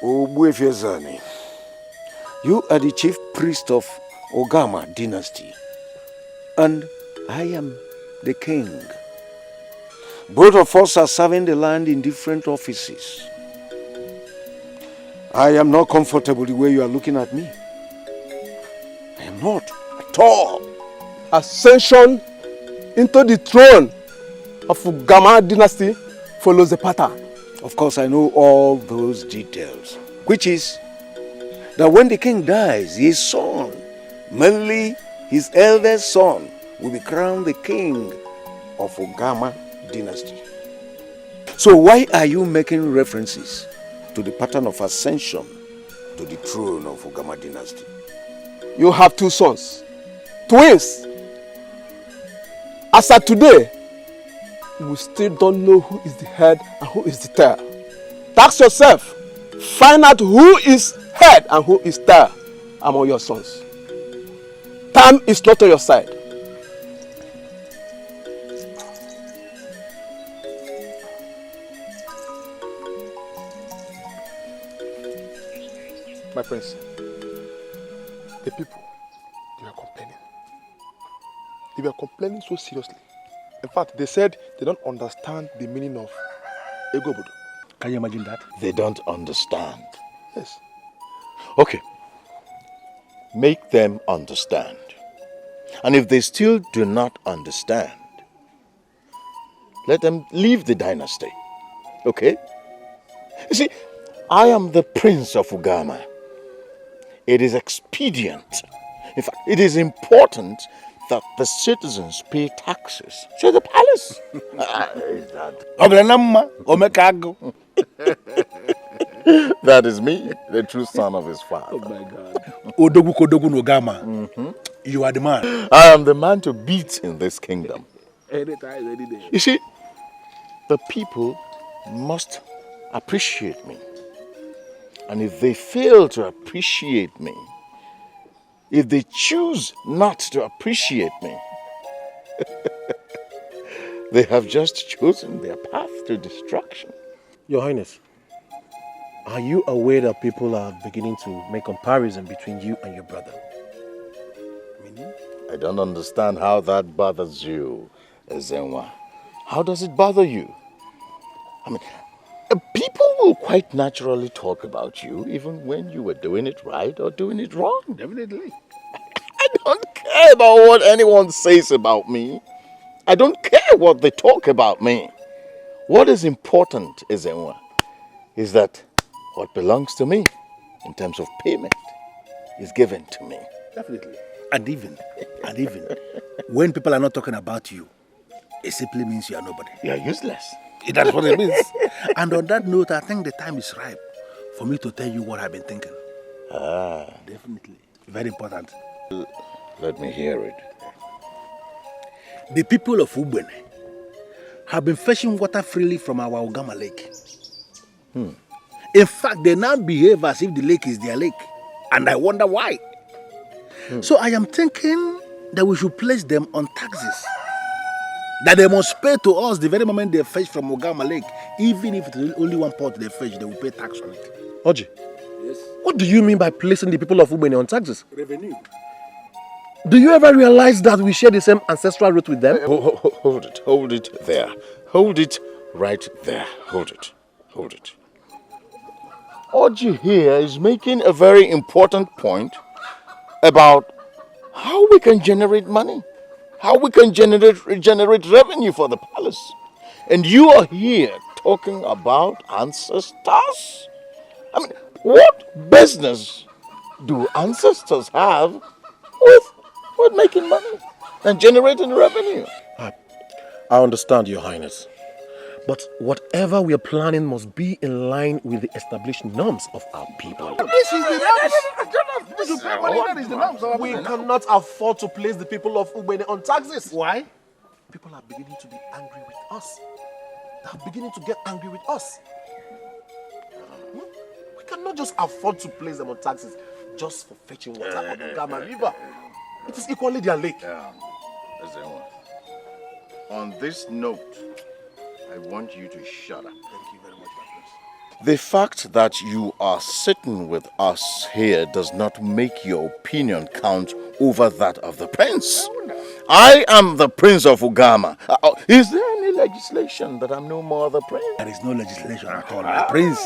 Ogbuefiezani, you are the chief priest of Ogama dynasty, and I am the king. Both of us are serving the land in different offices. I am not comfortable the way you are looking at me. I am not at all. Ascension into the throne of Ogama dynasty follows the pattern. Of course, I know all those details, which is that when the king dies, his son, mainly his eldest son, will be crowned the king of Ogama dynasty. So why are you making references to the pattern of ascension to the throne of Ogama dynasty? You have two sons, twins. As at today, we still don't know who is the head and who is the tail. Ask yourself, find out who is head and who is tail among your sons. Time is not on your side. My friends, the people, they were complaining. They were complaining so seriously. In fact, they said they don't understand the meaning of Egobodo. Can you imagine that? They don't understand. Yes. Okay. Make them understand. And if they still do not understand, let them leave the dynasty. Okay? You see, I am the prince of Ogama. It is expedient. In fact, it is important that the citizens pay taxes to the palace. That is me, the true son of his father. Oh my God. Odogu Kodogu Ogama. You are the man. I am the man to beat in this kingdom. Anytime, any day. You see, the people must appreciate me. And if they fail to appreciate me, if they choose not to appreciate me, they have just chosen their path to destruction. Your Highness, are you aware that people are beginning to make comparison between you and your brother? I don't understand how that bothers you, Ezenwa. How does it bother you? I mean, people will quite naturally talk about you even when you were doing it right or doing it wrong. Definitely. I don't care about what anyone says about me. I don't care what they talk about me. What is important, Ezenwa, is that what belongs to me in terms of payment is given to me. Definitely. And even, when people are not talking about you, it simply means you are nobody. You are useless. That's what it means. And on that note, I think the time is ripe for me to tell you what I've been thinking. Definitely. Very important. Let me hear it. The people of Ubene have been fetching water freely from our Ogama lake. In fact, they now behave as if the lake is their lake. And I wonder why. So I am thinking that we should place them on taxes. That they must pay to us the very moment they fetch from Ogama lake. Even if it is only one pot they fetch, they will pay tax on it. Oji, Yes. what do you mean by placing the people of Ubene on taxes? Revenue. Do you ever realize that we share the same ancestral root with them? Hold it there. Hold it right there. Hold it. Oji here is making a very important point about how we can generate money, how we can generate revenue for the palace. And you are here talking about ancestors? I mean, what business do ancestors have with making money and generating revenue? I understand, Your Highness. But whatever we are planning must be in line with the established norms of our people. This is the norms. We cannot afford to place the people of Ubene on taxes. Why? People are beginning to be angry with us. They are beginning to get angry with us. We cannot just afford to place them on taxes just for fetching water on the Ogama River. It is equally their lake. On this note, I want you to shut up. Thank you very much, my friends. The fact that you are sitting with us here does not make your opinion count over that of the prince. I am the prince of Ogama. Is there any legislation that I'm no more the prince? There is no legislation at all, my prince.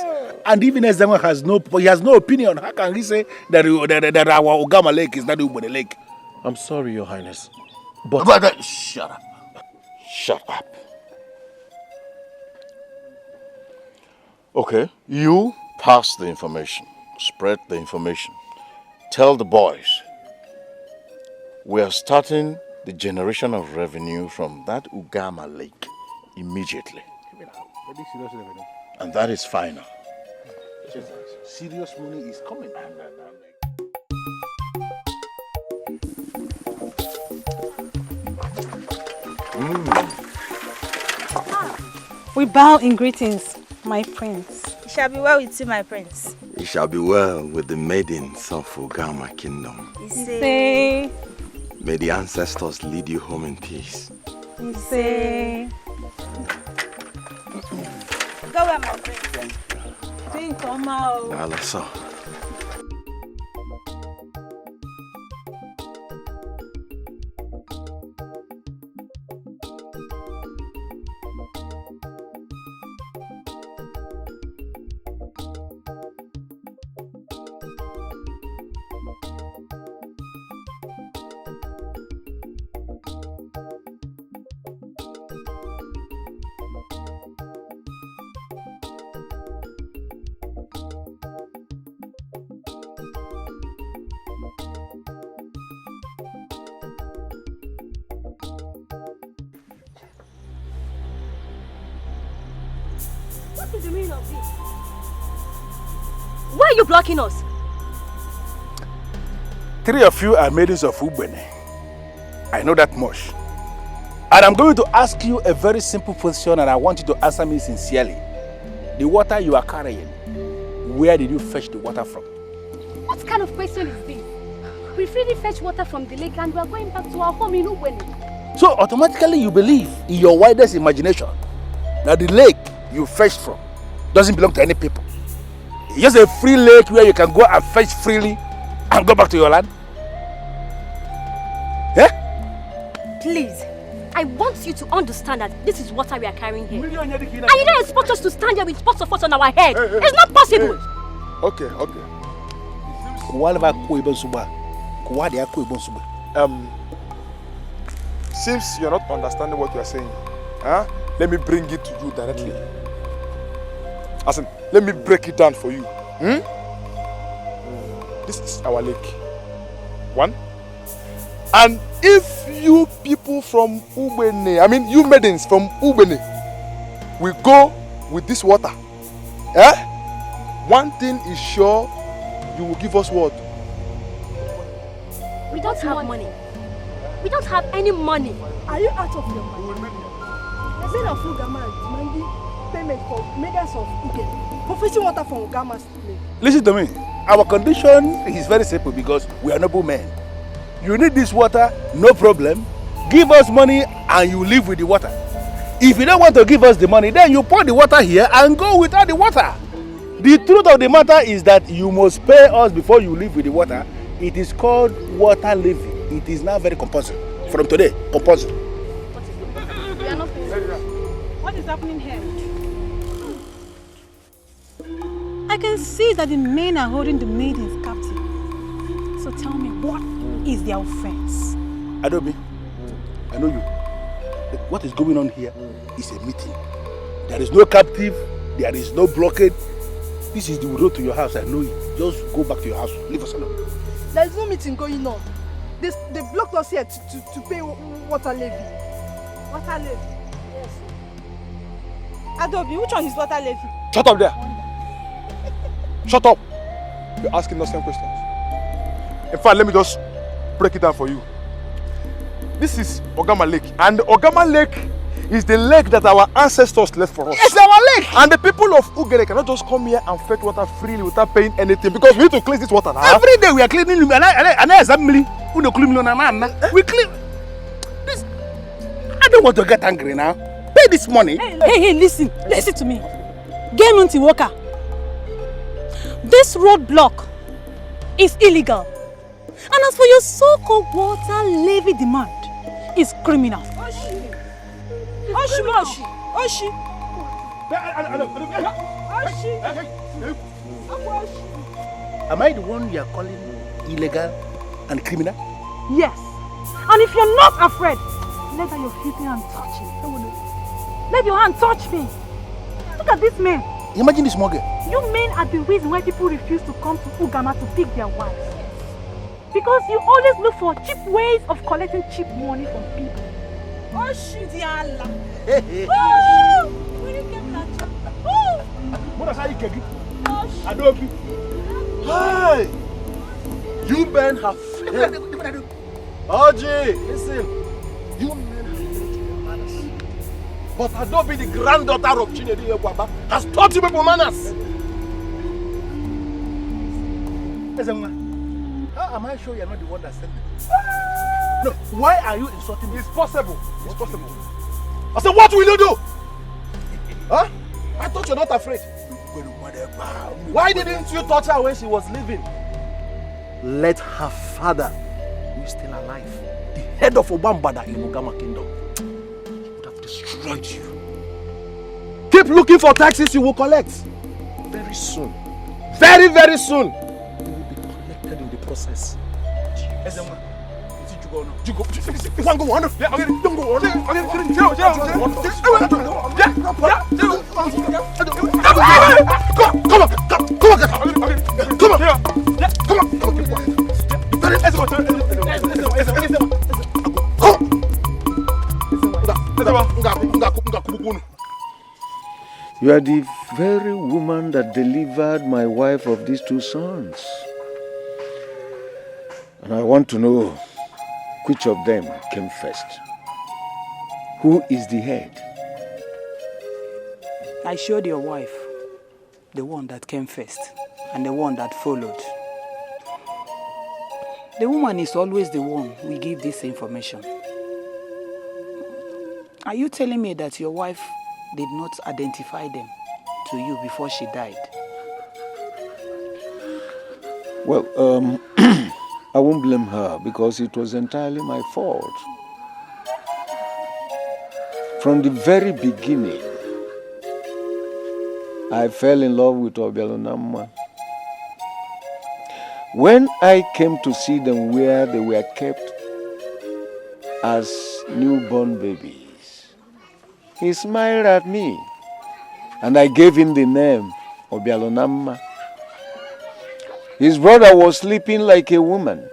And even as someone has no opinion, how can he say that our Ogama lake is not Ubone lake? I'm sorry, Your Highness. But shut up. Shut up. Okay, you pass the information, spread the information. Tell the boys we are starting the generation of revenue from that Ogama lake immediately. And that is final. Serious money is coming. We bow in greetings, my prince. It shall be well with you, my prince. It shall be well with the maidens of Ogama kingdom. Say, May the ancestors lead you home in peace. say. Go well, my prince. Think on my Alaso. What is the meaning of this? Why are you blocking us? 3 of you are maidens of Ubene. I know that much. And I'm going to ask you a very simple question, and I want you to answer me sincerely. The water you are carrying, where did you fetch the water from? What kind of question is this? We freely fetch water from the lake and we are going back to our home in Ubene. So automatically you believe in your widest imagination that the lake you fetched from doesn't belong to any people. It's just a free lake where you can go and fetch freely and go back to your land. Yeah? Please, I want you to understand that this is water we are carrying here. And you don't expect us to stand here with pots of water on our head. It's not possible. Okay. Since you're not understanding what you're saying, let me bring it to you directly. As in, let me break it down for you. This is our lake. 1. And if you people from Ubene, I mean you maidens from Ubene, we go with this water, one thing is sure, you will give us what? We don't have money. We don't have any money. Are you out of your mind? The men of Ogama are demanding payment for maidens of Ubene for fetching water from Ogama's lake. Listen to me. Our condition is very simple because we are noble men. You need this water, no problem. Give us money and you live with the water. If you don't want to give us the money, then you pour the water here and go without the water. The truth of the matter is that you must pay us before you live with the water. It is called water levy. It is now very compulsory. From today, compulsory. We are not paying. What is happening here? I can see that the men are holding the maidens captive. So tell me, what is their offense? Adobe, I know you. What is going on here is a meeting. There is no captive. There is no blockade. This is the road to your house. I know it. Just go back to your house. Leave us alone. There is no meeting going on. They blocked us here to pay water levy. Water levy? Yes. Adobe, which one is water levy? Shut up there. Shut up. You're asking the same questions. In fact, let me just break it down for you. This is Ogama Lake, and Ogama Lake is the lake that our ancestors left for us. It's our lake! And the people of Ugere cannot just come here and fetch water freely without paying anything, because we need to clean this water now. Every day we are cleaning. We clean. This. I don't want to get angry now. Pay this money. Hey, listen to me. Get on to worker. This roadblock is illegal. And as for your so-called water levy demand, it's criminal. Am I the one you are calling illegal and criminal? Yes. And if you're not afraid, let your filthy hand touch me. Let your hand touch me. Look at this man. Imagine this small girl. You men are the reason why people refuse to come to Ogama to pick their wives. Because you always look for cheap ways of collecting cheap money from people. Oh, shit, Allah. Hey. You men have failed. Oji, listen. You men have failed your manners. But Adobe, the granddaughter of Chinedu Ekwaba, has taught you people manners. How am I sure you're not the one that sent me? No, why are you insulting me? It's possible. It's possible. I said, what will you do? Huh? I thought you're not afraid. Why didn't you touch her when she was leaving? Let her father, who is still alive, the head of Obambada in Ogama Kingdom, would have destroyed you. Keep looking for taxes you will collect. Very soon, very, very soon, you will be collected in the process. You are the very woman that delivered my wife of these two sons. And I want to know which of them came first. Who is the head? I showed your wife the one that came first and the one that followed. The woman is always the one we give this information. Are you telling me that your wife did not identify them to you before she died? Well, I won't blame her because it was entirely my fault. From the very beginning, I fell in love with Obialonamma. When I came to see them where they were kept as newborn babies, he smiled at me and I gave him the name Obialonamma. His brother was sleeping like a woman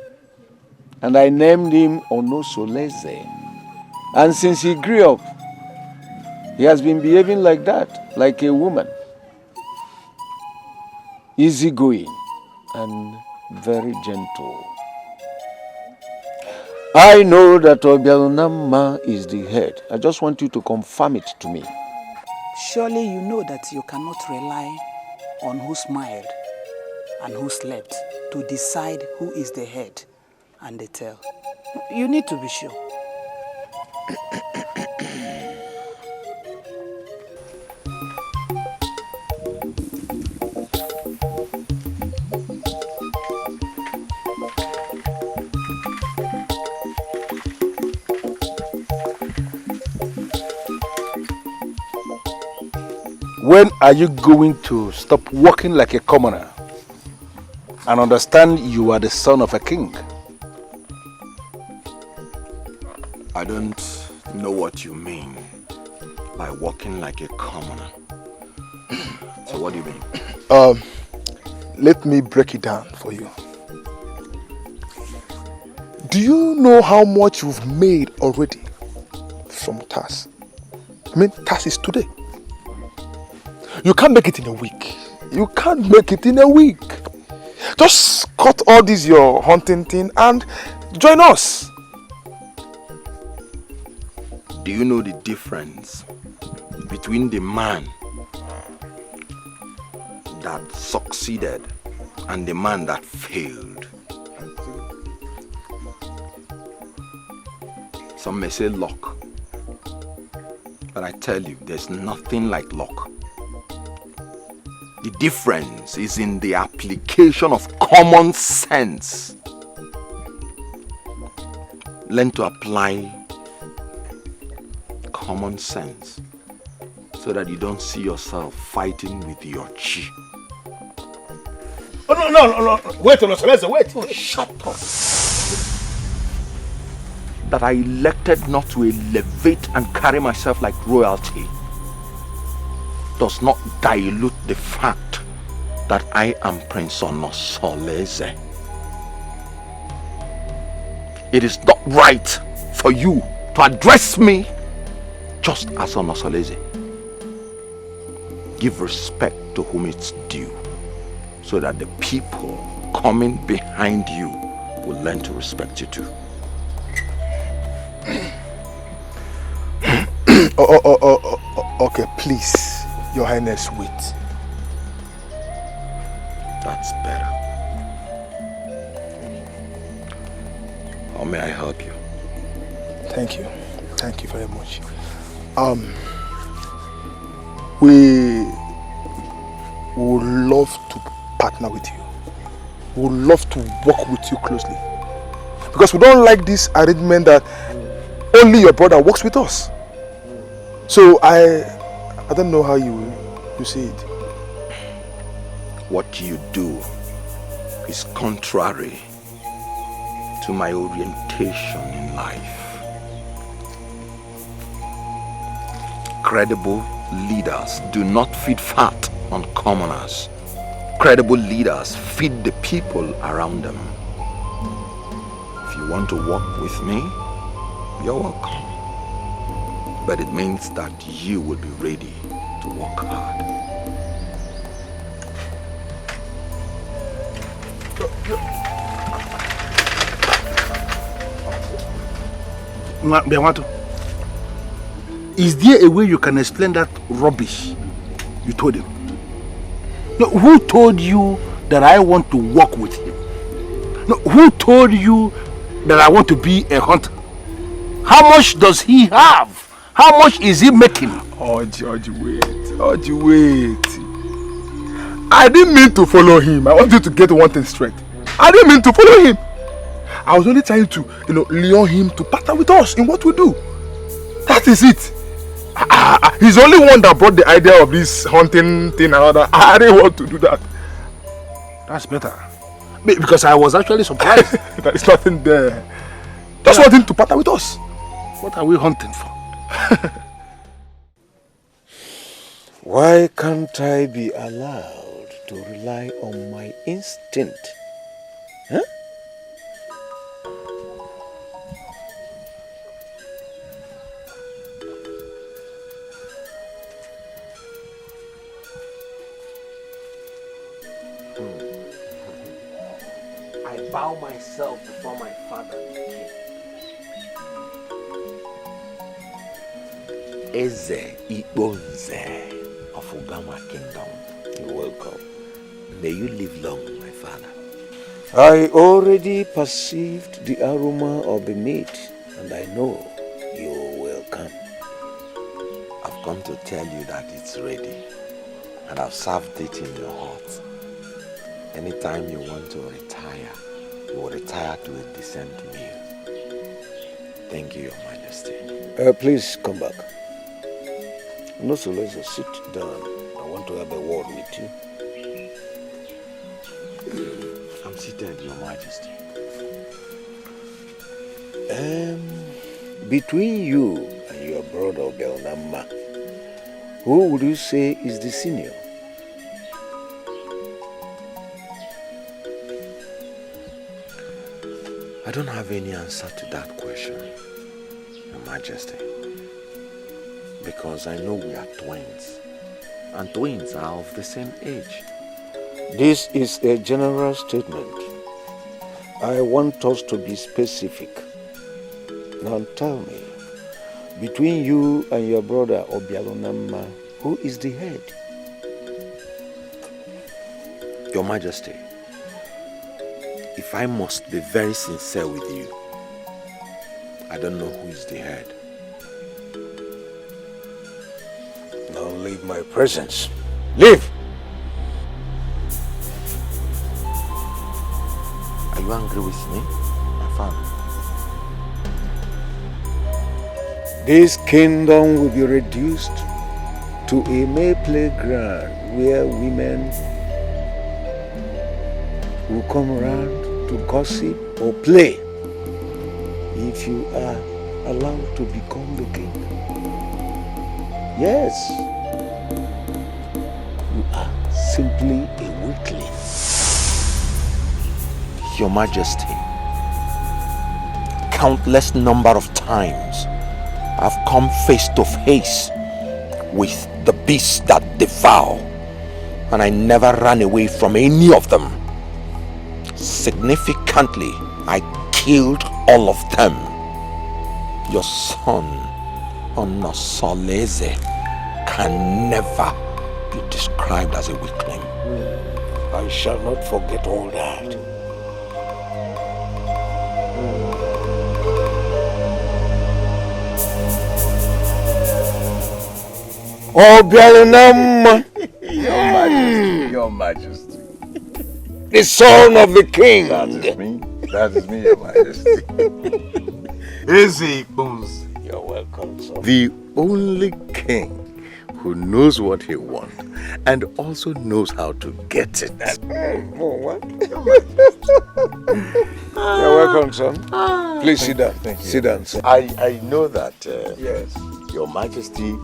and I named him Onosoleze. And since he grew up, he has been behaving like that, like a woman. Easygoing and very gentle. I know that Obialonamma is the head. I just want you to confirm it to me. Surely you know that you cannot rely on who smiled and who slept to decide who is the head and the tail. You need to be sure. When are you going to stop walking like a commoner and understand you are the son of a king? I don't know what you mean by walking like a commoner. So what do you mean? Let me break it down for you. Do you know how much you've made already from TAS? I mean, TAS is today. You can't make it in a week. You can't make it in a week. Just cut all this your hunting thing and join us. Do you know the difference between the man that succeeded and the man that failed? Some may say luck, but I tell you, there's nothing like luck. The difference is in the application of common sense. Learn to apply common sense so that you don't see yourself fighting with your chi. Oh, no. Wait, wait. Oh, shut up. That I elected not to elevate and carry myself like royalty does not dilute the fact that I am Prince Onosoleze. It is not right for you to address me just as Onosoleze. Give respect to whom it's due, so that the people coming behind you will learn to respect you too. Okay, please, Your Highness, wait. That's better. How may I help you? Thank you very much. We would love to partner with you. We would love to work with you closely, because we don't like this arrangement that only your brother works with us. So I don't know how you see it. What you do is contrary to my orientation in life. Credible leaders do not feed fat on commoners. Credible leaders feed the people around them. If you want to work with me, you're welcome. But it means that you will be ready to work hard. Is there a way you can explain that rubbish you told him? No, who told you that I want to work with him? No, who told you that I want to be a hunter? How much does he have? How much is he making? George, wait. I didn't mean to follow him. I want you to get one thing straight. I didn't mean to follow him. I was only trying to, lure him to partner with us in what we do. That is it. He's the only one that brought the idea of this hunting thing and all that. I didn't want to do that. That's better. Because I was actually surprised. There is nothing there. Just want him to partner with us. What are we hunting for? Why can't I be allowed to rely on my instinct? Huh? I bow myself before my father, the king. Eze Ikbonze of Ogama Kingdom. You're welcome. May you live long, my father. I already perceived the aroma of the meat, and I know you're welcome. I've come to tell you that it's ready, and I've served it in your heart. Anytime you want to retire, you will retire to a decent meal. Thank you, Your Majesty. Please come back. No, so let's sit down. I want to have a word with you. I'm seated, Your Majesty. Between you and your brother Belnama, who would you say is the senior? I don't have any answer to that question, Your Majesty. Because I know we are twins, and twins are of the same age. This is a general statement. I want us to be specific. Now tell me, between you and your brother Obialonama, who is the head? Your Majesty, if I must be very sincere with you, I don't know who is the head. Now leave my presence. Leave! you angry with me, my father? This kingdom will be reduced to a mere playground where women will come around to gossip or play if you are allowed to become the king. Yes, you are simply a weakling. Your Majesty, countless number of times I've come face to face with the beasts that devour, and I never ran away from any of them. Significantly, I killed all of them. Your son, Onosoleze, can never be described as a weakling. I shall not forget all that. Obialunam, Your Majesty. the son of the king. That is me, Your Majesty. Easy, Bones. You're welcome, son. The only king who knows what he wants and also knows how to get it. What? You're welcome, son. Please sit down. Thank you. Sit down, sir. I know that Yes. Your Majesty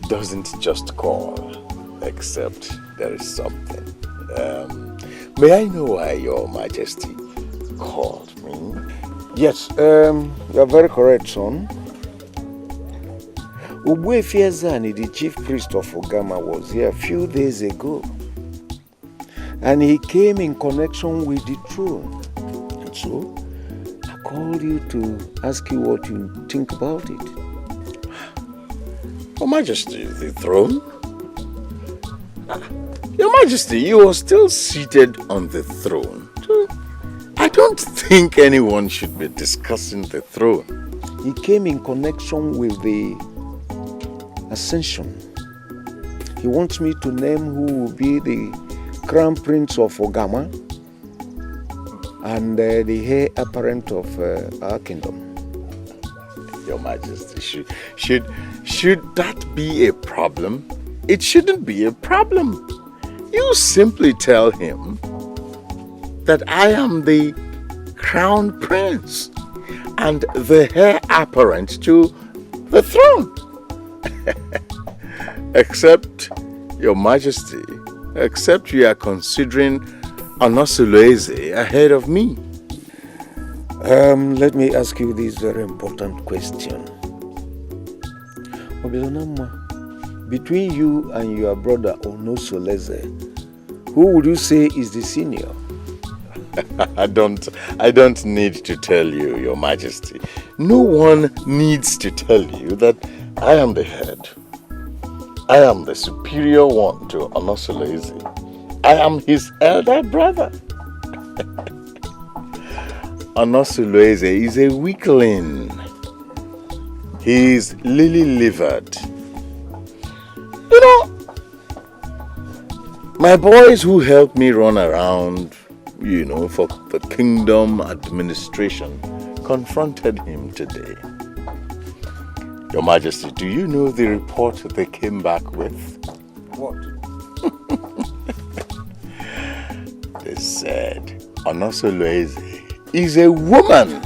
doesn't just call, except there is something. May I know why Your Majesty called me? Yes, you're very correct, son. Ogbuefi Ezani, the chief priest of Ogama, was here a few days ago. And he came in connection with the throne. And so, I called you to ask you what you think about it. Your Majesty, the throne? Your Majesty, you are still seated on the throne. I don't think anyone should be discussing the throne. He came in connection with the ascension. He wants me to name who will be the crown prince of Ogama and the heir apparent of our kingdom. Your Majesty, should that be a problem? It shouldn't be a problem. You simply tell him that I am the crown prince and the heir apparent to the throne. Except, Your Majesty, except you are considering Onosoleze ahead of me. Let me ask you this very important question. Obilonama, between you and your brother Onosoleze, who would you say is the senior? I don't need to tell you, Your Majesty. No one needs to tell you that I am the head. I am the superior one to Onosoleze. I am his elder brother. Onosoleze is a weakling. He is lily-livered. You know, my boys who helped me run around, for the kingdom administration, confronted him today. Your Majesty, do you know the report they came back with? What? They said Onosoleze is a woman.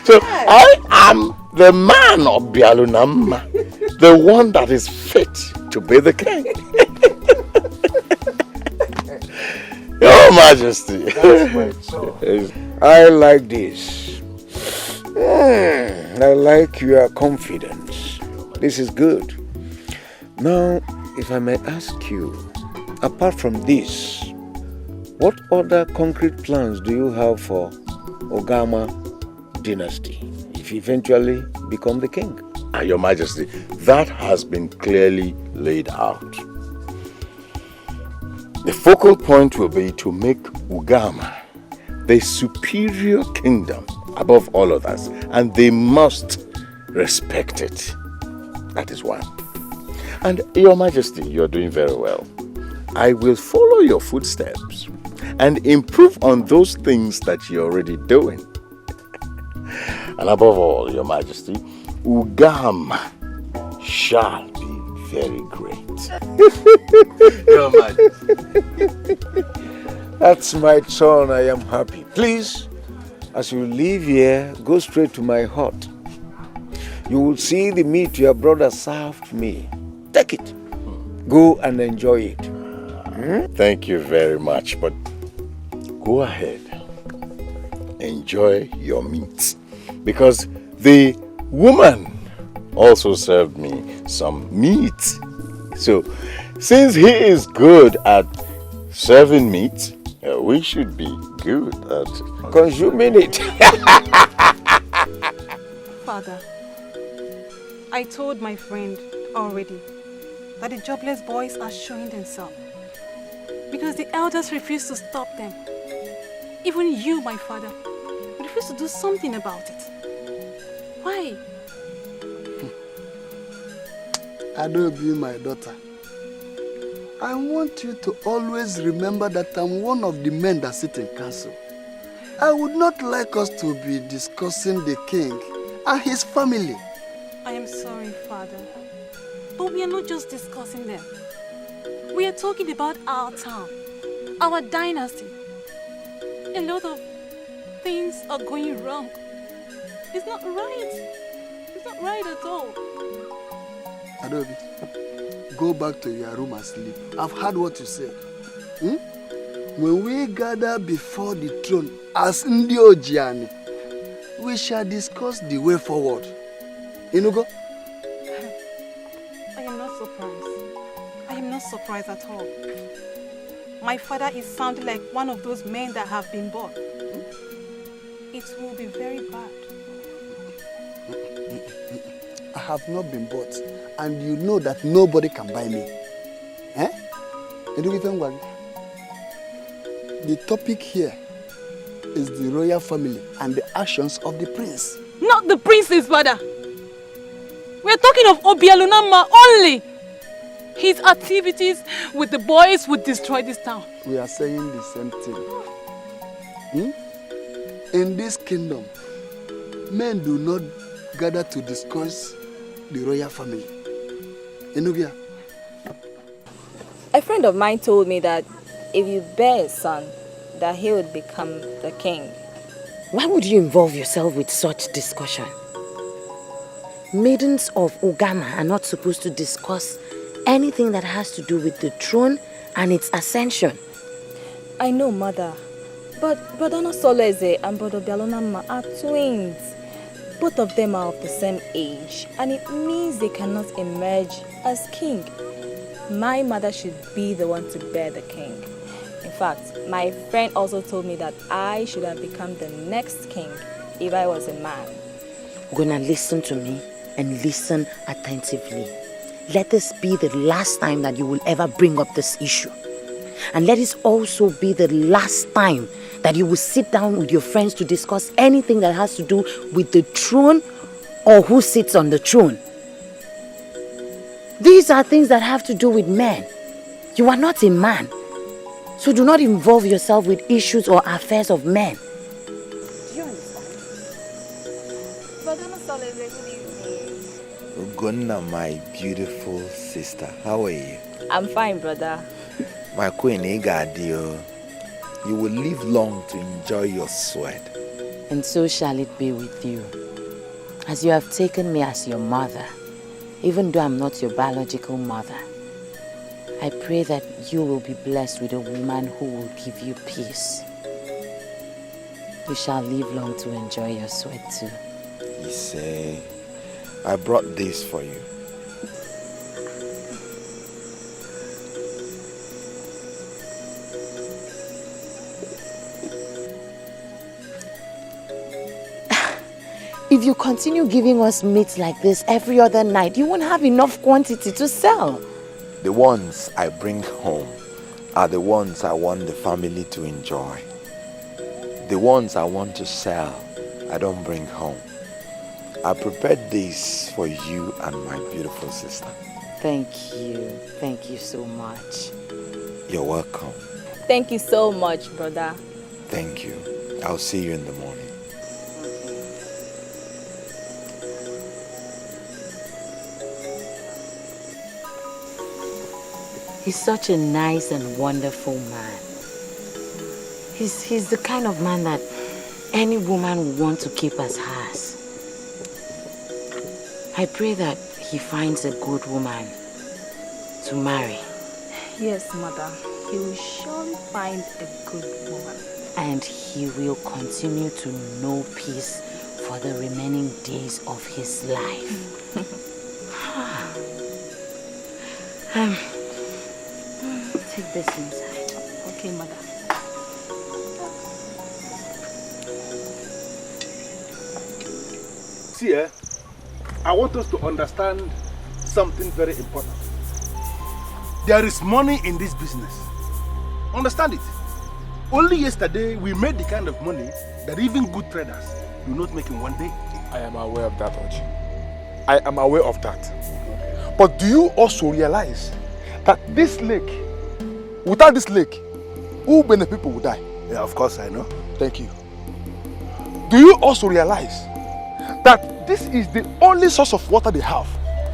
So I am the man of Bialunam, the one that is fit to be the king. Your Majesty. I like this. I like your confidence. This is good. Now, if I may ask you, apart from this, what other concrete plans do you have for Ogama dynasty if you eventually become the king? Your Majesty, that has been clearly laid out. The focal point will be to make Ogama the superior kingdom above all others, and they must respect it. That is one. And Your Majesty, you are doing very well. I will follow your footsteps and improve on those things that you're already doing. And above all, Your Majesty, Ogama shall be very great. Your Majesty. That's my turn. I am happy. Please, as you leave here, go straight to my hut. You will see the meat your brother served me. Take it. Go and enjoy it. Thank you very much, but go ahead. Enjoy your meat. Because the woman also served me some meat. So, since he is good at serving meat, we should be good at consuming it. Father, I told my friend already that the jobless boys are showing themselves because the elders refuse to stop them. Even you, my father, refuse to do something about it. Why? Adobe, my daughter, I want you to always remember that I'm one of the men that sit in council. I would not like us to be discussing the king and his family. I am sorry, Father, but we are not just discussing them. We are talking about our town, our dynasty. A lot of things are going wrong. It's not right. It's not right at all. Adobe, go back to your room and sleep. I've heard what you said. When we gather before the throne as Ndi Ojiani, we shall discuss the way forward. Inugo? I am not surprised. I am not surprised at all. My father is sounding like one of those men that have been bought. It will be very bad. I have not been bought, and you know that nobody can buy me. Eh? The topic here is the royal family and the actions of the prince. Not the prince's father. We are talking of Obialunama only. His activities with the boys would destroy this town. We are saying the same thing. In this kingdom, men do not gather to discuss the royal family. Enubia. A friend of mine told me that if you bear a son, that he would become the king. Why would you involve yourself with such discussion? Maidens of Ogama are not supposed to discuss anything that has to do with the throne and its ascension. I know, Mother, but Brother Soleze and Brother Bialonama are twins. Both of them are of the same age, and it means they cannot emerge as king. My mother should be the one to bear the king. In fact, my friend also told me that I should have become the next king if I was a man. Gonna listen to me and listen attentively. Let this be the last time that you will ever bring up this issue. And let it also be the last time that you will sit down with your friends to discuss anything that has to do with the throne or who sits on the throne. These are things that have to do with men. You are not a man. So do not involve yourself with issues or affairs of men. Do you understand? Brother Soleze, good evening. Ugonna, my beautiful sister, how are you? I'm fine, brother. My queen, Igadio, you will live long to enjoy your sweat. And so shall it be with you. As you have taken me as your mother, even though I'm not your biological mother, I pray that you will be blessed with a woman who will give you peace. You shall live long to enjoy your sweat too. You say, I brought this for you. If you continue giving us meat like this every other night, you won't have enough quantity to sell. The ones I bring home are the ones I want the family to enjoy. The ones I want to sell, I don't bring home. I prepared this for you and my beautiful sister. Thank you. Thank you so much. You're welcome. Thank you so much, brother. Thank you. I'll see you in the morning. He's such a nice and wonderful man. He's the kind of man that any woman would want to keep as hers. I pray that he finds a good woman to marry. Yes, mother. He will surely find a good woman. And he will continue to know peace for the remaining days of his life. Take this inside. Okay, mother. See, I want us to understand something very important. There is money in this business. Understand it. Only yesterday we made the kind of money that even good traders do not make in one day. I am aware of that, Oji. I am aware of that. But do you also realize that this lake, without this lake, who many people will die? Yeah, of course I know. Thank you. Do you also realize that this is the only source of water they have?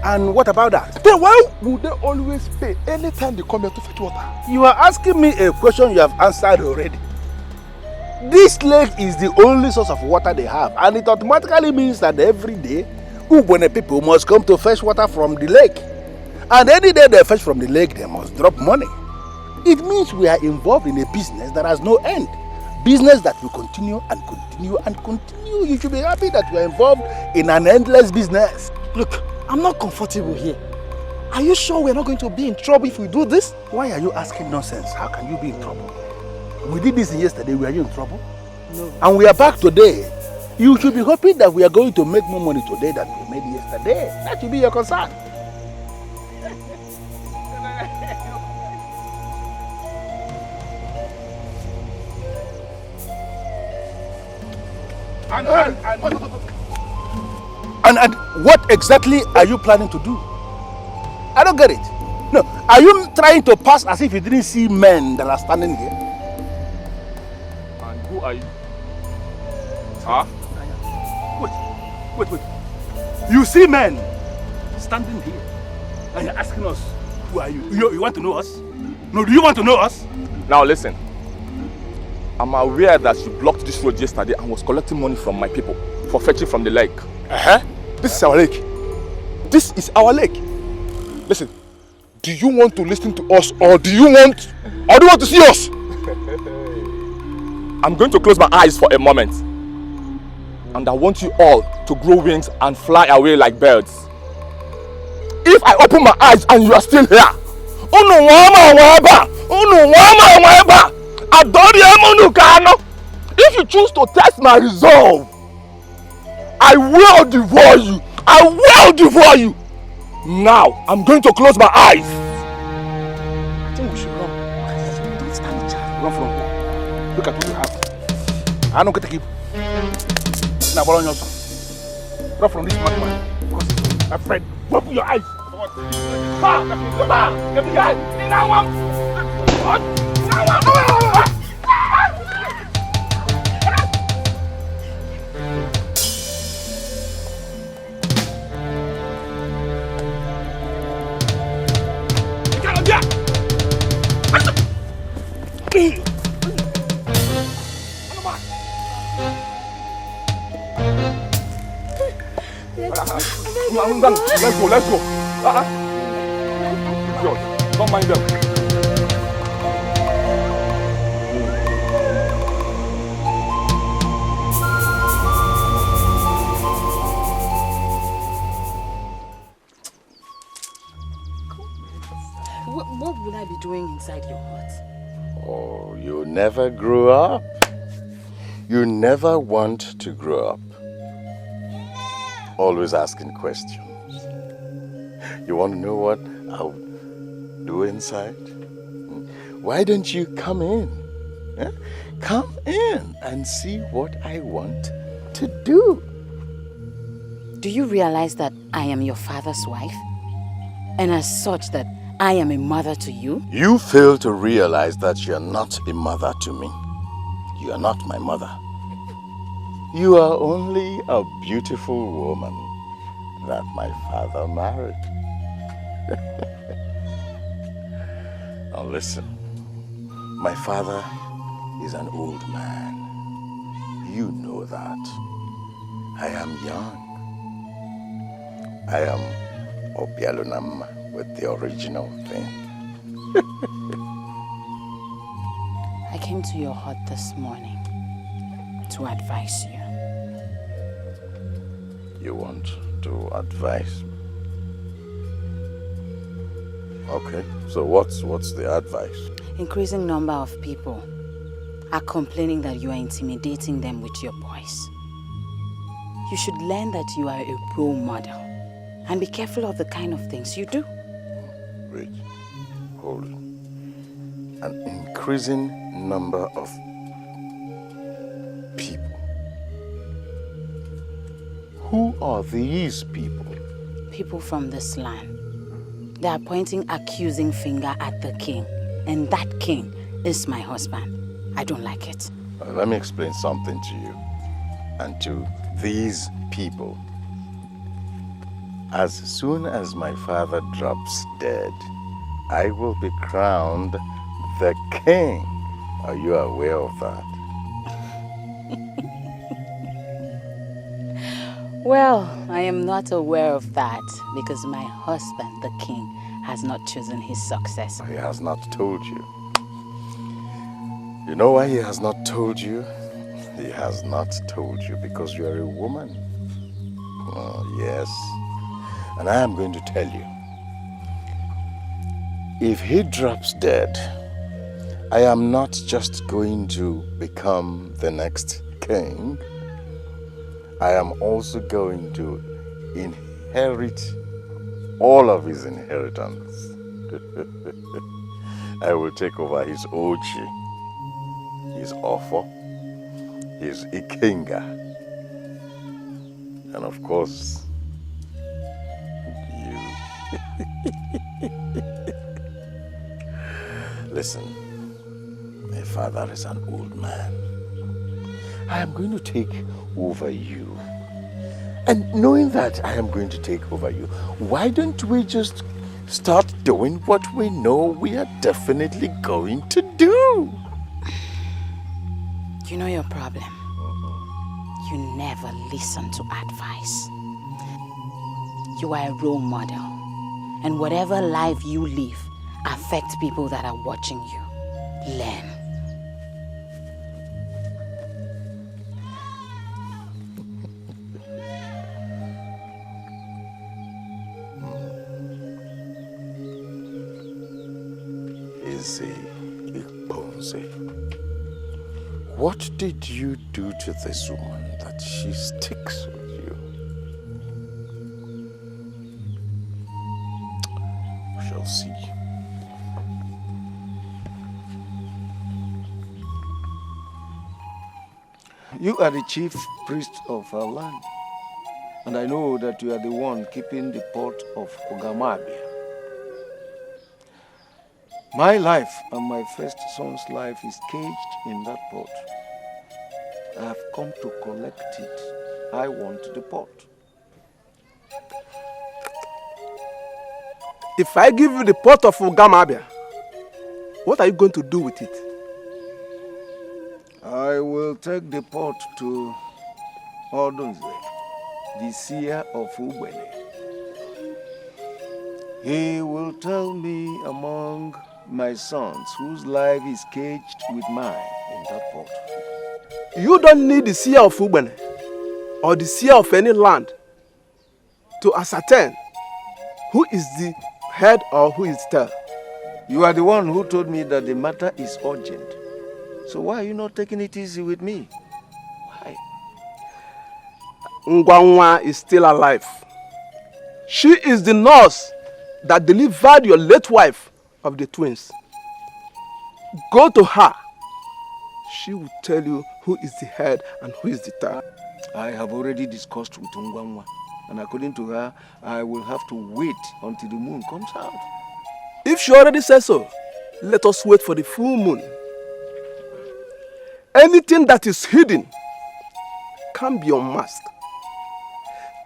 And what about that? Then why would they always pay anytime they come here to fetch water? You are asking me a question you have answered already. This lake is the only source of water they have, and it automatically means that every day Ubone people must come to fetch water from the lake. And any day they fetch from the lake, they must drop money. It means we are involved in a business that has no end. Business that will continue and continue and continue. You should be happy that you are involved in an endless business. Look, I'm not comfortable here. Are you sure we're not going to be in trouble if we do this? Why are you asking nonsense? How can you be in trouble? We did this yesterday, were you in trouble? No. And we are back today. You should be hoping that we are going to make more money today than we made yesterday. That should be your concern. And what exactly are you planning to do? I don't get it. No, are you trying to pass as if you didn't see men that are standing here? And who are you? Huh? Wait. You see men standing here and you're asking us, who are you? You want to know us? No, do you want to know us? Now listen. I'm aware that you blocked this road yesterday and was collecting money from my people for fetching from the lake. This is our lake. This is our lake. Listen, do you want to listen to us or do you want to see us? I'm going to close my eyes for a moment. And I want you all to grow wings and fly away like birds. If I open my eyes and you are still here, if you choose to test my resolve, I will devour you. I will devour you. Now, I'm going to close my eyes. I think we should run. Don't stand a chance. Run from who? Look at what you have. I don't get to keep. Now, follow your son. Run from this man. Because my friend, open your eyes. Come on. Get the guy. Now, Let's go. It's yours. Don't mind them. What will I be doing inside your hut? Oh, you never grew up. You never want to grow up. Always asking questions. You want to know what I'll do inside? Why don't you come in? Come in and see what I want to do. Do you realize that I am your father's wife? And as such that I am a mother to you? You fail to realize that you are not a mother to me. You are not my mother. You are only a beautiful woman that my father married. Now listen, my father is an old man. You know that. I am young. I am Obialunam with the original thing. I came to your hut this morning to advise you. You want to advise me? Okay, so what's the advice? Increasing number of people are complaining that you are intimidating them with your voice. You should learn that you are a role model and be careful of the kind of things you do. Wait, hold on. An increasing number of people. Who are these people? People from this land. They are pointing accusing finger at the king. And that king is my husband. I don't like it. Let me explain something to you and to these people. As soon as my father drops dead, I will be crowned the king. Are you aware of that? Well, I am not aware of that because my husband, the king, has not chosen his successor. He has not told you. You know why he has not told you? He has not told you because you are a woman. Oh, yes. And I am going to tell you. If he drops dead, I am not just going to become the next king. I am also going to inherit all of his inheritance. I will take over his Ochi, his Ofo, his Ikenga, and of course, you. Listen, my father is an old man. I am going to take over you. And knowing that I am going to take over you, why don't we just start doing what we know we are definitely going to do? You know your problem? You never listen to advice. You are a role model. And whatever life you live affects people that are watching you. Learn. What did you do to this woman that she sticks with you? We shall see. You are the chief priest of our land, and I know that you are the one keeping the port of Ogama. My life and my first son's life is caged in that pot. I have come to collect it. I want the pot. If I give you the pot of Ogama, what are you going to do with it? I will take the pot to Odunze, the seer of Ubele. He will tell me among my sons whose life is caged with mine in that pot. You don't need the seer of Ubene or the seer of any land to ascertain who is the head or who is the tail. You are the one who told me that the matter is urgent. So why are you not taking it easy with me? Why? Ngwanwa is still alive. She is the nurse that delivered your late wife of the twins. Go to her. She will tell you who is the head and who is the tail. I have already discussed with Ngwanwa, and according to her, I will have to wait until the moon comes out. If she already says so, let us wait for the full moon. Anything that is hidden can be unmasked.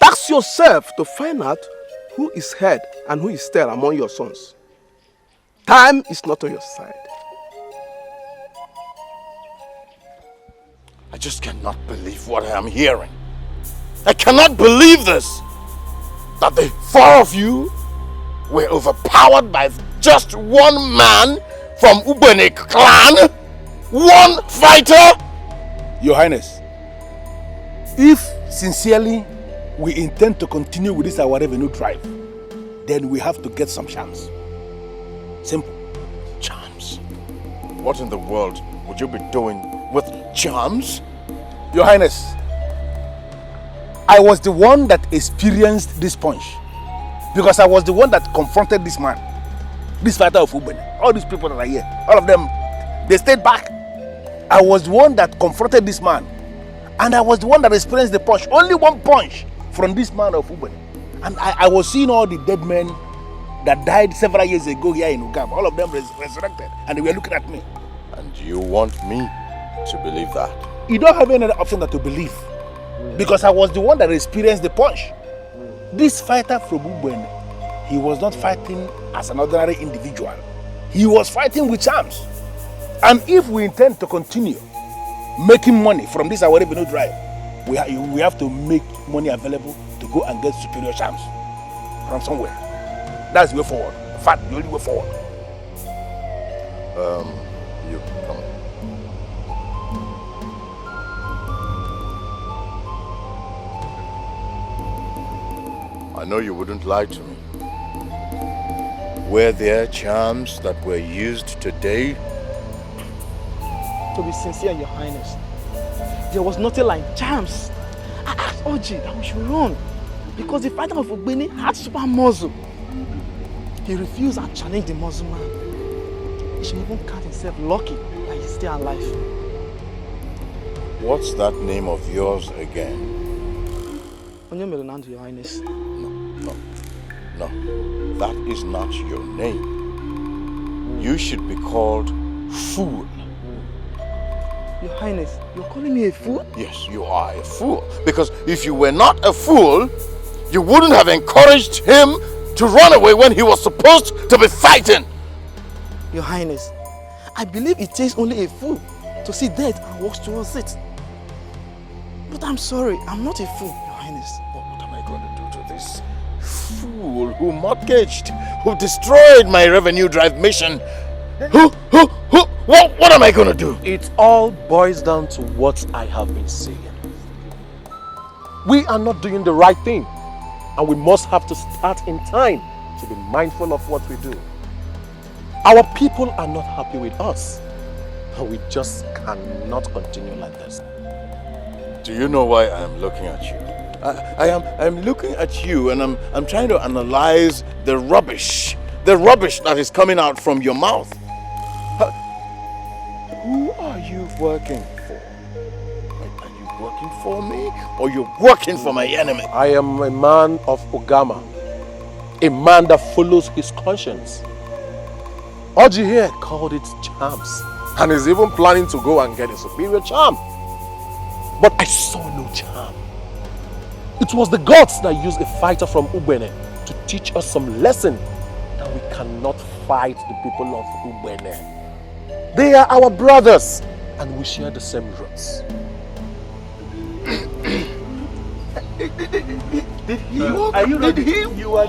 Task yourself to find out who is head and who is tail among your sons. Time is not on your side. I just cannot believe what I am hearing. I cannot believe this. That the four of you were overpowered by just one man from Ubene clan? One fighter? Your Highness, if sincerely we intend to continue with this our revenue drive, then we have to get some charms. Simple. Charms? What in the world would you be doing with charms? Your Highness, I was the one that experienced this punch. Because I was the one that confronted this man. This fighter of Ubene. All these people that are here, all of them, they stayed back. I was the one that confronted this man. And I was the one that experienced the punch. Only one punch from this man of Ubene. And I was seeing all the dead men that died several years ago here in Ogama. All of them resurrected. And they were looking at me. And you want me to believe that? You don't have any other option than to believe. Because I was the one that experienced the punch. This fighter from Ubene, he was not fighting as an ordinary individual. He was fighting with charms. And if we intend to continue making money from this our revenue drive, we have to make money available to go and get superior charms from somewhere. That's the way forward. In fact, the only way forward. You come. I know you wouldn't lie to me. Were there charms that were used today? To be sincere, Your Highness, there was nothing like charms. I asked Oji that we should run because the fighter of Ubene had super muscle. He refused and challenged the muscle man. He should even count himself lucky that he's still alive. What's that name of yours again? Onyemerenando, Your Highness. No, that is not your name. You should be called Fool. Your Highness, you're calling me a fool? Yes, you are a fool. Because if you were not a fool, you wouldn't have encouraged him to run away when he was supposed to be fighting. Your Highness, I believe it takes only a fool to see death and walk towards it. But I'm sorry, I'm not a fool, Your Highness. What am I going to do to this fool who mortgaged, who destroyed my revenue drive mission? What am I going to do? It all boils down to what I have been saying. We are not doing the right thing, and we must have to start in time to be mindful of what we do. Our people are not happy with us, and we just cannot continue like this. Do you know why I am looking at you? I'm looking at you, and I'm trying to analyze the rubbish that is coming out from your mouth. Who are you working for? Are you working for me, or you're working for my enemy? I am a man of Ogama, a man that follows his conscience. Oji here called it charms, and is even planning to go and get a superior charm. But I saw no charm. It was the gods that used a fighter from Ubene to teach us some lesson that we cannot fight the people of Ubene. They are our brothers, and we share the same roots. Did he walk? Are you ready? You are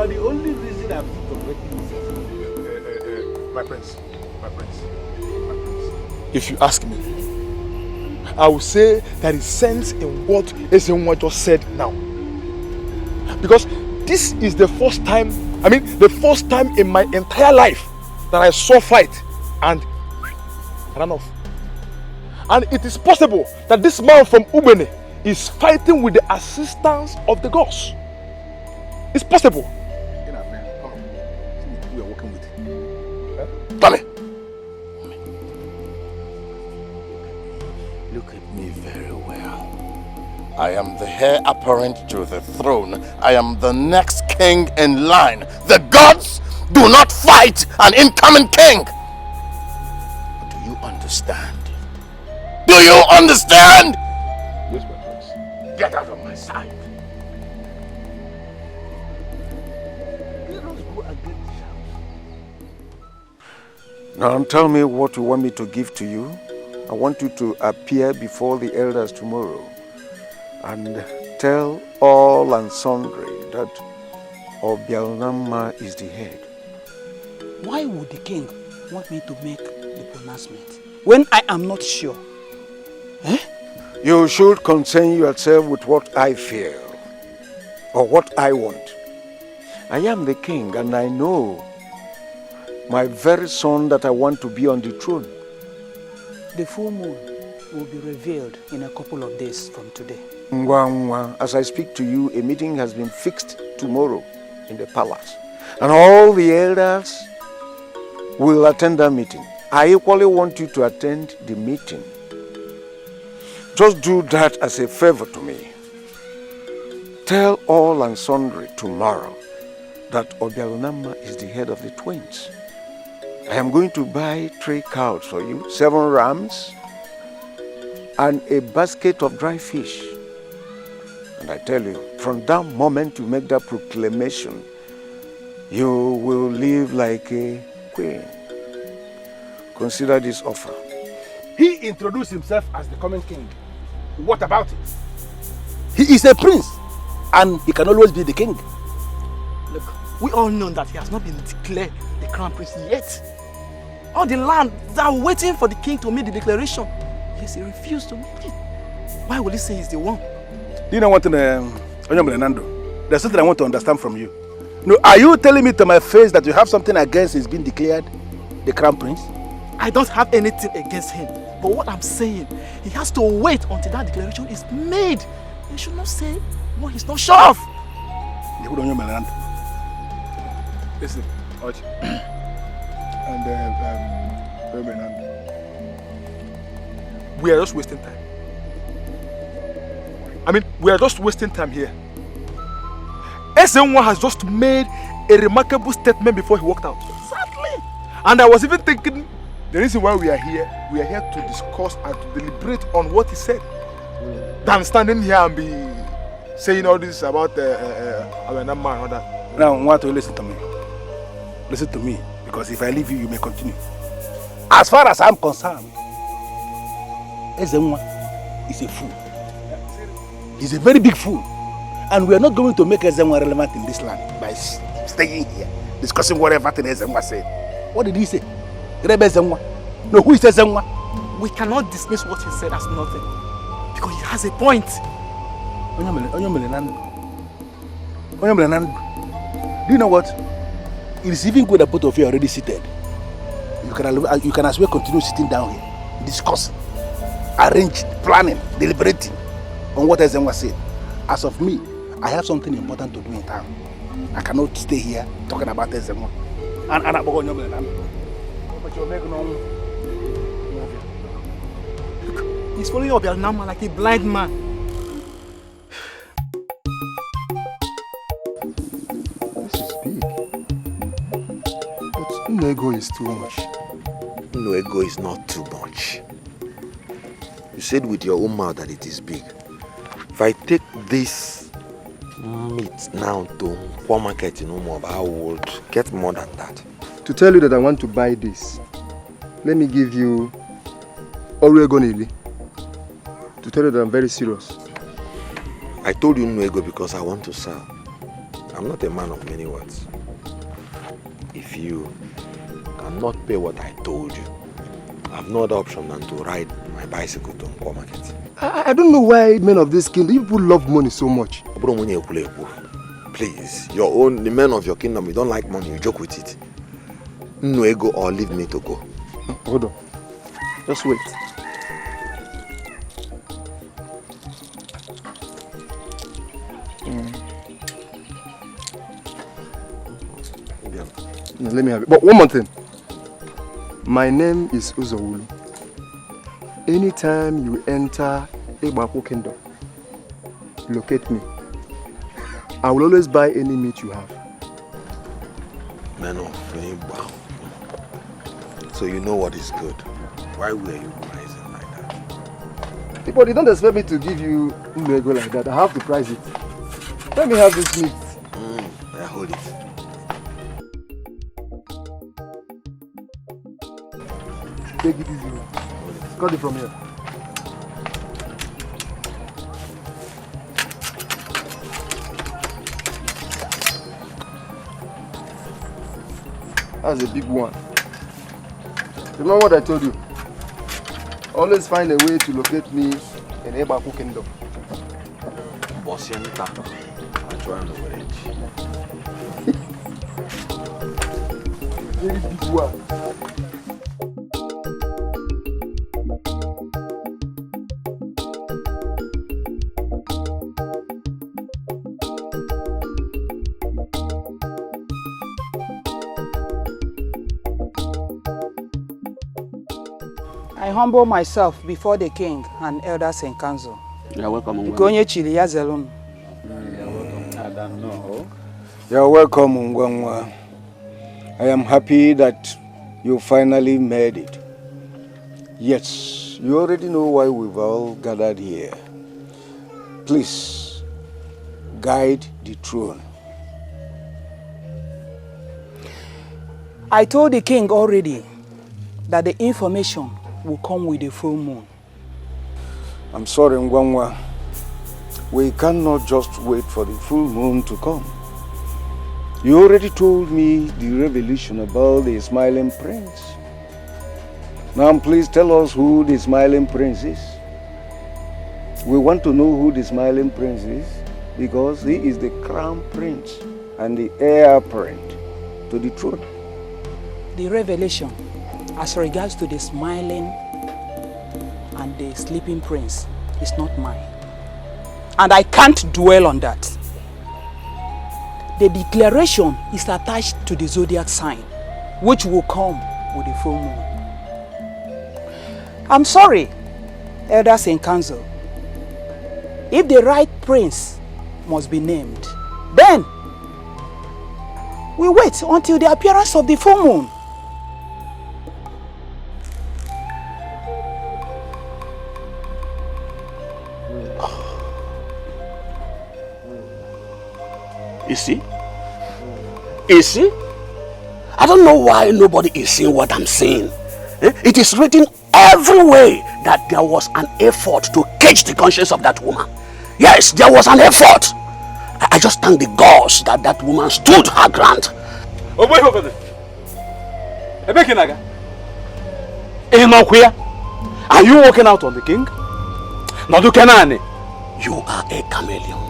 the only reason I'm tolerating this. My prince. If you ask me, I will say there is sense in what Ezenwa just said now. Because this is the first time in my entire life that I saw fight and ran off. And it is possible that this man from Ubene is fighting with the assistance of the gods. It's possible. Come on. We are working with you. Come here. Look at me very well. I am the heir apparent to the throne. I am the next king in line. The gods Do not fight an incoming king. Do you understand? Do you understand? Yes, my prince. Get out of my sight. Now tell me what you want me to give to you. I want you to appear before the elders tomorrow and tell all and sundry that Obialnama is the head. Why would the king want me to make the pronouncement when I am not sure? Eh? You should concern yourself with what I feel or what I want. I am the king and I know my very son that I want to be on the throne. The full moon will be revealed in a couple of days from today. As I speak to you, a meeting has been fixed tomorrow in the palace. And all the elders will attend that meeting. I equally want you to attend the meeting. Just do that as a favor to me. Tell all and sundry tomorrow that Obialunama is the head of the twins. I am going to buy 3 cows for you, 7 rams, and a basket of dry fish. And I tell you, from that moment you make that proclamation, you will live like a queen. Consider this offer. He introduced himself as the coming king. What about it? He is a prince, and he can always be the king. Look, we all know that he has not been declared the crown prince yet. All the land are waiting for the king to make the declaration. Yes, he refused to make it. Why will he say he's the one? Do you know what, Onyom? There's something I want to understand from you. No, are you telling me to my face that you have something against his being declared the crown prince? I don't have anything against him. But what I'm saying, he has to wait until that declaration is made. He should not say what he's not sure of. Listen, Ochi. And we are just wasting time. I mean, we are just wasting time here. SN1 has just made a remarkable statement before he walked out. Exactly. And I was even thinking, the reason why we are here to discuss and to deliberate on what he said. Than standing here and be saying all this about our number and all that. Now, I want to listen to me. Listen to me, because if I leave you, you may continue. As far as I'm concerned, Ezenwa is a fool. He's a very big fool. And we are not going to make Ezenwa relevant in this land by staying here, discussing whatever thing Ezenwa said. What did he say? Rebe Ezenwa. No, who is Ezenwa? We cannot dismiss what he said as nothing. Because he has a point. Do you know what? It is even good that both of you are already seated. You can as well continue sitting down here, discussing, arranging, planning, deliberating on what Ezenwa said. As of me, I have something important to do in town. I cannot stay here talking about Ezenwa. He's following Obialnama like a blind man. Ego is too much. No, ego is not too much. You said with your own mouth that it is big. If I take this meat now to one market in Umob, I would get more than that. To tell you that I want to buy this, let me give you Oregonili. To tell you that I'm very serious. I told you no ego because I want to sell. I'm not a man of many words. If you cannot pay what I told you, I have no other option than to ride my bicycle to Nkwo Market. I don't know why men of this kingdom, people love money so much. Please, the men of your kingdom, you don't like money, you joke with it. No ego or leave me to go. Hold on. Just wait. Let me have it. But one more thing. My name is Uzowulu. Anytime you enter Egbako Kingdom, locate me. I will always buy any meat you have. men of wow. So you know what is good. Why were you pricing like that? But you don't expect me to give you Umego like that. I have to price it. Let me have this meat. I hold it. Take it easy. Cut it from here. That's a big one. Remember what I told you? Always find a way to locate me in Ebaku Kingdom. Bosienta. I'm trying to reach. Very big one. I humble myself before the king and elders in council. You're welcome. Konye chili ya zelun. You're welcome. I don't know. You're welcome, Ngwangwa. I am happy that you finally made it. Yes, you already know why we've all gathered here. Please, guide the throne. I told the king already that the information will come with the full moon. I'm sorry, Ngwangwa. We cannot just wait for the full moon to come. You already told me the revelation about the smiling prince. Now please tell us who the smiling prince is. We want to know who the smiling prince is because he is the crown prince and the heir apparent to the throne. The revelation as regards to the smiling and the sleeping prince is not mine. And I can't dwell on that. The declaration is attached to the zodiac sign, which will come with the full moon. I'm sorry, elders in council. If the right prince must be named, then we wait until the appearance of the full moon. You see? You see? I don't know why nobody is seeing what I'm saying. It is written everywhere that there was an effort to catch the conscience of that woman. Yes, there was an effort. I just thank the gods that that woman stood her ground. Oh, wait over there. Are you walking out on the king? You are a chameleon.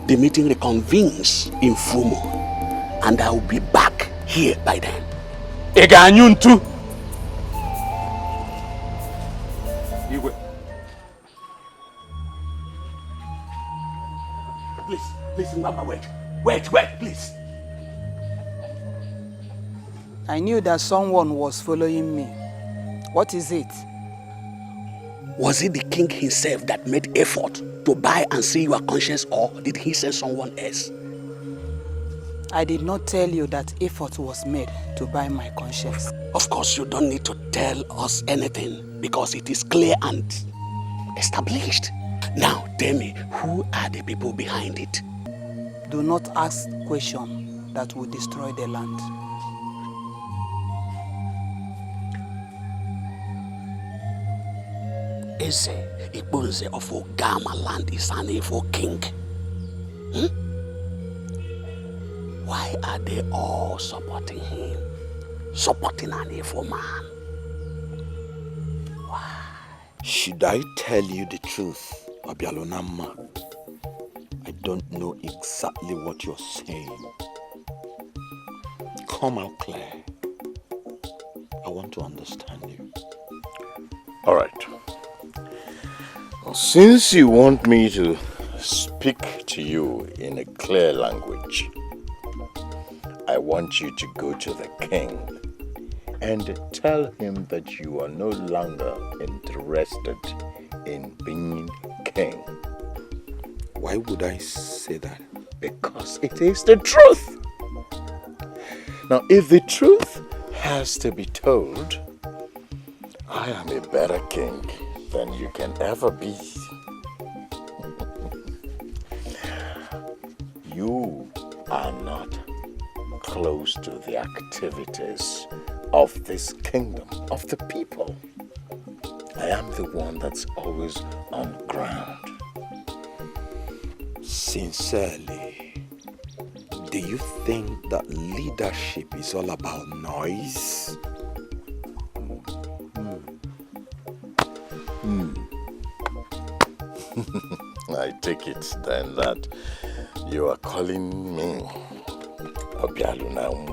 The meeting reconvenes in full moon, and I will be back here by then. Please, Mama, wait, please. I knew that someone was following me. What is it? Was it the king himself that made effort to buy and see your conscience, or did he send someone else? I did not tell you that effort was made to buy my conscience. Of course, you don't need to tell us anything because it is clear and established. Now, tell me, who are the people behind it? Do not ask questions that will destroy the land. Eze Ikponze of Ogama land is an evil king. Why are they all supporting him? Supporting an evil man? Why? Should I tell you the truth, Abialonama? I don't know exactly what you're saying. Come out clear. I want to understand you. All right. Since you want me to speak to you in a clear language, I want you to go to the king and tell him that you are no longer interested in being king. Why would I say that? Because it is the truth. Now, if the truth has to be told, I am a better king than you can ever be. You are not close to the activities of this kingdom, of the people. I am the one that's always on ground. Sincerely, do you think that leadership is all about noise? I take it then that you are calling me Obialunam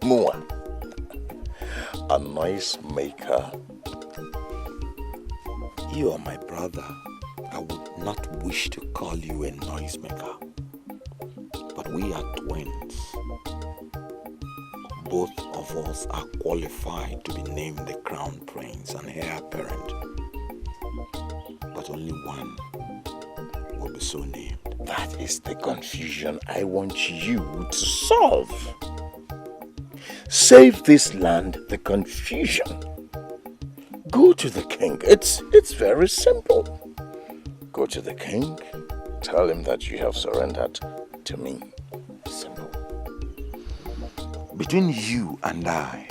Mua, a noise maker. You are my brother. I would not wish to call you a noisemaker. But we are twins. Both of us are qualified to be named the crown prince and heir apparent. But only one will be so named. That is the confusion I want you to solve. Save this land the confusion. Go to the king. It's very simple. Go to the king, tell him that you have surrendered to me. Simple. Between you and I,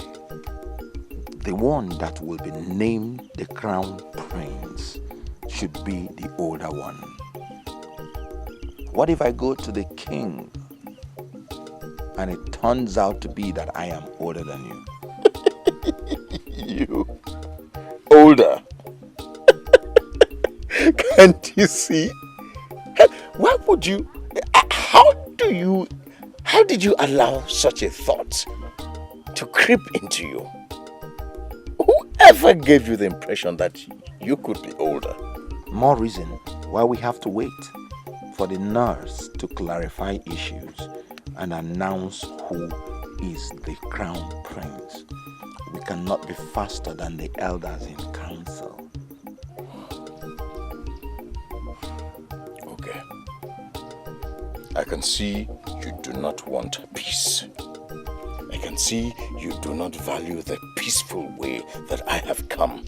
the one that will be named the crown prince should be the older one. What if I go to the king and it turns out to be that I am older than you? You older? Can't you see? Why would you? How did you allow such a thought to creep into you? Whoever gave you the impression that you could be older? More reason why we have to wait for the nurse to clarify issues and announce who is the crown prince. We cannot be faster than the elders in council. Okay. I can see you do not want peace. I can see you do not value the peaceful way that I have come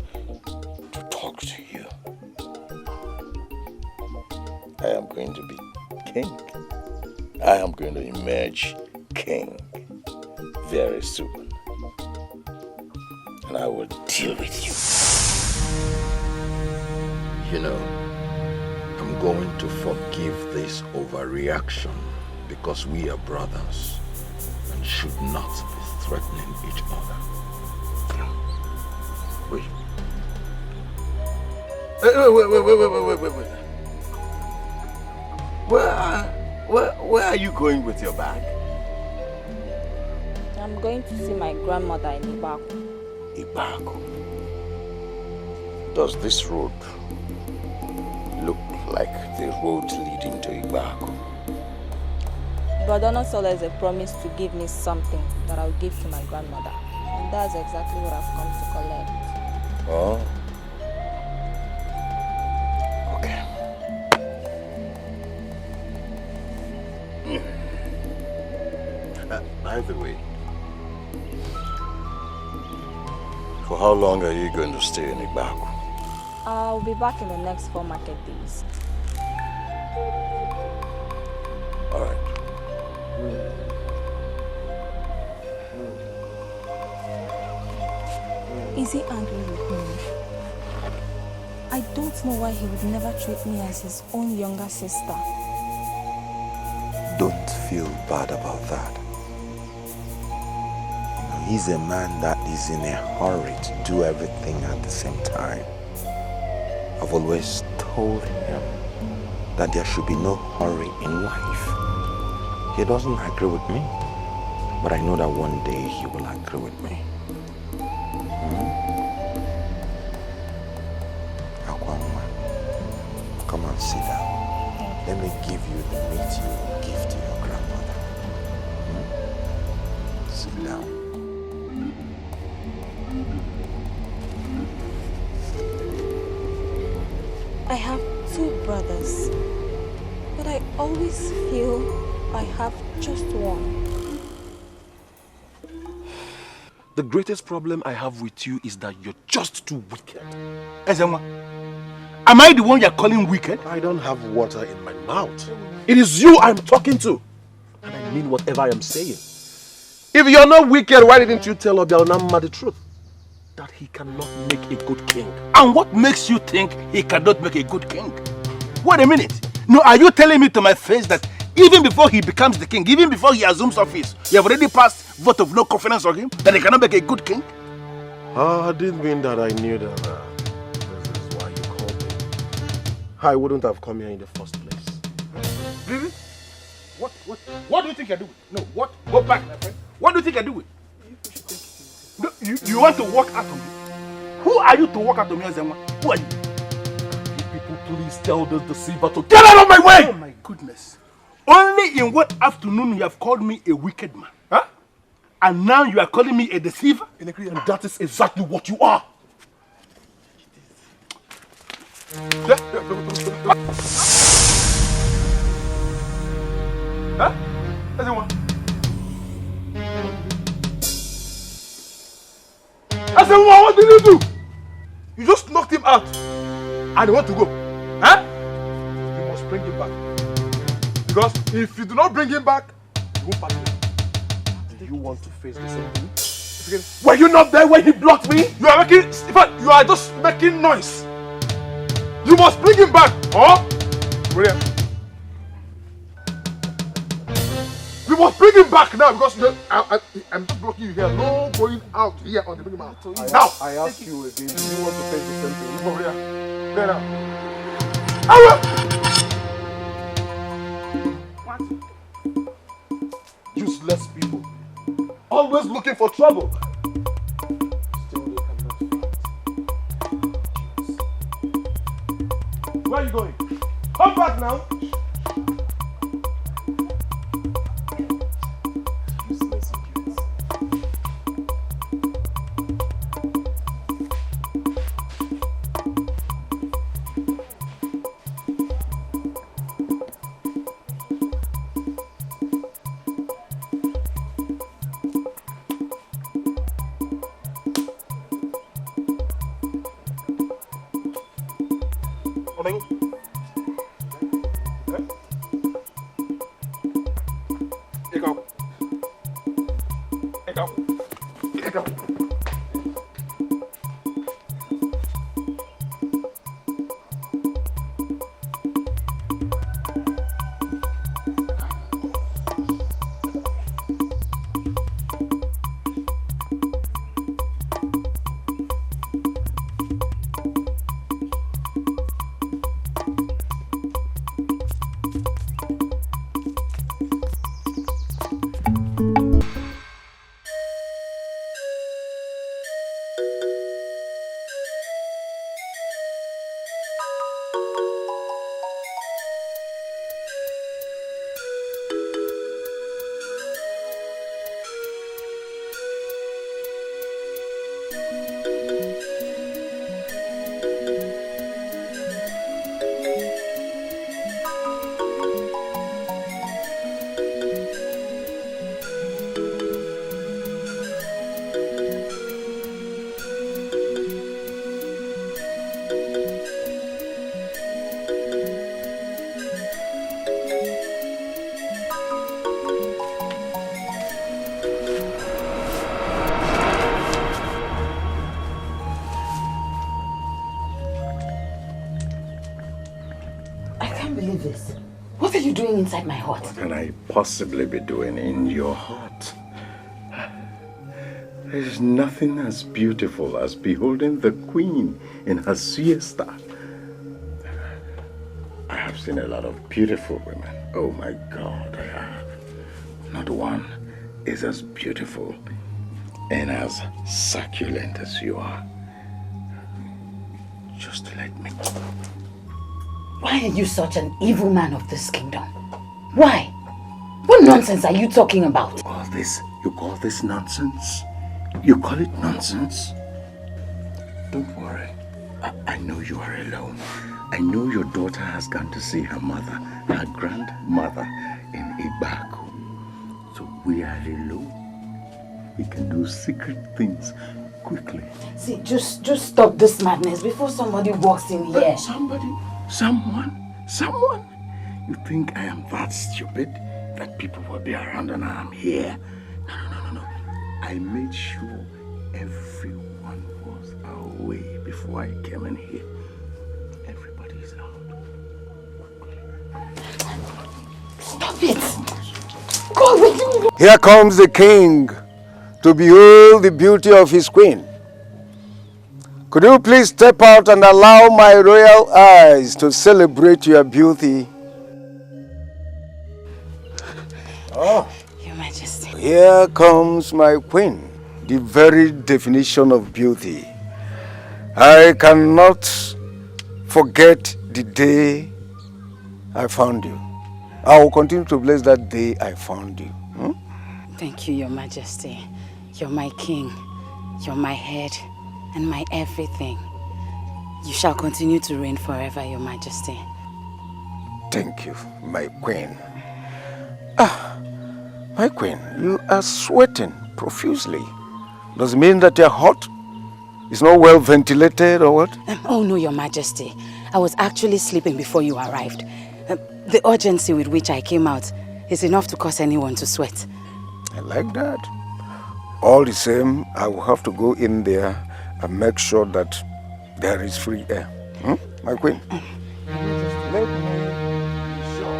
to talk to you. I am going to be king. I am going to emerge king very soon. And I will deal with you. You know, I'm going to forgive this overreaction because we are brothers and should not be threatening each other. Wait. Wait. Where are you going with your bag? I'm going to see my grandmother in Ibaku. Ibaku? Does this road look like the road leading to Ibaku? Brother Nosola has promised to give me something that I'll give to my grandmother. And that's exactly what I've come to collect. Oh. Okay. By the way, for how long are you going to stay in Ibaku? I'll be back in the next 4 market days. All right. Is he angry with me? I don't know why he would never treat me as his own younger sister. Don't feel bad about that. You know, he's a man that is in a hurry to do everything at the same time. I've always told him that there should be no hurry in life. He doesn't agree with me, but I know that one day he will agree with me. Ogama, come and sit down. Let me give you the meat you will give to your grandmother. Sit down. I have 2 brothers, but I always feel I have just one. The greatest problem I have with you is that you're just too wicked. Ezenwa, am I the one you're calling wicked? I don't have water in my mouth. It is you I'm talking to. And I mean whatever I am saying. If you're not wicked, why didn't you tell Obialonama the truth? That he cannot make a good king. And what makes you think he cannot make a good king? Wait a minute. No, are you telling me to my face that even before he becomes the king, even before he assumes office, you have already passed vote of no confidence on him, that he cannot make a good king? I didn't mean that I knew that this is why you called me. I wouldn't have come here in the first place. Really? What do you think you're doing? No, what? Go back, my friend. What do you think you're doing? No, you want to walk out of me? Who are you to walk out of me, Ezenwa? Who are you? People, please tell this deceiver to get out of my way! Oh my goodness. Only in one afternoon you have called me a wicked man. Huh? And now you are calling me a deceiver? And that is exactly what you are. Huh? Ezenwa? Ezenwa, what did you do? You just knocked him out. And he want to go. Huh? You must bring him back. Because if you do not bring him back, you won't pass him. Do you want to face the same thing? Were you not there when he blocked me? You are making, in fact, you are just making noise. You must bring him back. Huh? We must bring him back now because I'm just blocking you here. No going out here on the bring him out. Now! I ask you again, do you want to face the same thing? Move over here. There now. What? Useless people. Always looking for trouble. Still they cannot fight. Where are you going? Come back now. Inside my heart. What can I possibly be doing in your heart? There is nothing as beautiful as beholding the queen in her siesta. I have seen a lot of beautiful women. Oh my God, I have. Not one is as beautiful and as succulent as you are. Just let me. Why are you such an evil man of this kingdom? Why? What nonsense are you talking about? You call this nonsense? You call it nonsense? Don't worry. I know you are alone. I know your daughter has gone to see her mother, her grandmother in Ibaku. So we are alone. he can do secret things quickly. See, just stop this madness before somebody walks in here. Someone? You think I am that stupid? That people will be around and I am here? No. I made sure everyone was away before I came in here. Everybody's out. Stop it! Go with you! Here comes the king to behold the beauty of his queen. Could you please step out and allow my royal eyes to celebrate your beauty? Oh, Your Majesty. Here comes my queen, the very definition of beauty. I cannot forget the day I found you. I will continue to bless that day I found you. Thank you, Your Majesty. You're my king. You're my head and my everything. You shall continue to reign forever, Your Majesty. Thank you, my queen. My queen, you are sweating profusely. Does it mean that you're hot? It's not well ventilated or what? Oh no, Your Majesty. I was actually sleeping before you arrived. The urgency with which I came out is enough to cause anyone to sweat. I like that. All the same, I will have to go in there and make sure that there is free air. My queen? Let me be sure.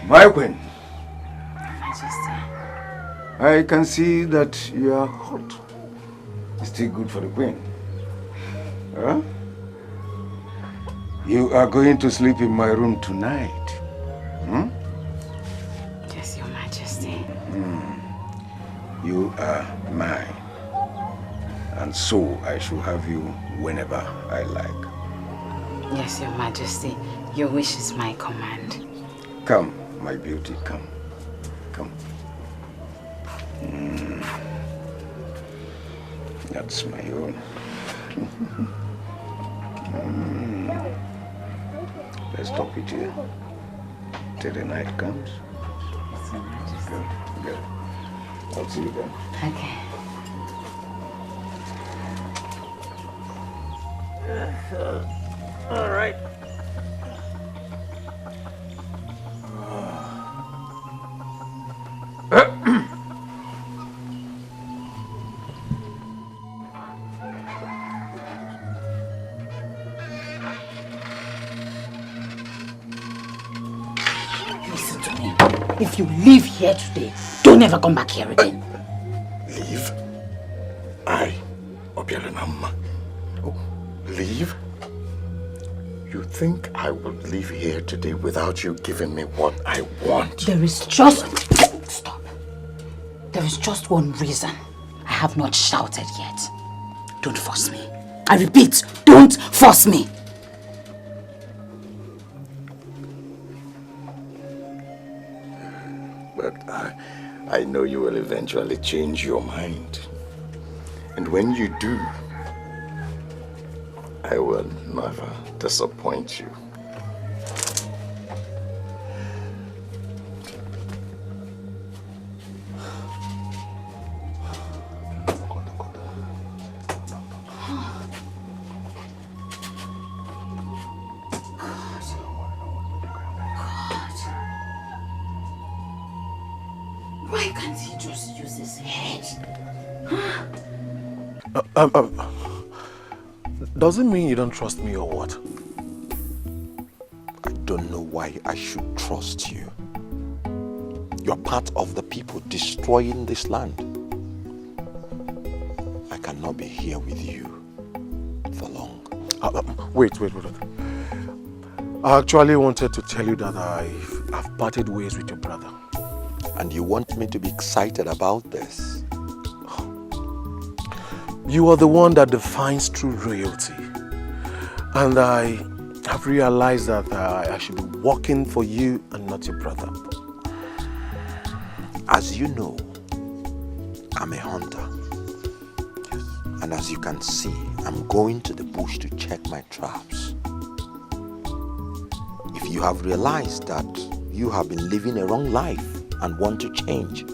My queen, I can see that you are hot. It's still good for the queen. Huh? You are going to sleep in my room tonight. Yes, Your Majesty. You are mine. And so I shall have you whenever I like. Yes, Your Majesty. Your wish is my command. Come, my beauty, come. Come. That's my own. Let's stop it here till the night comes. Good. I'll see you then. Okay. All right. Listen to me. If you leave here today, don't ever come back here again. Leave? I, Obiaranama. Leave? You think I would leave here today without you giving me what I want? There is just... Stop. There is just one reason I have not shouted yet. Don't force me. I repeat, don't force me. But I know you will eventually change your mind. And when you do, I will never disappoint you. Why can't he just use his head? Does it mean you don't trust me or what? I don't know why I should trust you. You're part of the people destroying this land. I cannot be here with you for long. Wait. I actually wanted to tell you that I've parted ways with your brother. And you want me to be excited about this? You are the one that defines true royalty. And I I've realized that I should be working for you and not your brother. As you know, I'm a hunter. Yes. And as you can see, I'm going to the bush to check my traps. If you have realized that you have been living a wrong life and want to change,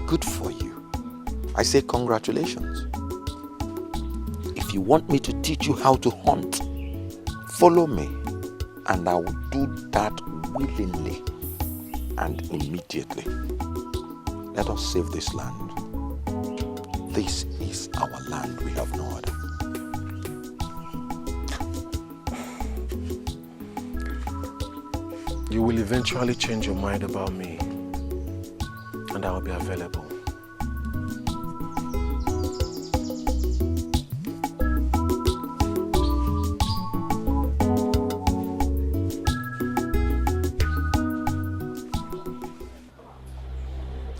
good for you. I say congratulations. If you want me to teach you how to hunt, follow me and I will do that willingly and immediately. Let us save this land. This is our land, we have no other. You will eventually change your mind about me, and I will be available.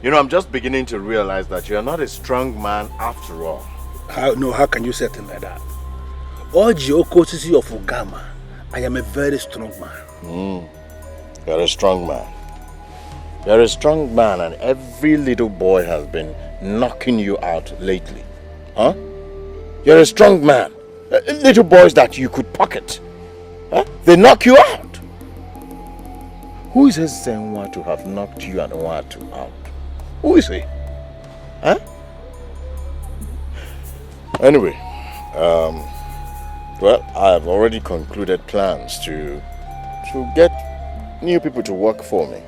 You know, I'm just beginning to realize that you're not a strong man after all. How can you say it like that? Oji Okosisi of Ogama, I am a very strong man. You're a strong man. You're a strong man, and every little boy has been knocking you out lately. Huh? You're a strong man. Little boys that you could pocket. Huh? They knock you out. Who is Ezenwa to have knocked you and Watu out? Who is he? Huh? Anyway, well, I have already concluded plans to get new people to work for me.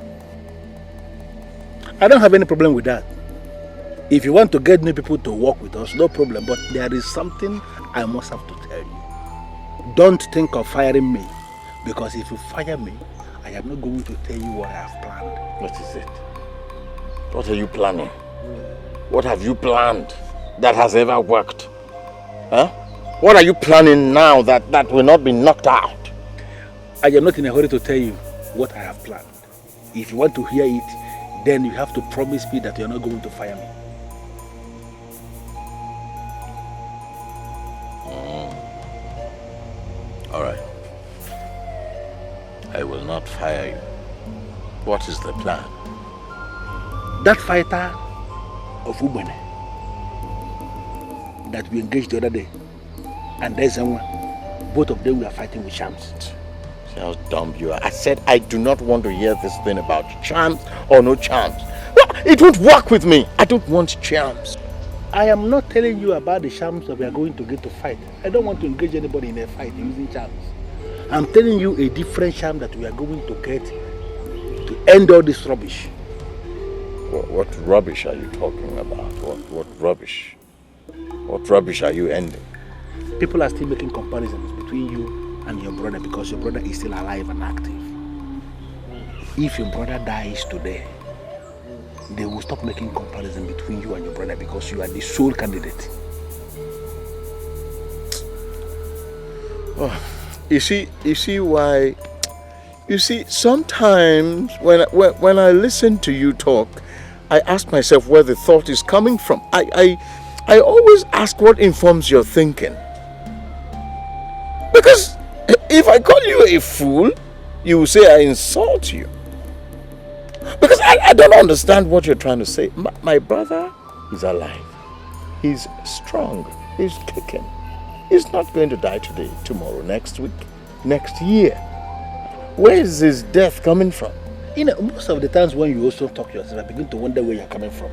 I don't have any problem with that. If you want to get new people to work with us, no problem. But there is something I must have to tell you. Don't think of firing me. Because if you fire me, I am not going to tell you what I have planned. What is it? What are you planning? What have you planned that has ever worked? Huh? What are you planning now that will not be knocked out? I am not in a hurry to tell you what I have planned. If you want to hear it, then you have to promise me that you are not going to fire me. All right. I will not fire you. What is the plan? That fighter of Ubene that we engaged the other day, and there's someone, both of them were fighting with charms. See how dumb you are. I said I do not want to hear this thing about charms or no charms. Well, it won't work with me. I don't want charms. I am not telling you about the charms that we are going to get to fight. I don't want to engage anybody in a fight using charms. I'm telling you a different charm that we are going to get to end all this rubbish. What rubbish are you talking about? What rubbish? What rubbish are you ending? People are still making comparisons between you and your brother because your brother is still alive and active. If your brother dies today, they will stop making comparison between you and your brother because you are the sole candidate. Oh, you see why? You see, sometimes when I listen to you talk, I ask myself where the thought is coming from. I always ask what informs your thinking. Because if I call you a fool, you will say I insult you. Because I don't understand what you're trying to say. My brother is alive. He's strong. He's kicking. He's not going to die today, tomorrow, next week, next year. Where is his death coming from? You know, most of the times when you also talk to yourself, I begin to wonder where you're coming from.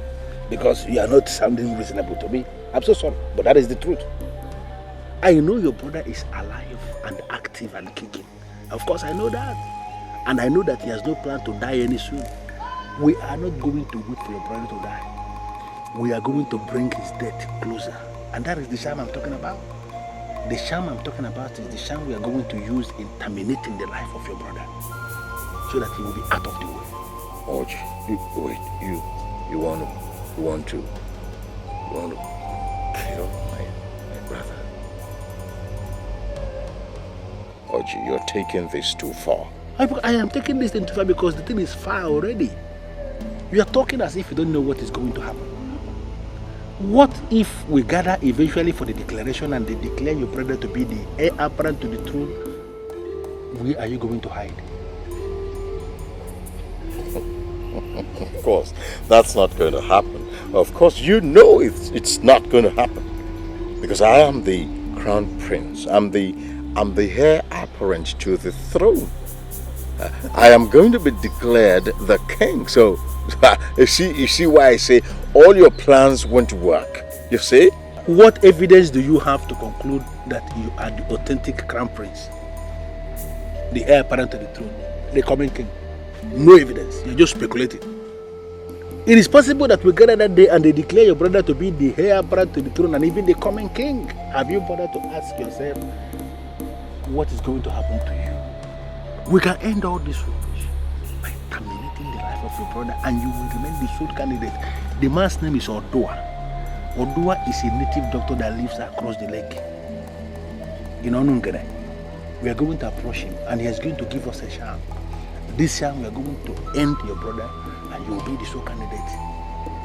Because you are not sounding reasonable to me. I'm so sorry, but that is the truth. I know your brother is alive and active and kicking. Of course, I know that. And I know that he has no plan to die any soon. We are not going to wait for your brother to die. We are going to bring his death closer. And that is the sham I'm talking about. The sham I'm talking about is the sham we are going to use in terminating the life of your brother. So that he will be out of the way. Oji, you want to kill my brother? Oji, you're taking this too far. I am taking this thing too far because the thing is far already. You are talking as if you don't know what is going to happen. What if we gather eventually for the declaration and they declare your brother to be the heir apparent to the throne where are you going to hide? Of course, that's not going to happen. Of course, you know it's not going to happen. Because I am the crown prince. I'm the heir apparent to the throne. I am going to be declared the king. So, you see why I say all your plans won't work. You see? What evidence do you have to conclude that you are the authentic crown prince? The heir apparent to the throne, the coming king? No evidence. You're just speculating. It is possible that we gather that day and they declare your brother to be the heir apparent to the throne and even the coming king. Have you bothered to ask yourself what is going to happen to you? We can end all this rubbish by terminating the life of your brother and you will remain the sole candidate. The man's name is Odua. Odua is a native doctor that lives across the lake in Onungere. We are going to approach him and he is going to give us a sham. This sham we are going to end your brother and you will be the sole candidate.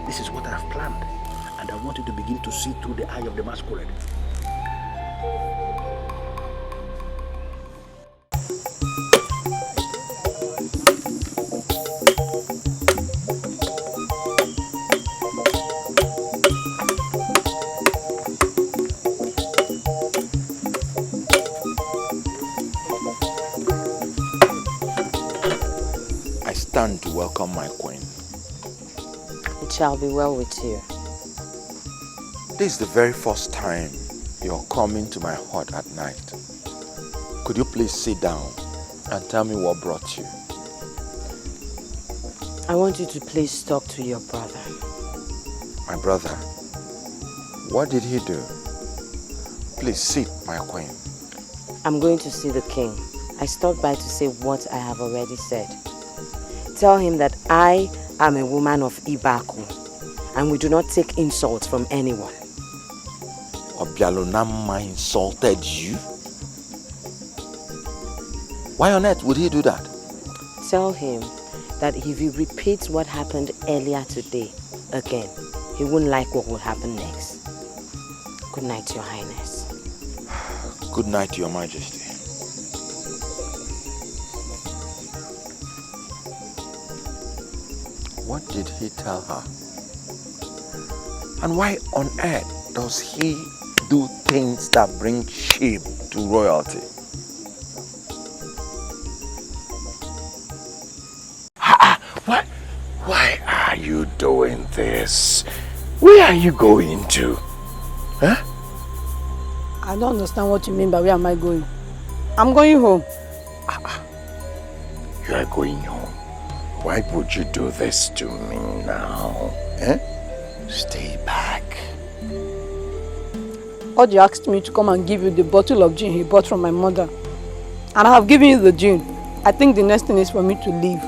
This is what I have planned and I want you to begin to see through the eye of the masquerade. To welcome my queen. It shall be well with you. This is the very first time you're coming to my hut at night. Could you please sit down and tell me what brought you? I want you to please talk to your brother. My brother? What did he do? Please sit, my queen. I'm going to see the king. I stopped by to say what I have already said. Tell him that I am a woman of Ibaku and we do not take insults from anyone. Obialonama insulted you? Why on earth would he do that? Tell him that if he repeats what happened earlier today again, he won't like what will happen next. Good night, Your Highness. Good night, Your Majesty. What did he tell her? And why on earth does he do things that bring shame to royalty? Why are you doing this? Where are you going to? Huh? I don't understand what you mean by where am I going. I'm going home. You are going home. Why would you do this to me now? Eh? Stay back. Oji asked me to come and give you the bottle of gin he bought from my mother. And I have given you the gin. I think the next thing is for me to leave.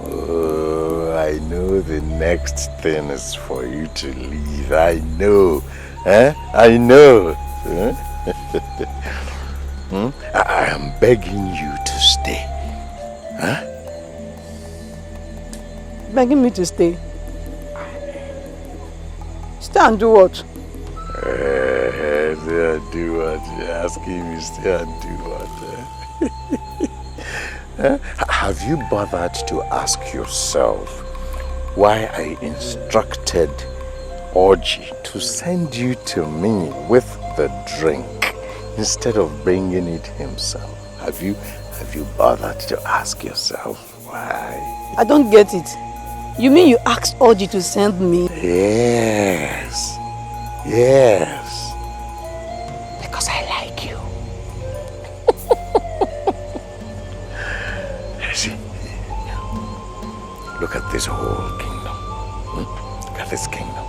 Oh, I know the next thing is for you to leave. I know. Eh? I know. I am begging you to stay. Huh? Begging me to stay. Stay and do what? Stay and do what? You're asking me stay and do what? Have you bothered to ask yourself why I instructed Oji to send you to me with the drink instead of bringing it himself? Have you bothered to ask yourself why? I don't get it. You mean you asked Oji to send me? Yes. Yes. Because I like you. See, look at this whole kingdom. Look at this kingdom.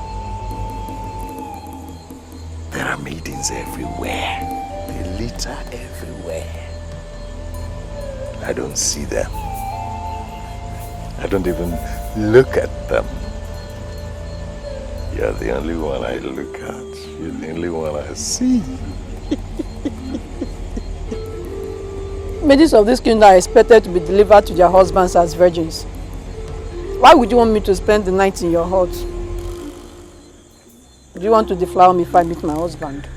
There are maidens everywhere. They litter everywhere. I don't see them. I don't even look at them. You're the only one I look at. You're the only one I see. Maidens of this kingdom are expected to be delivered to their husbands as virgins. Why would you want me to spend the night in your hut? Do you want to deflower me if I meet my husband?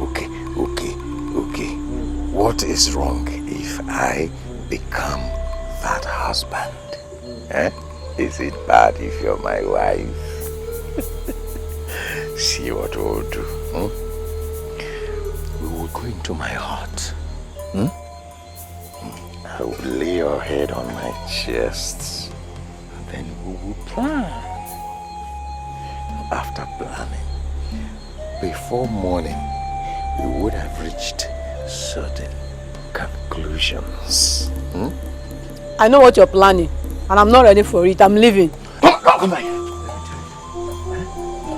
Okay. What is wrong if I become that husband? Eh? Is it bad if you're my wife? See what we'll do. We will go into my heart. I will lay your head on my chest. And then we will plan. After planning, before morning, we would have reached certain conclusions. I know what you're planning, and I'm not ready for it. I'm leaving. Come back.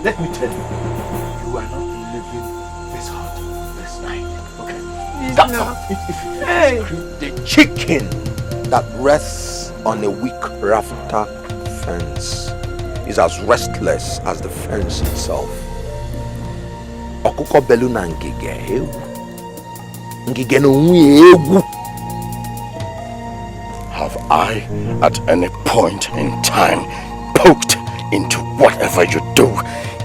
Let me tell you, you are not leaving this hut this night, okay? Stop. Hey. The chicken that rests on a weak rafter fence is as restless as the fence itself. Okuko belu na ngige ewu. Ngige no ewu. Have I, at any point in time, poked into whatever you do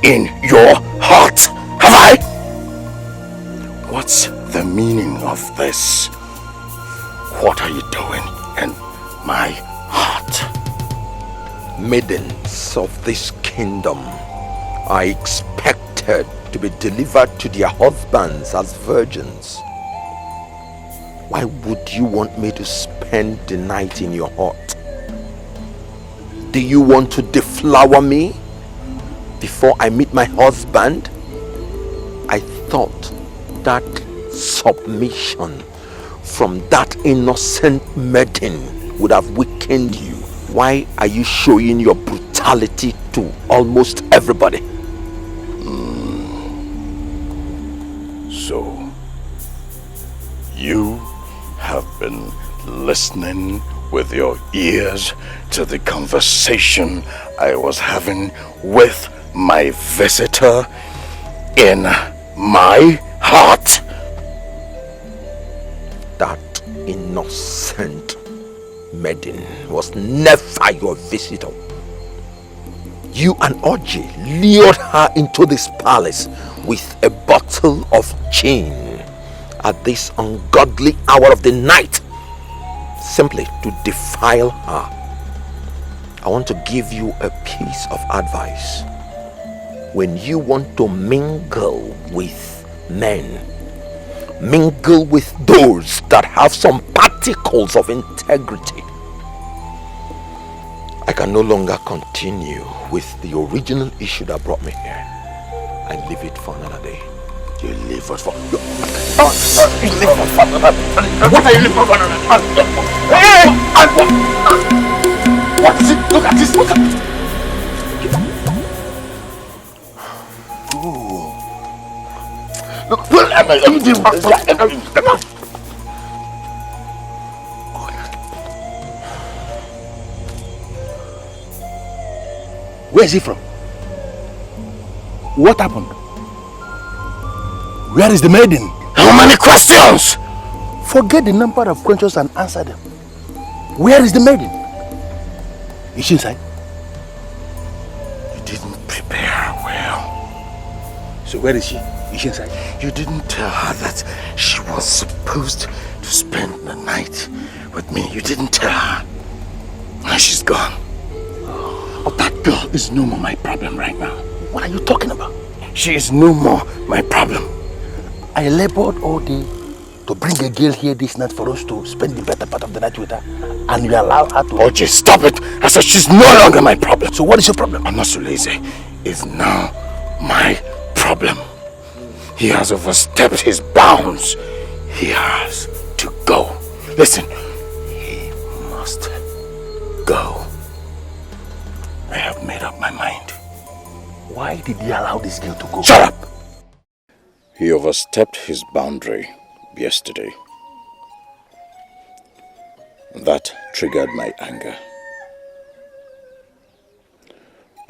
in your heart? Have I? What's the meaning of this? What are you doing in my heart? Maidens of this kingdom are expected to be delivered to their husbands as virgins. Why would you want me to spend the night in your heart? Do you want to deflower me before I meet my husband? I thought that submission from that innocent maiden would have weakened you. Why are you showing your brutality to almost everybody? So, you have been listening with your ears to the conversation I was having with my visitor in my heart. That innocent maiden was never your visitor. You and Oji lured her into this palace with a bottle of gin at this ungodly hour of the night, simply to defile her. I want to give you a piece of advice. When you want to mingle with men, mingle with those that have some particles of integrity. I can no longer continue with the original issue that brought me here. I leave it for another day. You leave us for... You leave us for another day. What are you leaving for another day? Hey! What is it? Look at this. Look at it. Look, let me deal with this guy. Where is he from? What happened? Where is the maiden? How many questions? Forget the number of questions and answer them. Where is the maiden? Is she inside? You didn't prepare well. So where is she? Is she inside? You didn't tell her that she was supposed to spend the night with me. You didn't tell her. Now she's gone. Oh, that girl is no more my problem right now. What are you talking about? She is no more my problem. I labored all day to bring a girl here this night for us to spend the better part of the night with her, and you allow her to... OJ, stop it! I said she's no longer my problem. So what is your problem? I'm not so lazy. It's now my problem. He has overstepped his bounds. He has to go. Listen, he must go. I have made up my mind. Why did he allow this girl to go? Shut up! He overstepped his boundary yesterday. That triggered my anger.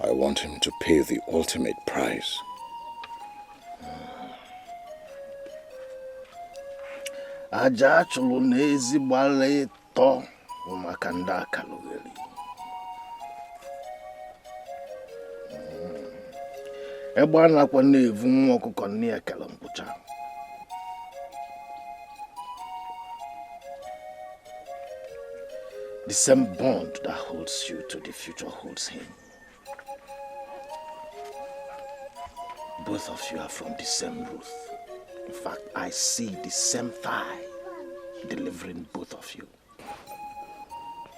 I want him to pay the ultimate price. Aja chulu nezi bale to umakanda kalugeli. Ebe anakwa na-evu nwa ọkụkọ nne ya kele mkpụcha. The same bond that holds you to the future holds him. Both of you are from the same roof. In fact, I see the same thigh delivering both of you.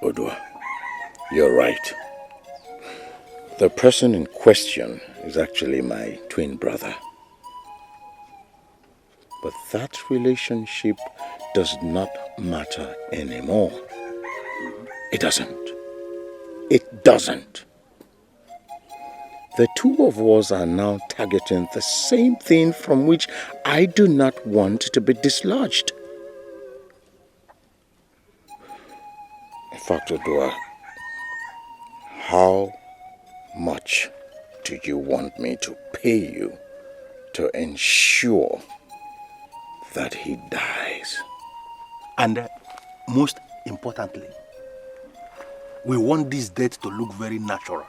Odua, you're right. The person in question is actually my twin brother. But that relationship does not matter anymore. It doesn't. It doesn't. The two of us are now targeting the same thing from which I do not want to be dislodged. In fact, Odua, how much do you want me to pay you to ensure that he dies? And most importantly, we want this death to look very natural.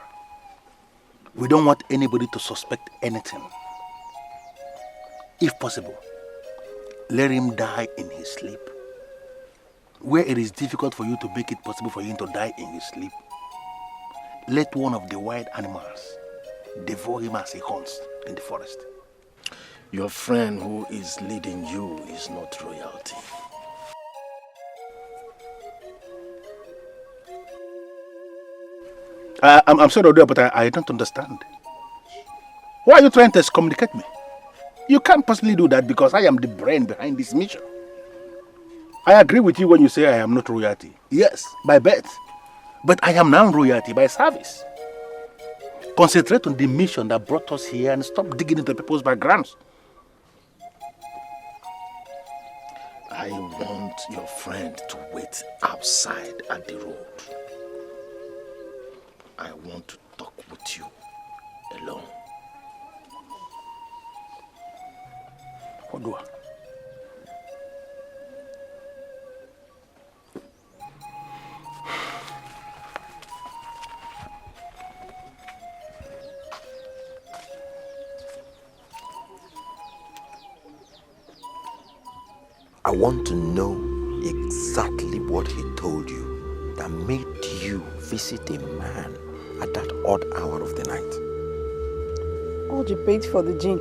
We don't want anybody to suspect anything. If possible, let him die in his sleep. Where it is difficult for you to make it possible for him to die in his sleep, let one of the wild animals devour him as he hunts in the forest. Your friend who is leading you is not royalty. I'm sorry, Odua, but I don't understand. Why are you trying to excommunicate me? You can't possibly do that because I am the brain behind this mission. I agree with you when you say I am not royalty. Yes, by birth. But I am now royalty by service. Concentrate on the mission that brought us here and stop digging into people's backgrounds. I want your friend to wait outside at the road. I want to talk with you alone. Odua. I want to know exactly what he told you that made you visit a man at that odd hour of the night. Oji paid for the gin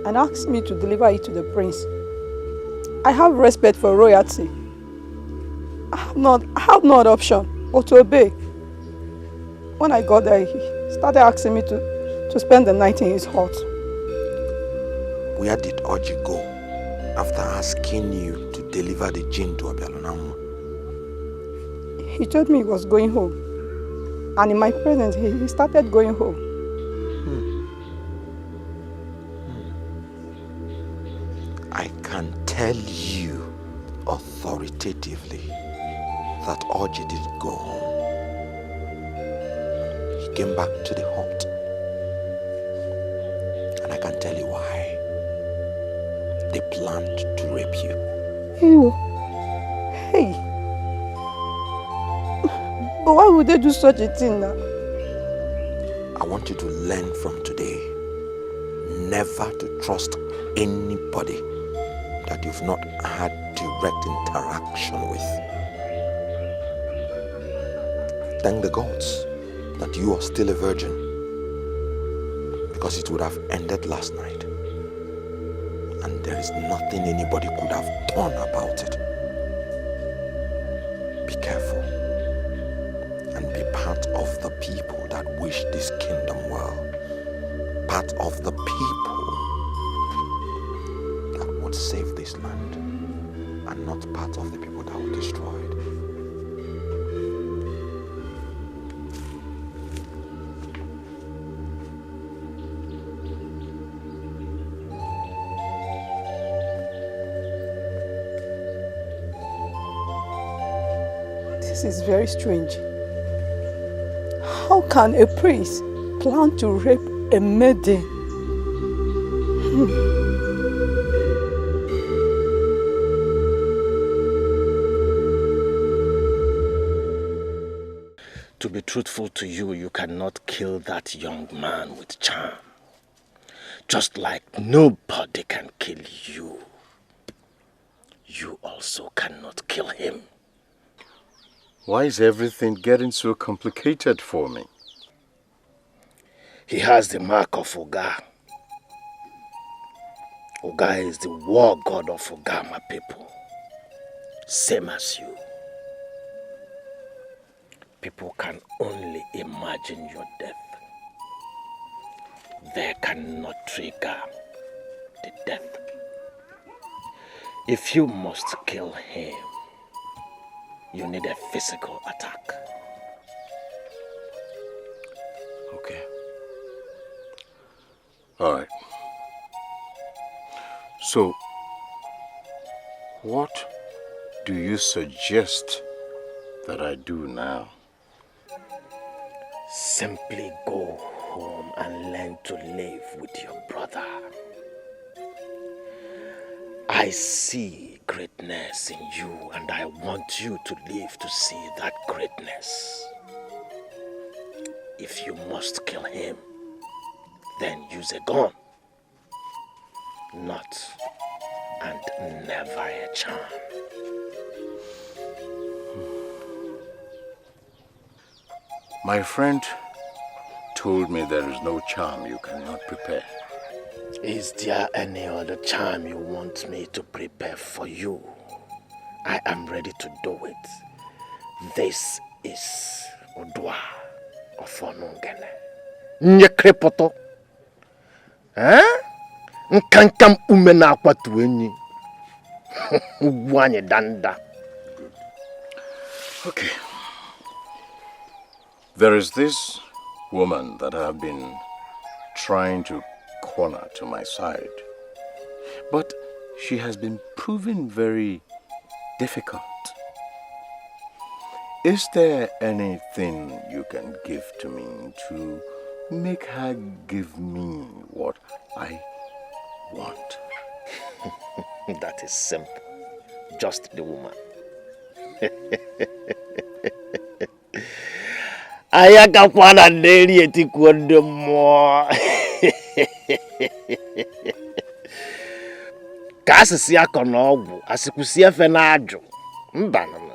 and asked me to deliver it to the prince. I have respect for royalty. I have no other option but to obey. When I got there, he started asking me to spend the night in his hut. Where did Oji go after asking you to deliver the gin to Abialonamma? He told me he was going home. And in my presence, he started going home. I can tell you authoritatively that Oji didn't go home. He came back to the hut. And I can tell you why. They planned to rape you. Ew. Hey. But why would they do such a thing now? I want you to learn from today never to trust anybody that you've not had direct interaction with. Thank the gods that you are still a virgin, because it would have ended last night. And there is nothing anybody could have done about it. Be careful and be part of the people that wish this kingdom well. Part of the people that would save this land, and not part of the people that would destroy it. This is very strange. How can a priest plan to rape a maiden? To be truthful to you, you cannot kill that young man with charm. Just like nobody can kill you, you also cannot kill him. Why is everything getting so complicated for me? He has the mark of Oga. Oga is the war god of Ogama people. Same as you. People can only imagine your death. They cannot trigger the death. If you must kill him, you need a physical attack. Okay. All right. So, what do you suggest that I do now? Simply go home and learn to live with your brother. I see greatness in you, and I want you to live to see that greatness. If you must kill him, then use a gun. Not and never a charm. My friend told me there is no charm you cannot prepare. Is there any other charm you want me to prepare for you? I am ready to do it. This is Odwa of Onungene. Nyekrepoto. Nkankam umena akwatu enyi. Wanye danda. Okay. There is this woman that I have been trying to corner to my side. But she has been proving very difficult. Is there anything you can give to me to make her give me what I want? That is simple. Just the woman. Ayakapana neri etikuonde mo. Kasisi ako na ogwu, asikusi efe na aju. Mbanana.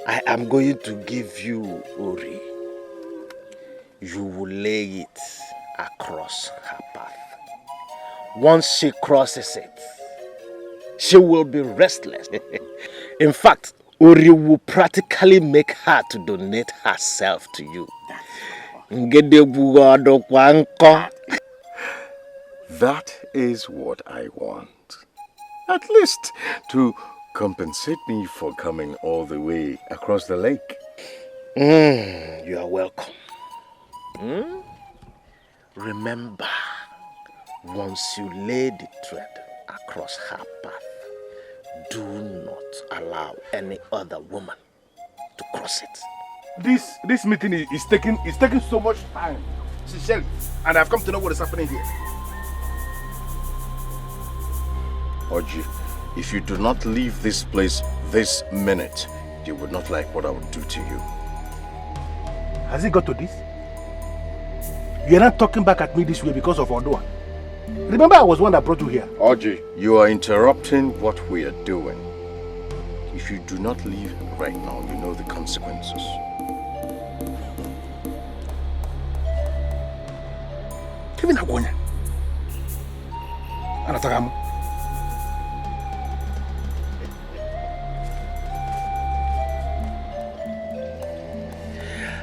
I am going to give you Ori. You will lay it across her path. Once she crosses it, she will be restless. In fact, Ori will practically make her to donate herself to you. That is what I want. At least to compensate me for coming all the way across the lake. You are welcome. Remember, once you lay the thread across her path, do not allow any other woman to cross it. This meeting is taking so much time, sincerely, and I've come to know what is happening here. Oji, if you do not leave this place this minute, you would not like what I would do to you. Has it got to this? You are not talking back at me this way because of Odua. Remember, I was the one that brought you here. Oji, you are interrupting what we are doing. If you do not leave right now, you know the consequences. Even Agonya. Anatagamu.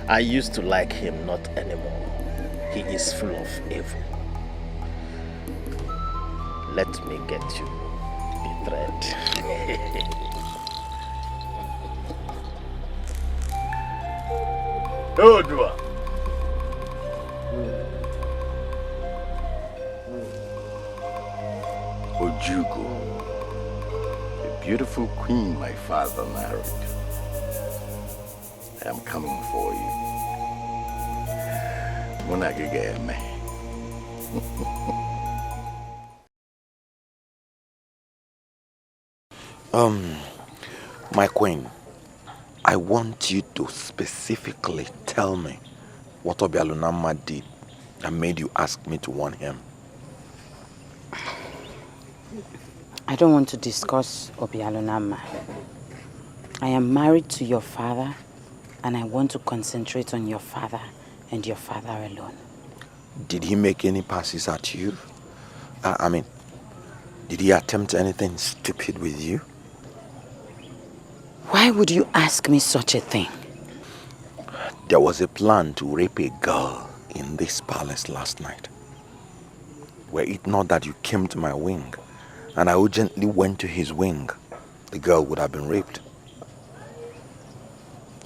I used to like him, not anymore. He is full of evil. Let me get you the thread. Odua. Ojugo, the beautiful queen my father married. I am coming for you. Munagigeme. My queen, I want you to specifically tell me what Obialunama did that made you ask me to warn him. I don't want to discuss Obialunama. I am married to your father, and I want to concentrate on your father and your father alone. Did he make any passes at you? I mean, did he attempt anything stupid with you? Why would you ask me such a thing? There was a plan to rape a girl in this palace last night. Were it not that you came to my wing, and I urgently went to his wing, the girl would have been raped.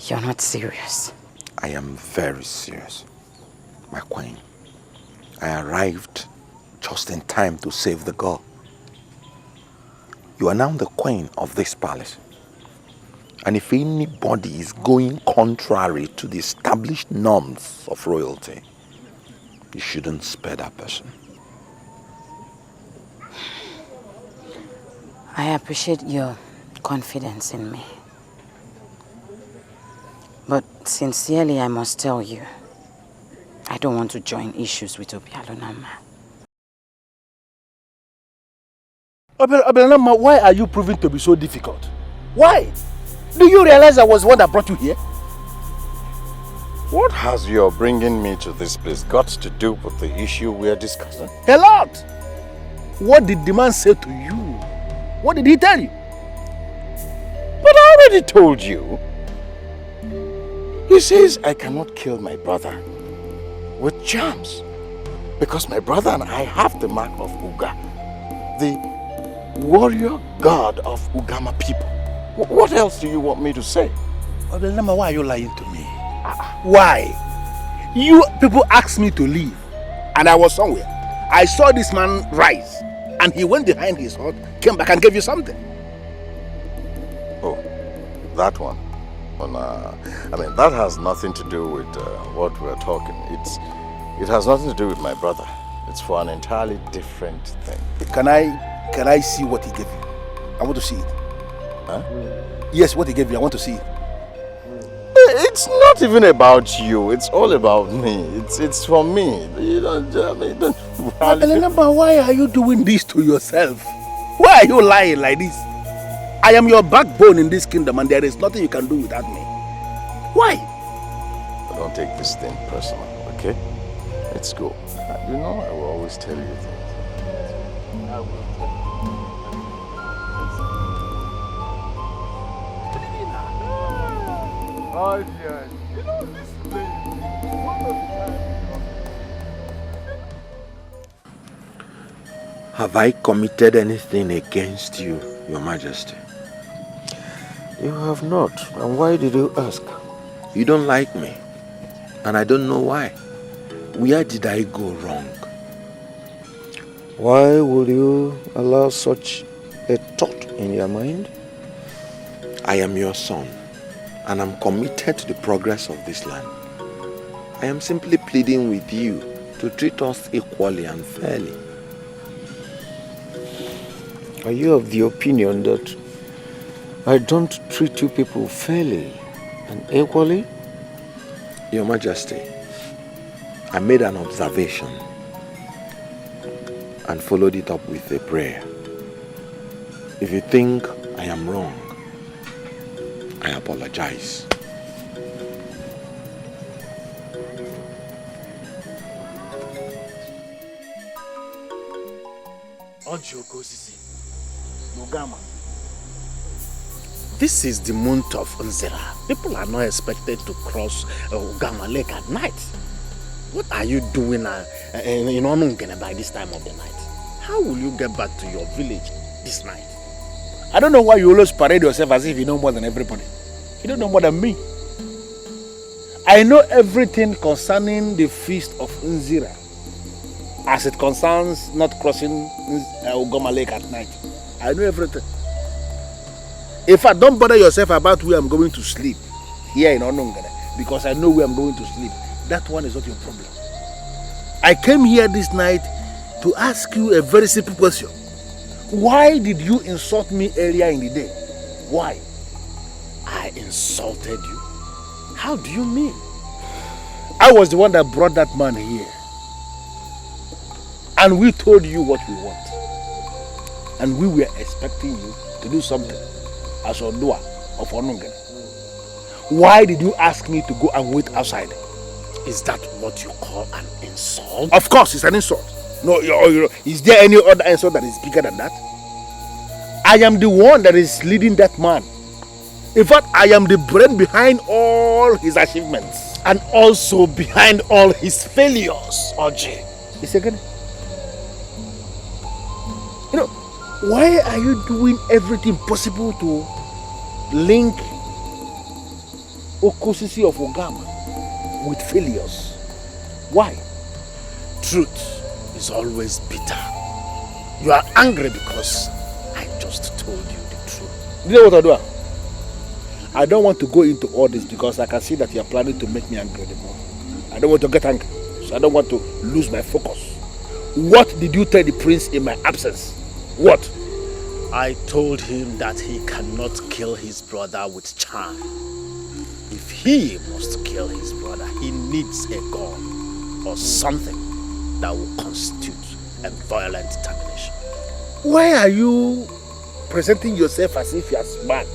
You're not serious. I am very serious, my queen. I arrived just in time to save the girl. You are now the queen of this palace. And if anybody is going contrary to the established norms of royalty, you shouldn't spare that person. I appreciate your confidence in me. But sincerely, I must tell you, I don't want to join issues with Obialonama. Obialonama, why are you proving to be so difficult? Why? Do you realize I was the one that brought you here? What has your bringing me to this place got to do with the issue we are discussing? A lot! What did the man say to you? What did he tell you? But I already told you. He says I cannot kill my brother with charms because my brother and I have the mark of Uga, the warrior god of Ogama people. What else do you want me to say? Obialonama, why are you lying to me? Why? You people asked me to leave and I was somewhere. I saw this man rise and he went behind his hut, came back and gave you something. Oh, that one. Well, I mean, that has nothing to do with what we're talking. It has nothing to do with my brother. It's for an entirely different thing. Can I see what he gave you? I want to see it. Huh? Yes, what he gave you, I want to see it. It's not even about you. It's all about me. It's for me. You don't. Obialonama, why are you doing this to yourself? Why are you lying like this? I am your backbone in this kingdom, and there is nothing you can do without me. Why? Don't take this thing personal, okay? Let's go. You know I will always tell you things. I will. Oh, yes. You know this place. Have I committed anything against you, Your Majesty? You have not. And why did you ask? You don't like me. And I don't know why. Where did I go wrong? Why would you allow such a thought in your mind? I am your son, and I'm committed to the progress of this land. I am simply pleading with you to treat us equally and fairly. Are you of the opinion that I don't treat you people fairly and equally? Your Majesty, I made an observation and followed it up with a prayer. If you think I am wrong, I apologize. Ogama. This is the month of Nzera. People are not expected to cross Ogama Lake at night. What are you doing in Onungene by this time of the night? How will you get back to your village this night? I don't know why you always parade yourself as if you know more than everybody. You don't know more than me. I know everything concerning the feast of Nzera as it concerns not crossing Ogama Lake at night. I know everything. In fact, don't bother yourself about where I'm going to sleep here in Onungene because I know where I'm going to sleep. That one is not your problem. I came here this night to ask you a very simple question. Why did you insult me earlier in the day? Why? I insulted you? How do you mean? I was the one that brought that man here. And we told you what we want. And we were expecting you to do something as Odua of Onungen. Why did you ask me to go and wait outside? Is that what you call an insult? Of course, it's an insult. No, is there any other insult that is bigger than that? I am the one that is leading that man. In fact, I am the brain behind all his achievements. And also behind all his failures, Oji. A second. Why are you doing everything possible to link Okosisi of Ogama with failures? Why? Truth is always bitter. You are angry because I just told you the truth. You know what I do? I don't want to go into all this because I can see that you are planning to make me angry anymore. I don't want to get angry, so I don't want to lose my focus. What did you tell the prince in my absence? What? I told him that he cannot kill his brother with charm. If he must kill his brother, he needs a gun or something that will constitute a violent termination. Why are you presenting yourself as if you are smart?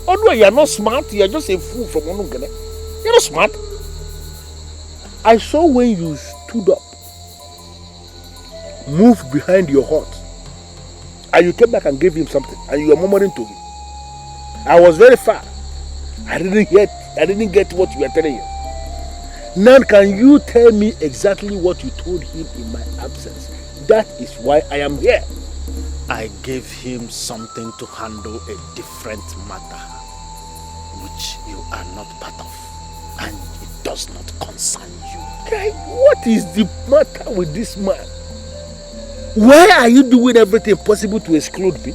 Although you are not smart, you are just a fool from Onungene. You are not smart. I saw when you stood up, moved behind your horse, and you came back and gave him something, and you were murmuring to him. I was very far. I didn't get what you were telling him. Now can you tell me exactly what you told him in my absence? That is why I am here. I gave him something to handle a different matter, which you are not part of, and it does not concern you. Okay, what is the matter with this man? Why are you doing everything possible to exclude me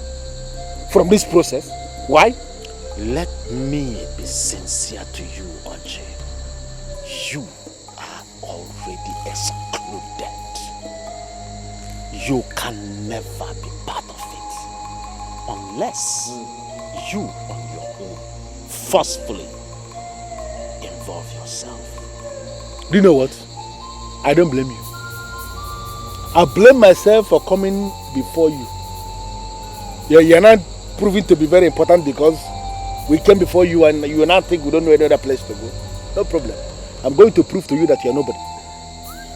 from this process? Why? Let me be sincere to you, Oji. You are already excluded. You can never be part of it unless you on your own forcefully involve yourself. Do you know what? I don't blame you. I blame myself for coming before you. You're not proving to be very important because we came before you and you now think we don't know any other place to go. No problem. I'm going to prove to you that you're nobody.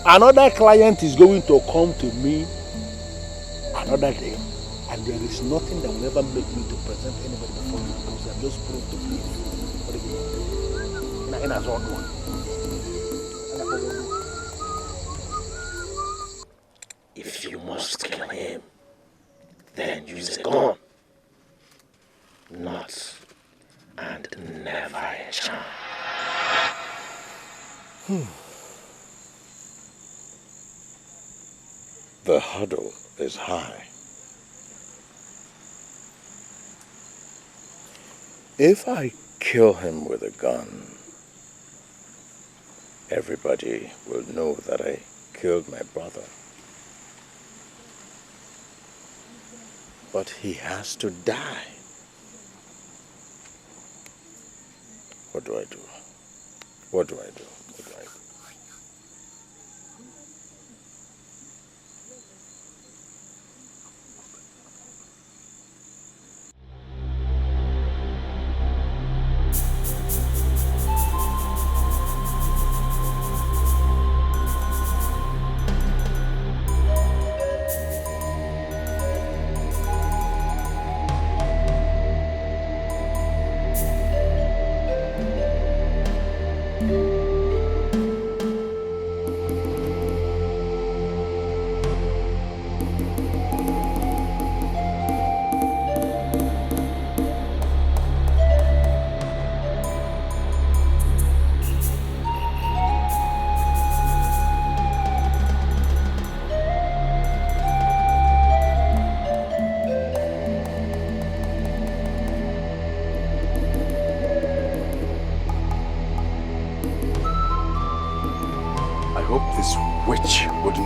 Another client is going to come to me another day, and there is nothing that will ever make me to present anybody before you because I'm just proved to be what do you mean? In a zone one. If you must kill him, then use a gun, not and never a charm. The hurdle is high. If I kill him with a gun, everybody will know that I killed my brother. But he has to die. What do I do? What do I do? What do I do?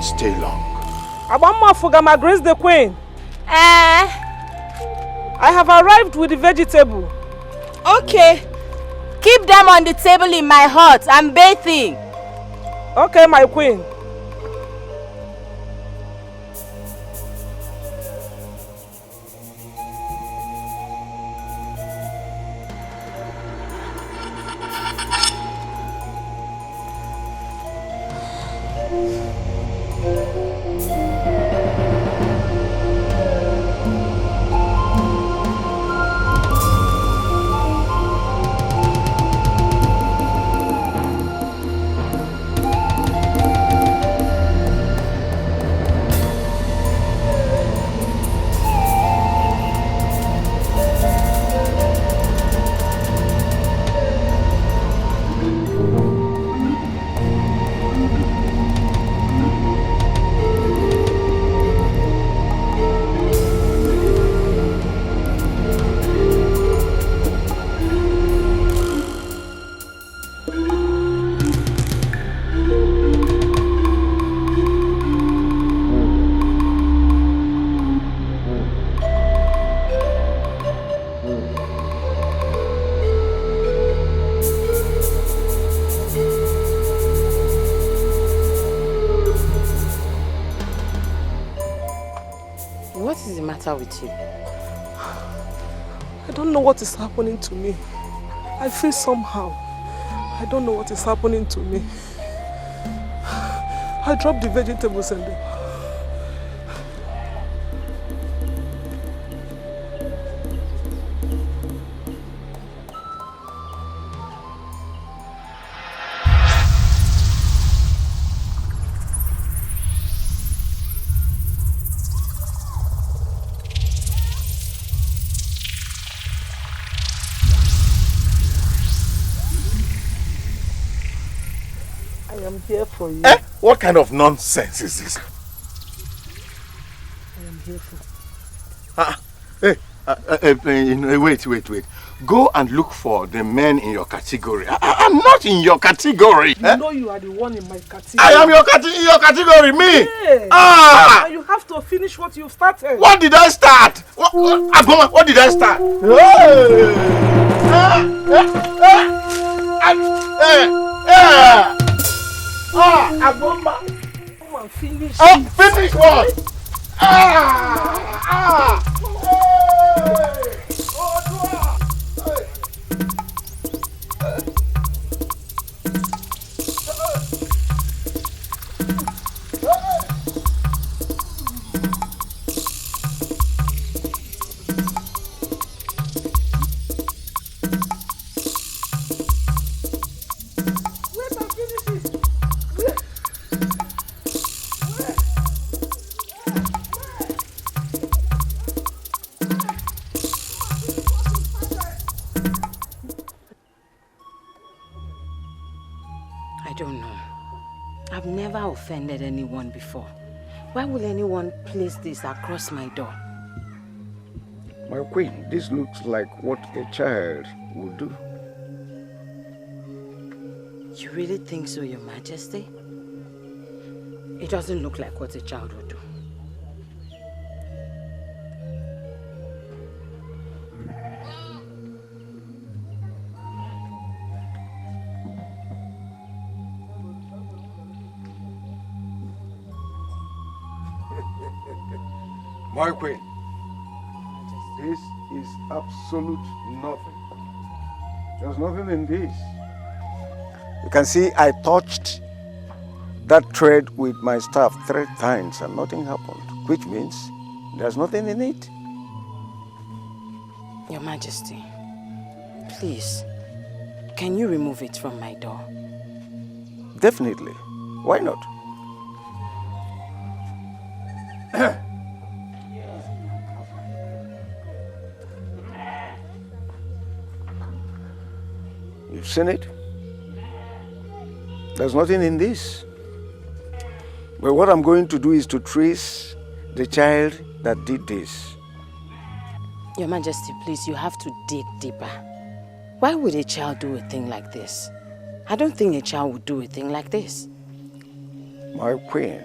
Stay long. Ogama of Ogama, grace the queen. I have arrived with the vegetable. Okay. Keep them on the table in my hut. I'm bathing. Okay, my queen. matter with you? I don't know what is happening to me. I feel somehow. I don't know what is happening to me. I dropped the vegetables and here for you. What kind of nonsense is this? I am here for Wait. Go and look for the men in your category. I'm not in your category. You know you are the one in my category. I am in your category, me. Yes. And you have to finish what you started. What did I start? Ogama, what did I start? Ogama. Come on, finish. Finish what? Offended anyone before. Why would anyone place this across my door? My queen, this looks like what a child would do. You really think so, Your Majesty? It doesn't look like what a child would do. My queen, this is absolute nothing. There's nothing in this. You can see I touched that thread with my staff 3 times and nothing happened, which means there's nothing in it. Your Majesty, please, can you remove it from my door? Definitely. Why not? You've seen it? There's nothing in this. But what I'm going to do is to trace the child that did this. Your Majesty, please, you have to dig deeper. Why would a child do a thing like this? I don't think a child would do a thing like this. My queen,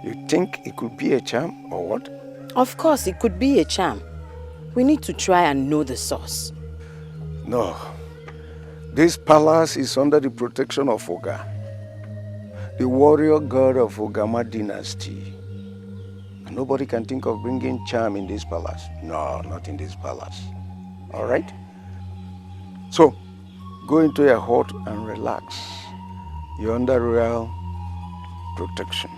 you think it could be a charm or what? Of course, it could be a charm. We need to try and know the source. No. This palace is under the protection of Oga, the warrior god of Ogama dynasty. And nobody can think of bringing charm in this palace. No, not in this palace. All right? So, go into your hut and relax. You're under royal protection.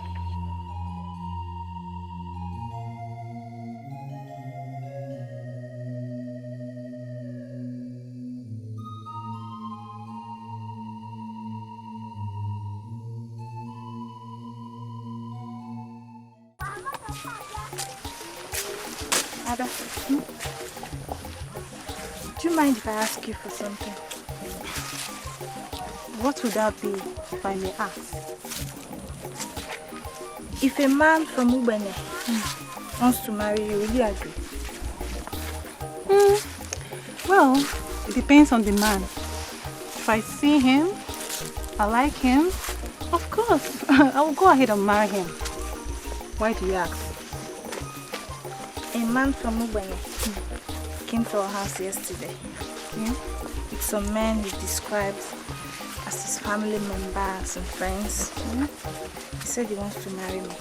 Ada, do you mind if I ask you for something? What would that be, if I may ask? If a man from Ubene wants to marry you, will you agree? Well, it depends on the man. If I see him, I like him, of course, I will go ahead and marry him. Why do you ask? A man from Ubene came to our house yesterday. With some men he described as his family members and friends. He said he wants to marry me.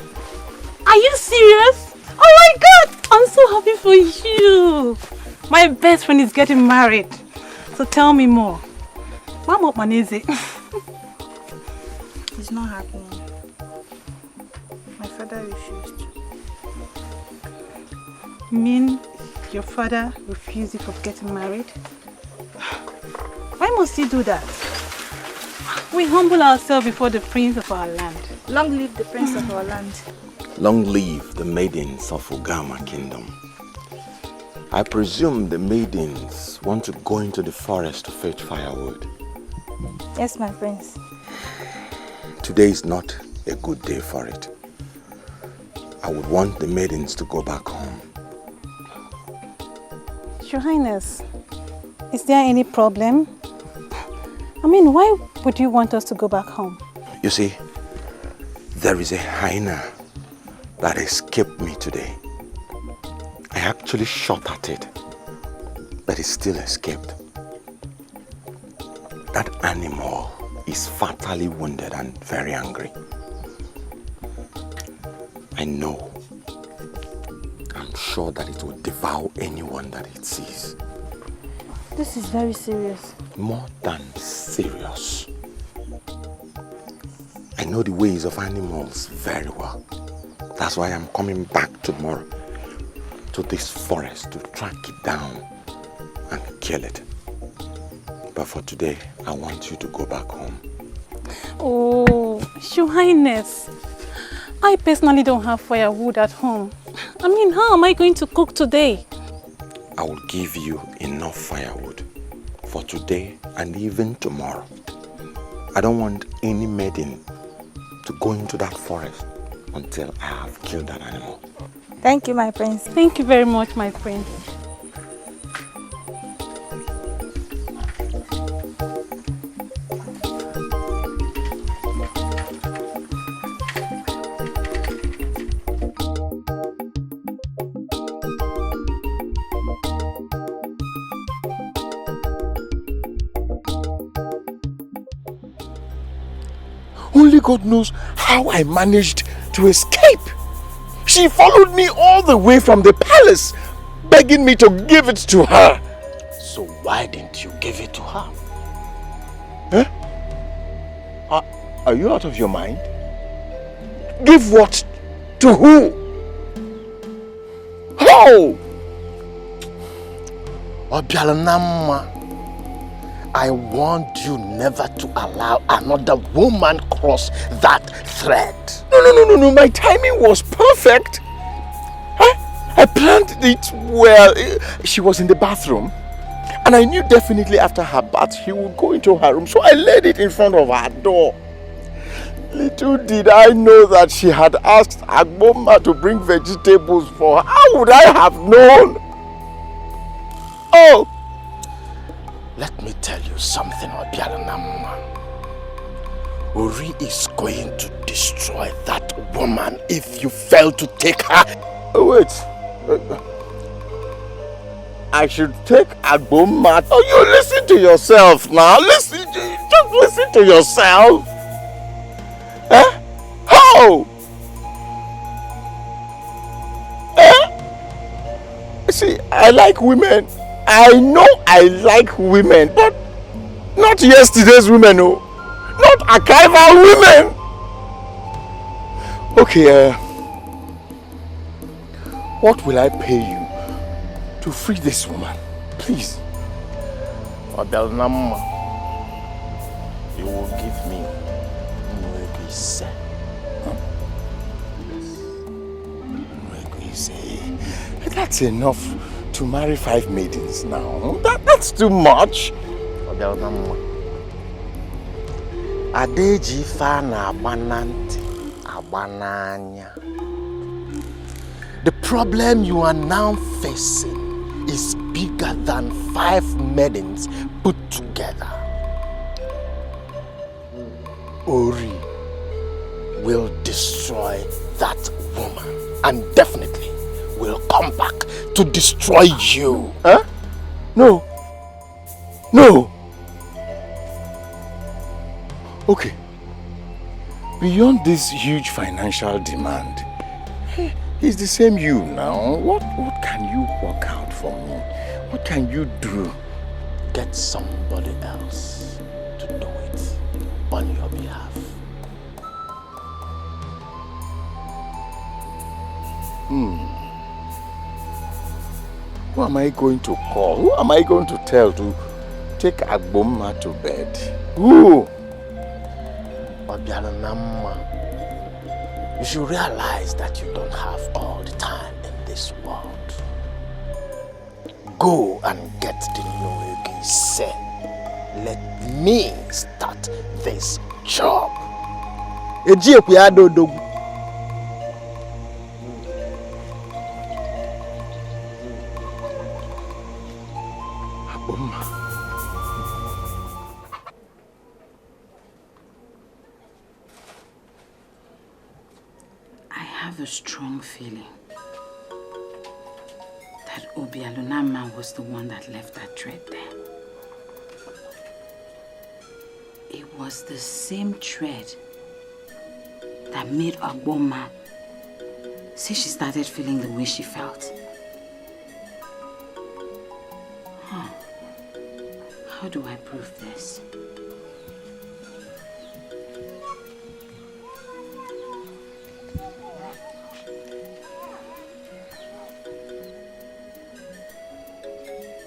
Are you serious? Oh my God! I'm so happy for you. My best friend is getting married. So tell me more. Mama, what is it? It's not happening. My father refused. You mean your father refused you from getting married? Why must he do that? We humble ourselves before the prince of our land. Long live the prince of our land. Long live the maidens of Ogama kingdom. I presume the maidens want to go into the forest to fetch firewood. Yes, my prince. Today is not a good day for it. I would want the maidens to go back home. Your Highness, is there any problem? I mean, why would you want us to go back home? You see, there is a hyena that escaped me today. I actually shot at it, but it still escaped. That animal is fatally wounded and very angry. I know. I'm sure that it will devour anyone that it sees. This is very serious. More than serious. I know the ways of animals very well. That's why I'm coming back tomorrow to this forest to track it down and kill it. But for today, I want you to go back home. Oh, Your Highness, I personally don't have firewood at home. I mean, how am I going to cook today? I will give you enough firewood for today and even tomorrow. I don't want any maiden to go into that forest until I have killed that animal. Thank you, my prince. Thank you very much, my prince. Only God knows how I managed to escape. She followed me all the way from the palace, begging me to give it to her. So why didn't you give it to her? Huh? Are you out of your mind? Give what? To who? How? Obialanama, I warned you never to allow another woman cross that thread. No. My timing was perfect. I planned it well. She was in the bathroom. And I knew definitely after her bath, she would go into her room. So I laid it in front of her door. Little did I know that she had asked Ogama to bring vegetables for her. How would I have known? Oh! Let me tell you something, Obialanama. Ori is going to destroy that woman if you fail to take her. Oh, wait. I should take Ogama. Oh, you listen to yourself now. Just listen to yourself. Eh? How? Eh? See, I like women. I know I like women, but not yesterday's women, no. Not archival women. Okay, what will I pay you to free this woman? Please. Obialanama, you will give me Nwegwise. Nwegwise. That's enough to marry 5 maidens now. That's too much. Obialanama, Adeji fa na agbananti agbananya. The problem you are now facing is bigger than 5 maidens put together. Ori will destroy that woman and definitely will come back to destroy you. Huh? No. No. Okay. Beyond this huge financial demand, He's the same you now. What can you work out for me? What can you do? Get somebody else to do it on your behalf. Who am I going to call? Who am I going to tell to take Ogama to bed? Who? You should realize that you don't have all the time in this world. Go and get the Noegi set. Let me start this job. I have a strong feeling that Obialunama was the one that left that thread there. It was the same thread that made Ogama say she started feeling the way she felt. How do I prove this?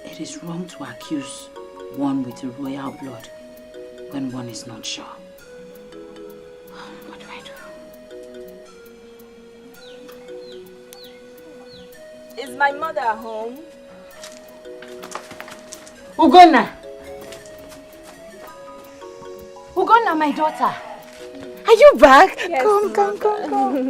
It is wrong to accuse one with royal blood when one is not sure. What do I do? Is my mother home? Ugonna! Ugonna, my daughter! Are you back? Yes, come.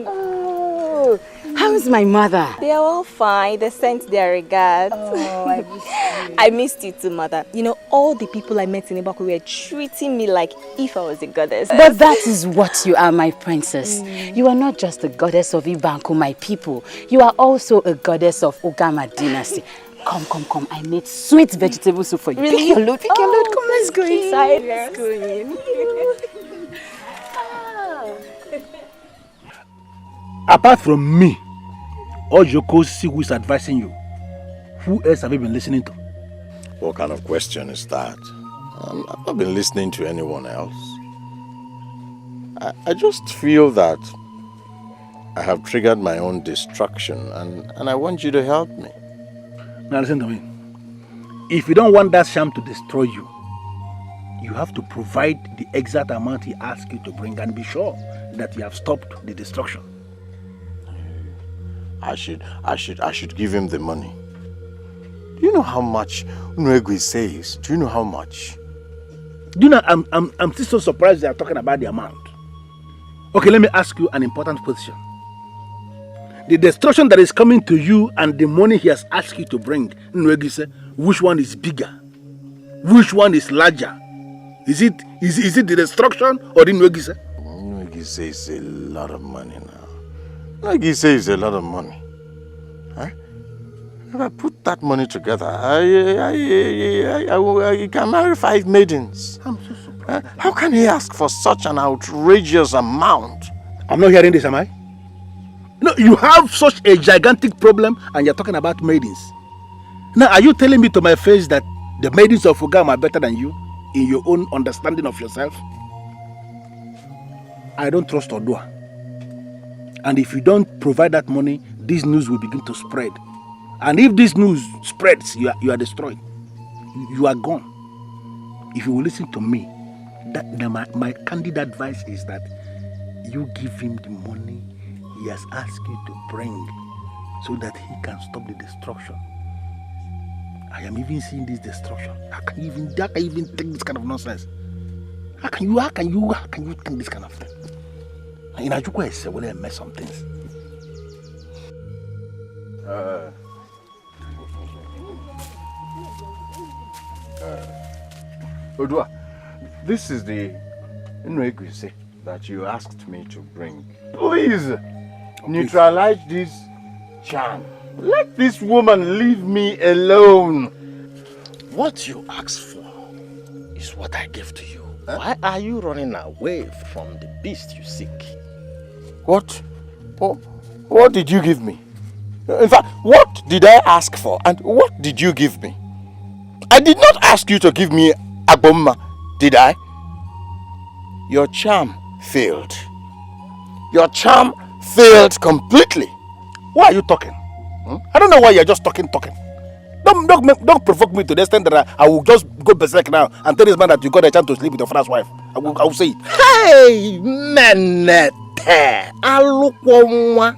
Oh, how's my mother? They are all fine. They sent their regards. Oh, I missed you. I missed you too, mother. You know, all the people I met in Ibaku were treating me like if I was a goddess. But that is what you are, my princess. You are not just a goddess of Ibanku, my people. You are also a goddess of Ogama dynasty. Come. I made sweet vegetable soup for you. Really? Pick your load. Come, let's go inside. Let's go in. Apart from me, or Jokosi who is advising you, who else have you been listening to? What kind of question is that? I've not been listening to anyone else. I just feel that I have triggered my own destruction and I want you to help me. Now listen to me. If you don't want that sham to destroy you, you have to provide the exact amount he asked you to bring and be sure that you have stopped the destruction. I should give him the money. Do you know how much Unwegwe says? Do you know how much? Do you know, I'm still so surprised they are talking about the amount. Okay, let me ask you an important question. The destruction that is coming to you and the money he has asked you to bring, Nwegise, which one is bigger? Which one is larger? Is it the destruction or the Nwegise? Nwegise is a lot of money now. Nwegise is a lot of money. Huh? If I put that money together, I can marry 5 maidens. I'm so surprised. How can he ask for such an outrageous amount? I'm not hearing this, am I? No, you have such a gigantic problem and you're talking about maidens. Now, are you telling me to my face that the maidens of Ogama are better than you in your own understanding of yourself? I don't trust Odua. And if you don't provide that money, this news will begin to spread. And if this news spreads, you are destroyed. You are gone. If you will listen to me, my candid advice is that you give him the money he has asked you to bring so that he can stop the destruction. I am even seeing this destruction. How can you even think this kind of nonsense? How can you think this kind of thing? In Ajukwa, I say, well, I mess some things. Odua, this is the Nwegwe that you asked me to bring. Please, neutralize this charm. Let this woman leave me alone. What you asked for is what I gave to you. Why are you running away from the beast you seek? What? What did you give me? In fact, what did I ask for and what did you give me? I did not ask you to give me Agboma, did I? Your charm failed. Your charm failed completely. Why are you talking? I don't know why you're just talking. Don't provoke me to the extent that I will just go berserk now and tell this man that you got a chance to sleep with your father's wife. I will say it. Hey, Menete, Alukwonwa,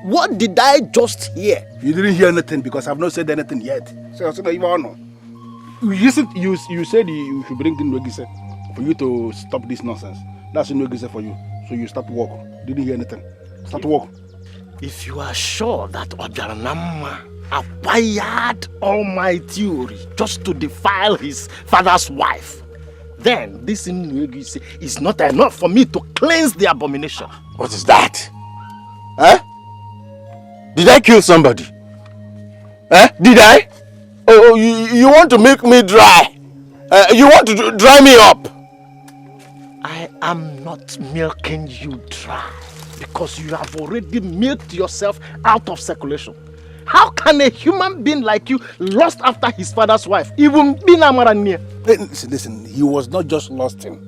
what did I just hear? You didn't hear anything because I've not said anything yet. So I don't even know. You said you should bring in Nwegise for you to stop this nonsense. That's Nwegise for you. So you start work. Didn't hear anything. Start work. If you are sure that Obiaranama acquired all my theory just to defile his father's wife, then this Nwegise is not enough for me to cleanse the abomination. What is that? Huh? Did I kill somebody? Huh? Did I? Oh, you want to make me dry? You want to dry me up? I am not milking you dry because you have already milked yourself out of circulation. How can a human being like you lust after his father's wife, even be Namarania? Listen, he was not just lusting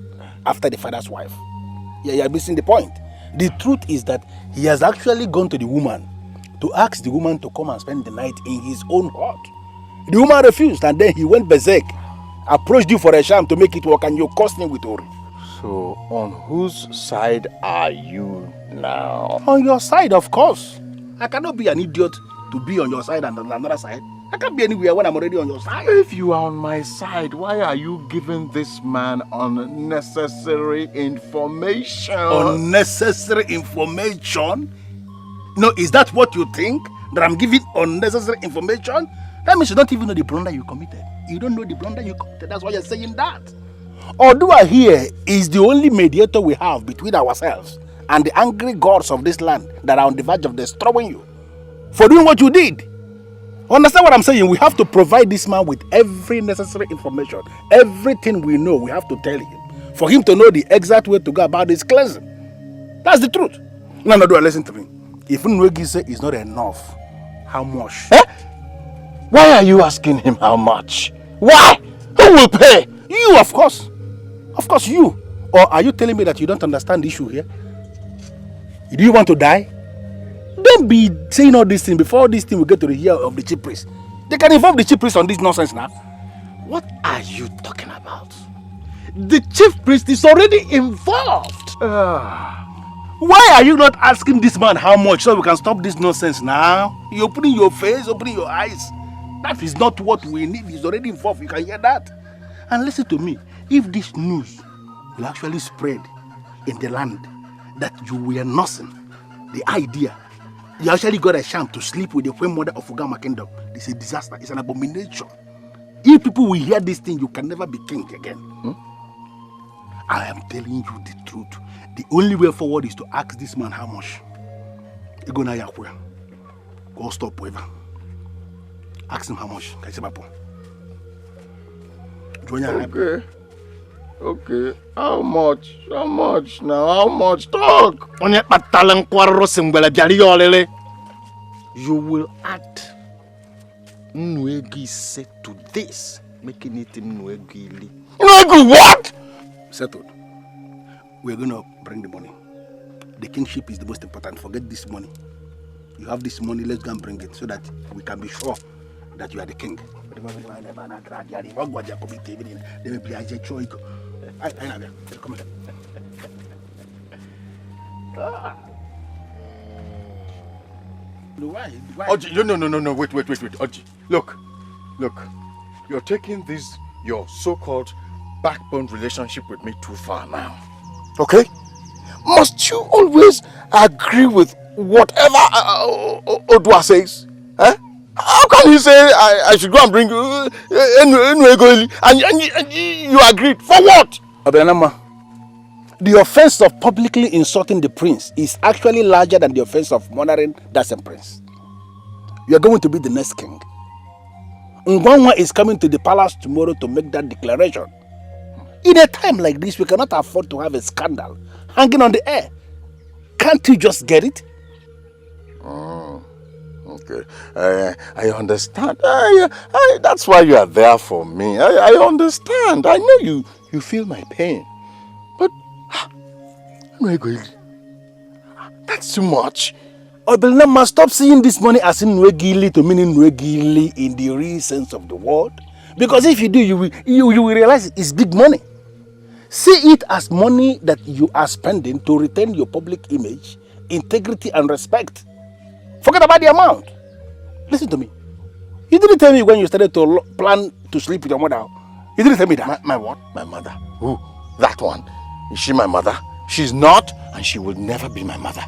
after the father's wife. You're missing the point. The truth is that he has actually gone to the woman to ask the woman to come and spend the night in his own hut. The woman refused and then he went berserk, approached you for a sham to make it work and you cursed him with Ori. So, on whose side are you now? On your side, of course. I cannot be an idiot to be on your side and on another side. I can't be anywhere when I'm already on your side. If you are on my side, why are you giving this man unnecessary information? Unnecessary information? No, is that what you think? That I'm giving unnecessary information? That means you don't even know the blunder you committed. You don't know the blunder you committed. That's why you're saying that. Odua here is the only mediator we have between ourselves and the angry gods of this land that are on the verge of destroying you for doing what you did. Understand what I'm saying? We have to provide this man with every necessary information. Everything we know, we have to tell him for him to know the exact way to go about this cleansing. That's the truth. No, listen to me. If Nwegise is not enough, how much? Why are you asking him how much? Why? Who will pay? You, of course. Of course, you. Or are you telling me that you don't understand the issue here? Do you want to die? Don't be saying all these things before this thing will get to the ear of the chief priest. They can involve the chief priest on this nonsense now. What are you talking about? The chief priest is already involved. Why are you not asking this man how much so we can stop this nonsense now? You're opening your face, opening your eyes. That is not what we need. He's already involved. You can hear that. And listen to me. If this news will actually spread in the land that you were nursing, the idea, you actually got a sham to sleep with the queen mother of Ogama kingdom, it's a disaster. It's an abomination. If people will hear this thing, you can never be king again. I am telling you the truth. The only way forward is to ask this man how much. Go stop whoever. Ask him how much. Okay. How much? How much now? How much? Talk! You will add Nwegise to this, making it Nwegili. Nwegu what? Settled. We're going to bring the money. The kingship is the most important. Forget this money. You have this money, let's go and bring it so that we can be sure that you are the king. Oji, no, wait, Oji. Look. You're taking this, your so-called backbone relationship with me too far now. Okay? Must you always agree with whatever Odua says? Huh? How can he say I should go and bring Nwegoli and you agreed? For what? Abenama, the offense of publicly insulting the prince is actually larger than the offense of murdering that same prince. You are going to be the next king. Ngwanwa is coming to the palace tomorrow to make that declaration. In a time like this, we cannot afford to have a scandal hanging on the air. Can't you just get it? Okay, I understand. That's why you are there for me. I understand. I know you feel my pain. But, that's too much. Obelnama, stop seeing this money as in Nwegili to meaning Nwegili in the real sense of the word. Because if you do, you will realize it's big money. See it as money that you are spending to retain your public image, integrity and respect. Forget about the amount. Listen to me. You didn't tell me when you started to plan to sleep with your mother. You didn't tell me that. My what? My mother? Who? That one? Is she my mother? She's not, and she will never be my mother.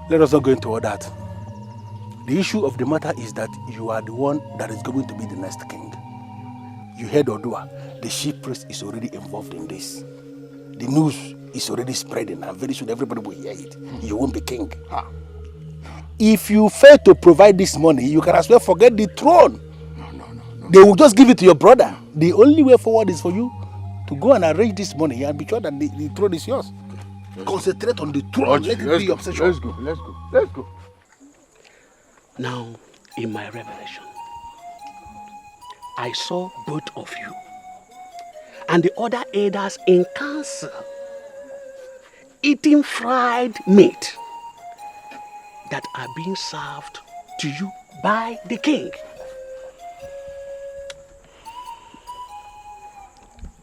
Let us not go into all that. The issue of the matter is that you are the one that is going to be the next king. You heard Odua. The chief priest is already involved in this. The news is already spreading, and very soon everybody will hear it. You won't be king. If you fail to provide this money, you can as well forget the throne. No. They will just give it to your brother. The only way forward is for you to go and arrange this money and be sure that the throne is yours. Concentrate on the throne. Let it be your obsession. Let's go. Now, in my revelation, I saw both of you and the other elders in council eating fried meat that are being served to you by the king.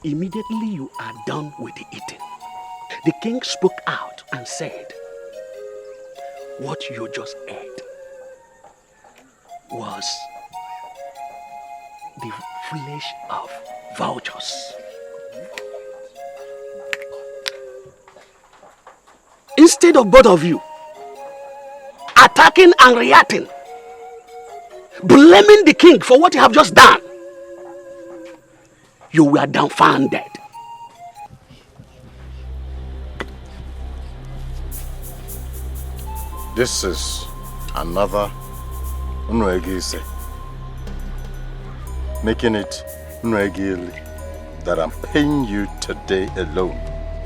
Immediately you are done with the eating, the king spoke out and said, what you just ate was the flesh of vultures. Instead of both of you attacking and reacting, blaming the king for what you have just done, you were dumbfounded. This is another Nwegise, making it Nwegili that I'm paying you today alone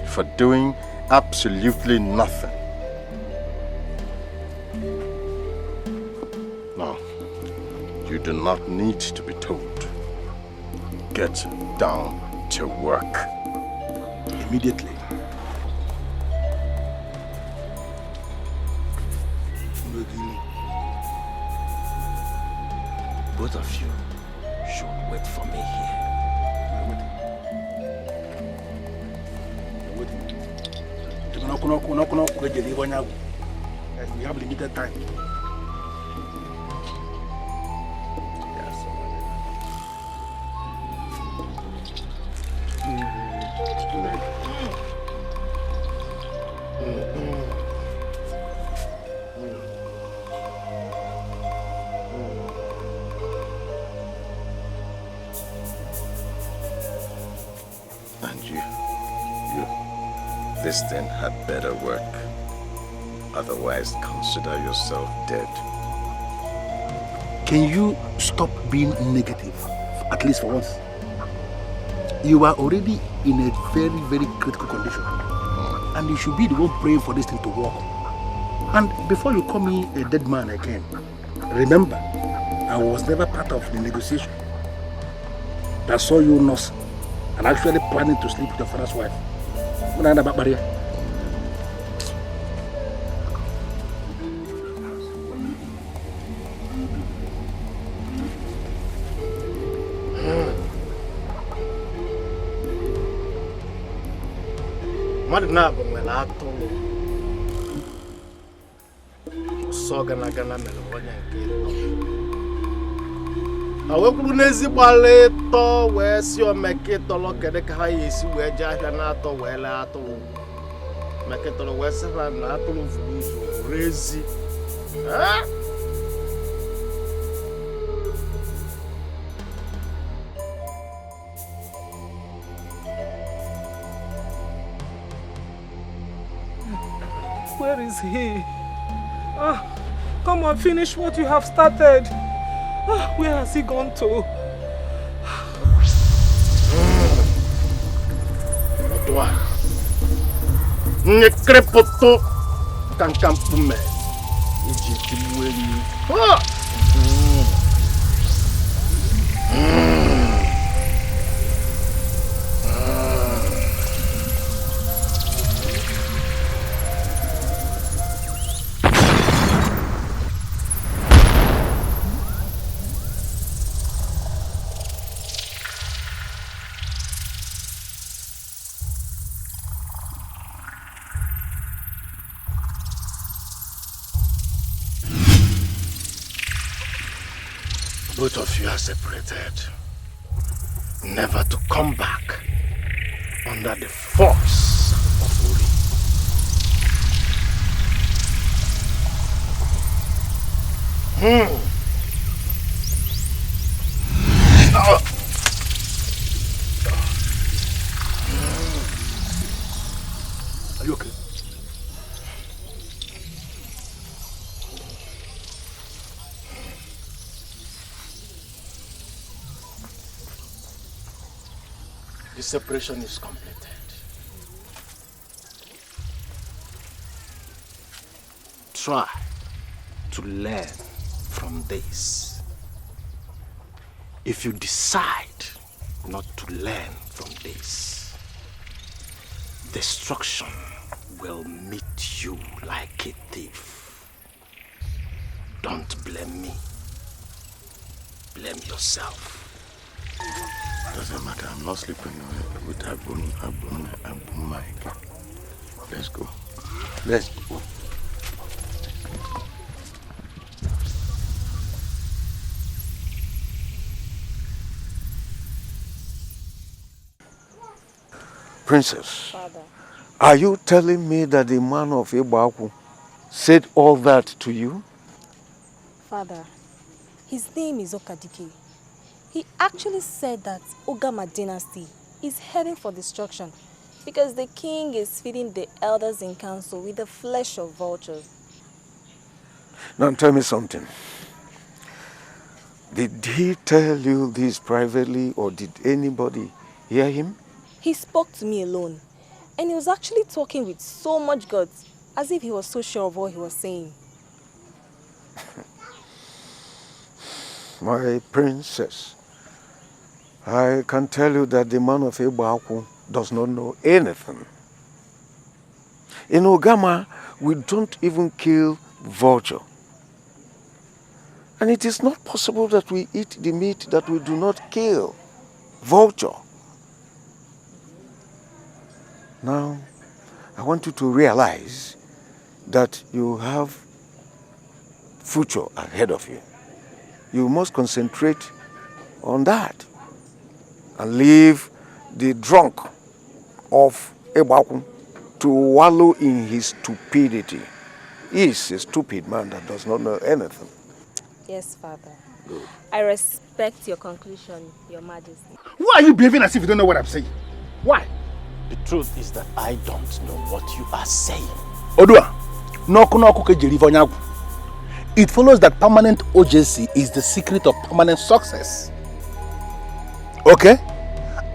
for doing absolutely nothing. Now, you do not need to be told. Get down to work. Immediately. Both of you should wait for me here. We have limited time. And you, this thing had better work. Otherwise, consider yourself dead. Can you stop being negative, at least for once? You are already in a very, very critical condition. And you should be the one praying for this thing to work. And before you call me a dead man again, remember, I was never part of the negotiation that saw you nurse and actually planning to sleep with your father's wife. Madnabo nwere atụrụ sọ gana mere onye nke ịtọ awekwuru n'ezigbo ala ịtọ wee si omekịtọrọ kedu ka ha ya esi wee jee ahịa na-atọ wee lee atụrụ mekịtọrọ wee sị ha na atụrụ vuru ụzọ were ezi Where is he? Come on, finish what you have started. Where has he gone to? Both of you are separated, never to come back under the force of Uri. Are you okay? The separation is completed. Try to learn from this. If you decide not to learn from this, destruction will meet you like a thief. Don't blame me. Blame yourself. Doesn't matter, I'm not sleeping with Abun Mike. Let's go. Let's go. Princess, Father. Are you telling me that the man of Ibaku said all that to you? Father, his name is Okadike. He actually said that Ogama dynasty is heading for destruction because the king is feeding the elders in council with the flesh of vultures. Now tell me something. Did he tell you this privately or did anybody hear him? He spoke to me alone and he was actually talking with so much guts as if he was so sure of what he was saying. My princess, I can tell you that the man of Ibaku does not know anything. In Ogama, we don't even kill vulture. And it is not possible that we eat the meat that we do not kill. Vulture. Now, I want you to realize that you have future ahead of you. You must concentrate on that and leave the drunk of Ibaku to wallow in his stupidity. He is a stupid man that does not know anything. Yes, Father. Good. I respect your conclusion, Your Majesty. Why are you behaving as if you don't know what I'm saying? Why? The truth is that I don't know what you are saying. Odua, it follows that permanent OJC is the secret of permanent success. Okay?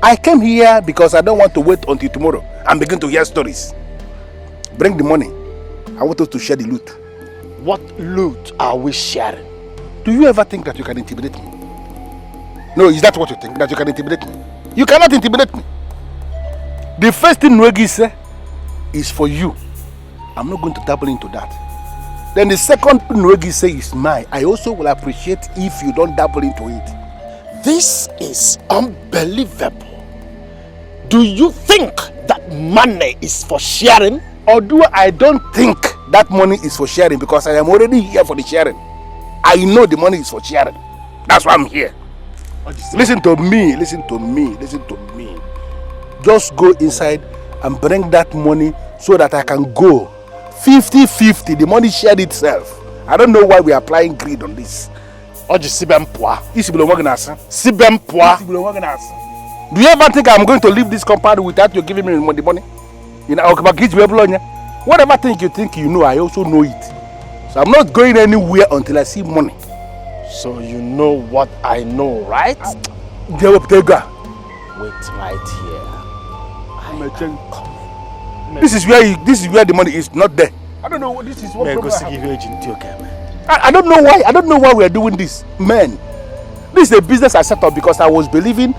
I came here because I don't want to wait until tomorrow and begin to hear stories. Bring the money. I want us to share the loot. What loot are we sharing? Do you ever think that you can intimidate me? No, is that what you think? That you can intimidate me? You cannot intimidate me. The first thing Nwegi said is for you. I'm not going to dabble into that. Then the second thing Nwegi say is mine. I also will appreciate if you don't dabble into it. This is unbelievable. Do you think that money is for sharing? Or do I don't think that money is for sharing because I am already here for the sharing. I know the money is for sharing. That's why I'm here. Listen to me, listen to me, listen to me. Just go inside and bring that money so that I can go. 50-50, the money shared itself. I don't know why we are applying greed on this. Do you ever think I'm going to leave this compound without you giving me the money? Whatever thing you think you know, I also know it. So I'm not going anywhere until I see money. So you know what I know, right? Wait right here. This is where the money is, not there. I don't know. This is what Man, go problem I see have. you okay, man. I don't know why. I don't know why we are doing this, man. This is a business I set up because I was believing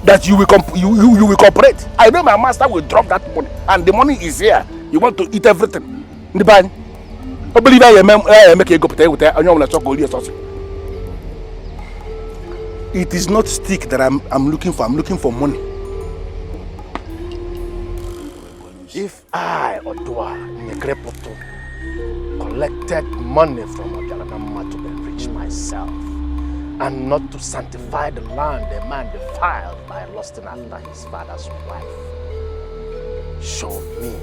that you will you will cooperate. I know my master will drop that money, and the money is here. You want to eat everything. The ban. I believe I make a go with it is not stick that I'm looking for. I'm looking for money. If I, Odua Nekrepoto, collected money from Ojalanama to enrich myself and not to sanctify the land a man defiled by lusting after his father's wife, show me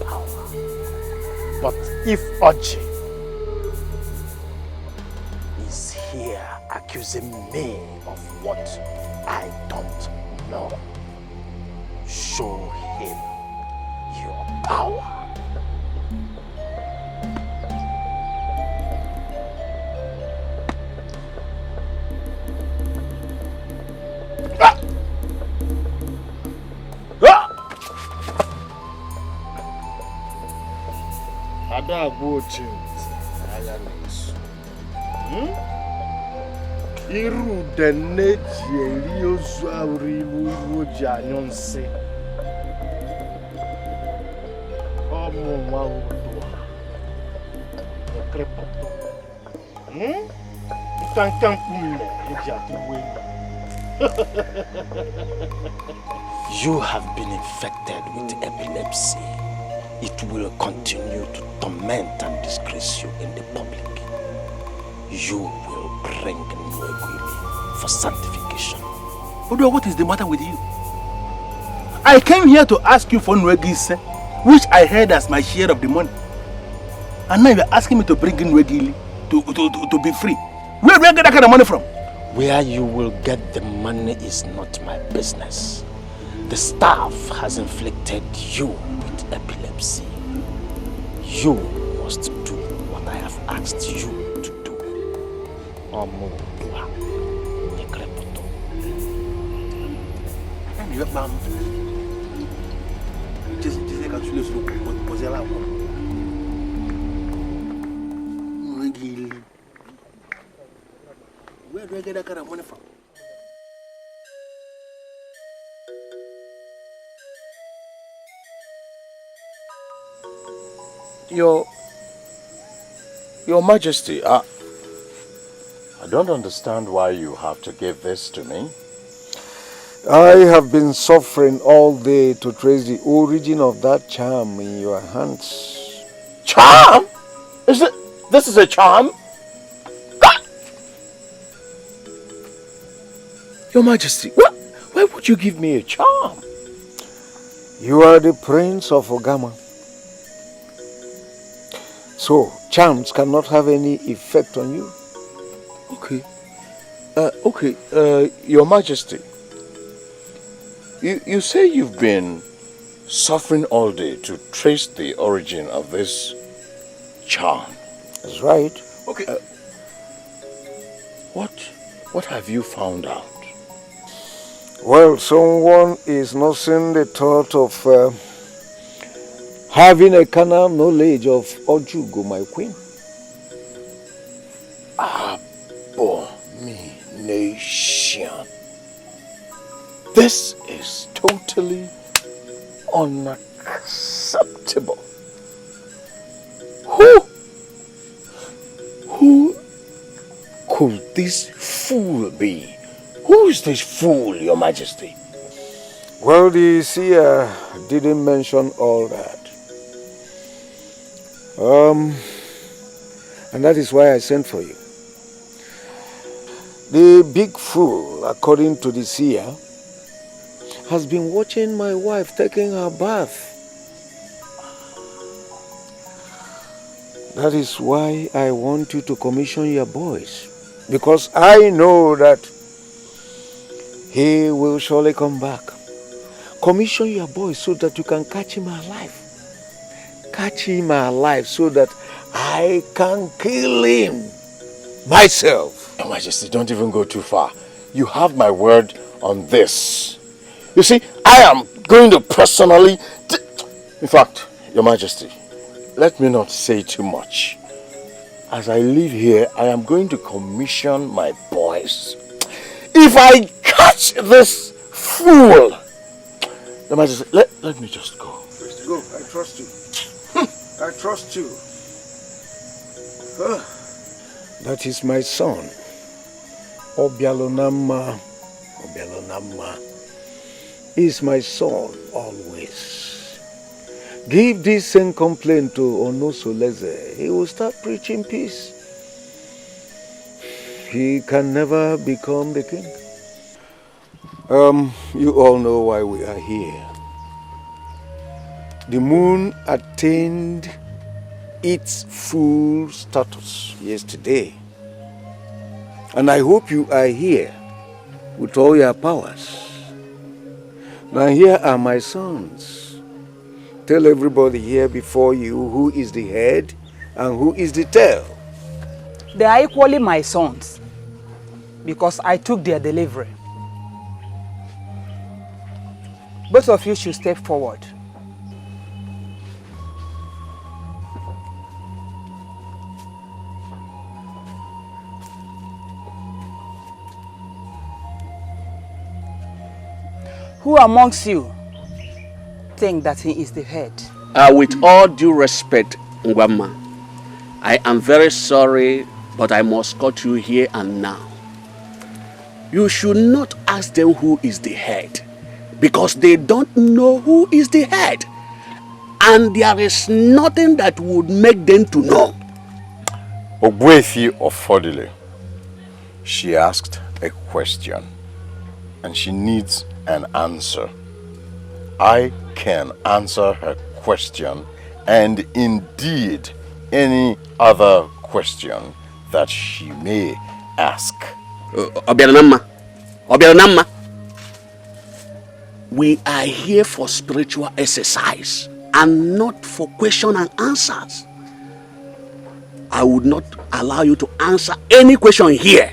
power. But if Oji is here accusing me of what I don't know, show him your power. Ada Bochint, Ayanis. Iru de neji eliozu aurimu iwoji anyonse. Omo wa odua. Ekrepoto. Itankan kumle eji atuwe. You have been infected with epilepsy. It will continue to torment and disgrace you in the public. You will bring Nwegwili for sanctification. Odo, what is the matter with you? I came here to ask you for Nwegwili, which I heard as my share of the money. And now you're asking me to bring in Nwegwili to be free. Where do I get that kind of money from? Where you will get the money is not my business. The staff has inflicted you with epilepsy. You must do what I have asked you to do. Omo Dua Nekrepoto. Where do I get that kind of money from? Your Majesty, I don't understand why you have to give this to me. I have been suffering all day to trace the origin of that charm in your hands. Charm? This is a charm? Your Majesty, why would you give me a charm? You are the prince of Ogama. So, charms cannot have any effect on you. Okay. Your Majesty, you say you've been suffering all day to trace the origin of this charm. That's right. Okay. What have you found out? Well, someone is nursing the thought of having a carnal knowledge of Ojugo, my queen. Abomination. This is totally unacceptable. Who could this fool be? Who is this fool, Your Majesty? Well, the seer didn't mention all that. And that is why I sent for you. The big fool, according to the seer, has been watching my wife taking her bath. That is why I want you to commission your boys. Because I know that he will surely come back. Commission your boys so that you can catch him alive. Catch him alive so that I can kill him myself. Your Majesty, don't even go too far. You have my word on this. You see, I am going to personally... In fact, Your Majesty, let me not say too much. As I live here, I am going to commission my boys. If I catch this fool, the Majesty, let me just go. Go, I trust you. I trust you. That is my son. Obialonama is my son always. Give this same complaint to Onosoleze. He will start preaching peace. He can never become the king. You all know why we are here. The moon attained its full status yesterday. And I hope you are here with all your powers. Now here are my sons. Tell everybody here before you who is the head and who is the tail. They are equally my sons because I took their delivery. Both of you should step forward. Who amongst you think that he is the head? With all due respect, Ogama, I am very sorry, but I must cut you here and now. You should not ask them who is the head, because they don't know who is the head. And there is nothing that would make them to know. Ogwefi of Fodile, she asked a question, and she needs an answer. I can answer her question and indeed any other question that she may ask. Obianama, we are here for spiritual exercise and not for question and answers. I would not allow you to answer any question here.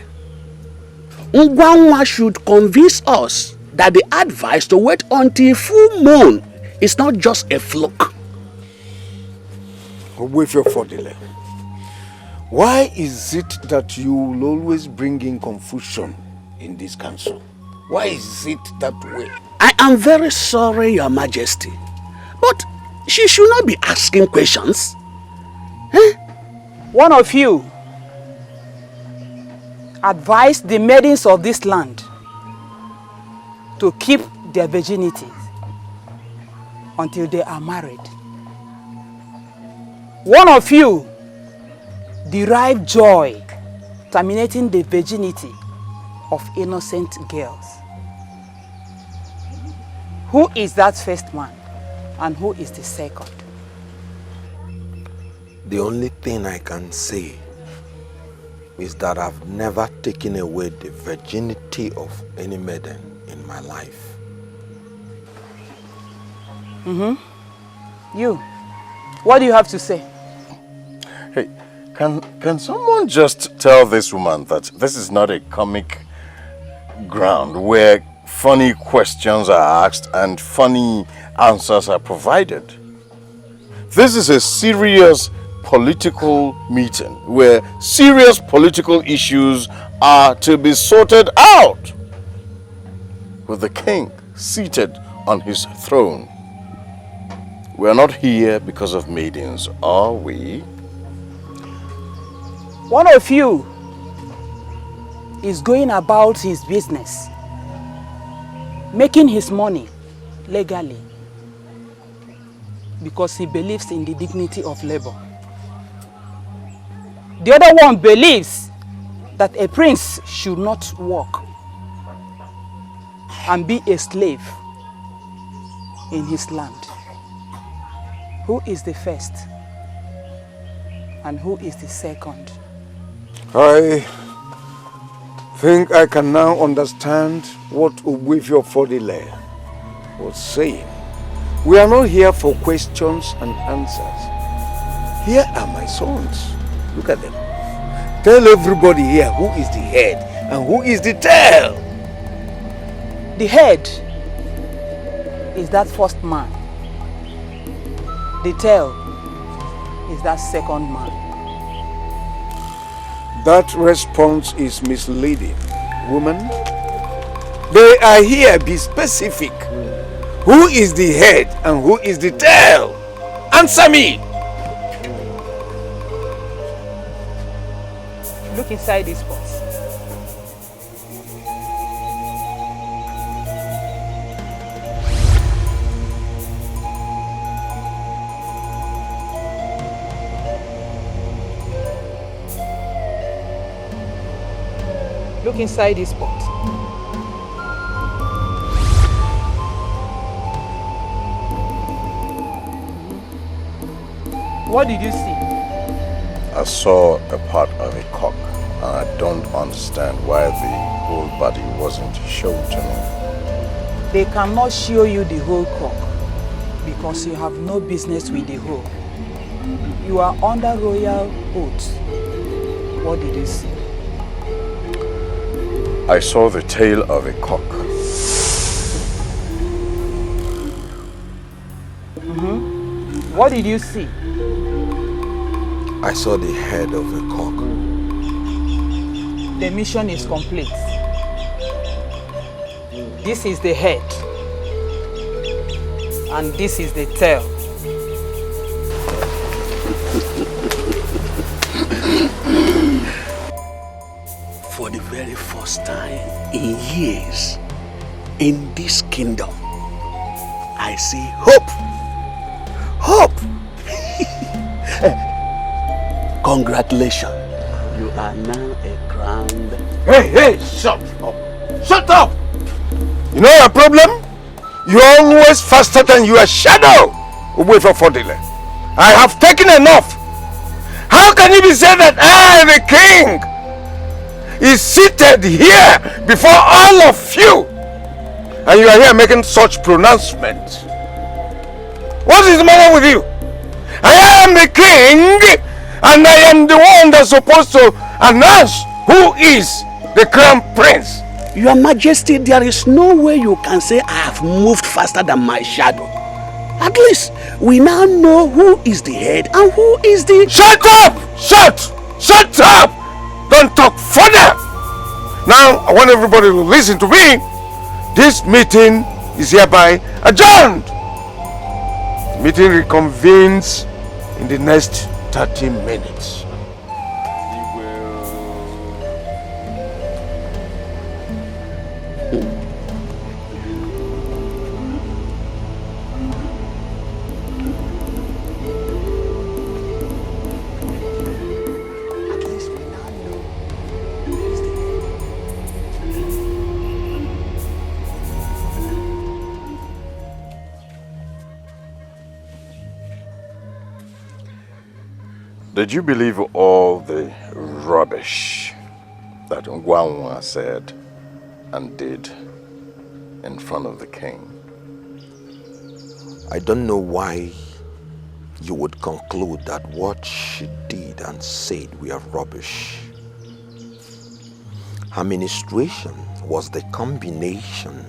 Ngwanwa should convince us that the advice to wait until full moon is not just a fluke. With your Fodile, why is it that you will always bring in confusion in this council? Why is it that way? I am very sorry, Your Majesty, but she should not be asking questions. One of you advise the maidens of this land to keep their virginity until they are married. One of you derive joy terminating the virginity of innocent girls. Who is that first man and who is the second? The only thing I can say is that I've never taken away the virginity of any maiden in my life. You, what do you have to say? Hey, can someone just tell this woman that this is not a comic ground where funny questions are asked and funny answers are provided? This is a serious political meeting where serious political issues are to be sorted out with the king seated on his throne. We are not here because of maidens, are we? One of you is going about his business, making his money legally because he believes in the dignity of labor. The other one believes that a prince should not work and be a slave in his land. Who is the first and who is the second? I think I can now understand what Ogwefio Fodile was saying. We are not here for questions and answers. Here are my sons. Look at them. Tell everybody here who is the head and who is the tail. The head is that first man. The tail is that second man? That response is misleading, woman. They are here, be specific. Who is the head and who is the tail? Answer me! Look inside this box. Look inside this box. What did you see? I saw a part of a cock, and I don't understand why the whole body wasn't shown to me. They cannot show you the whole cock because you have no business with the whole. You are under royal oath. What did you see? I saw the tail of a cock. What did you see? I saw the head of a cock. The mission is complete. This is the head. And this is the tail. For the very first time in years, in this kingdom, I see hope. Hope! Congratulations. You are now a crowned... Hey, shut up! Shut up! You know your problem? You're always faster than your shadow. Wait for Fodile. I have taken enough. How can it be said that I, the king, is seated here before all of you, and you are here making such pronouncements? What is the matter with you? I am the king, and I am the one that's supposed to announce who is the crown prince. Your Majesty, there is no way you can say I have moved faster than my shadow. At least we now know who is the head and who is the... Shut up! Shut up! Don't talk further! Now, I want everybody to listen to me. This meeting is hereby adjourned. The meeting reconvenes in the next 30 minutes. Did you believe all the rubbish that Ogama said and did in front of the king? I don't know why you would conclude that what she did and said were rubbish. Her ministration was the combination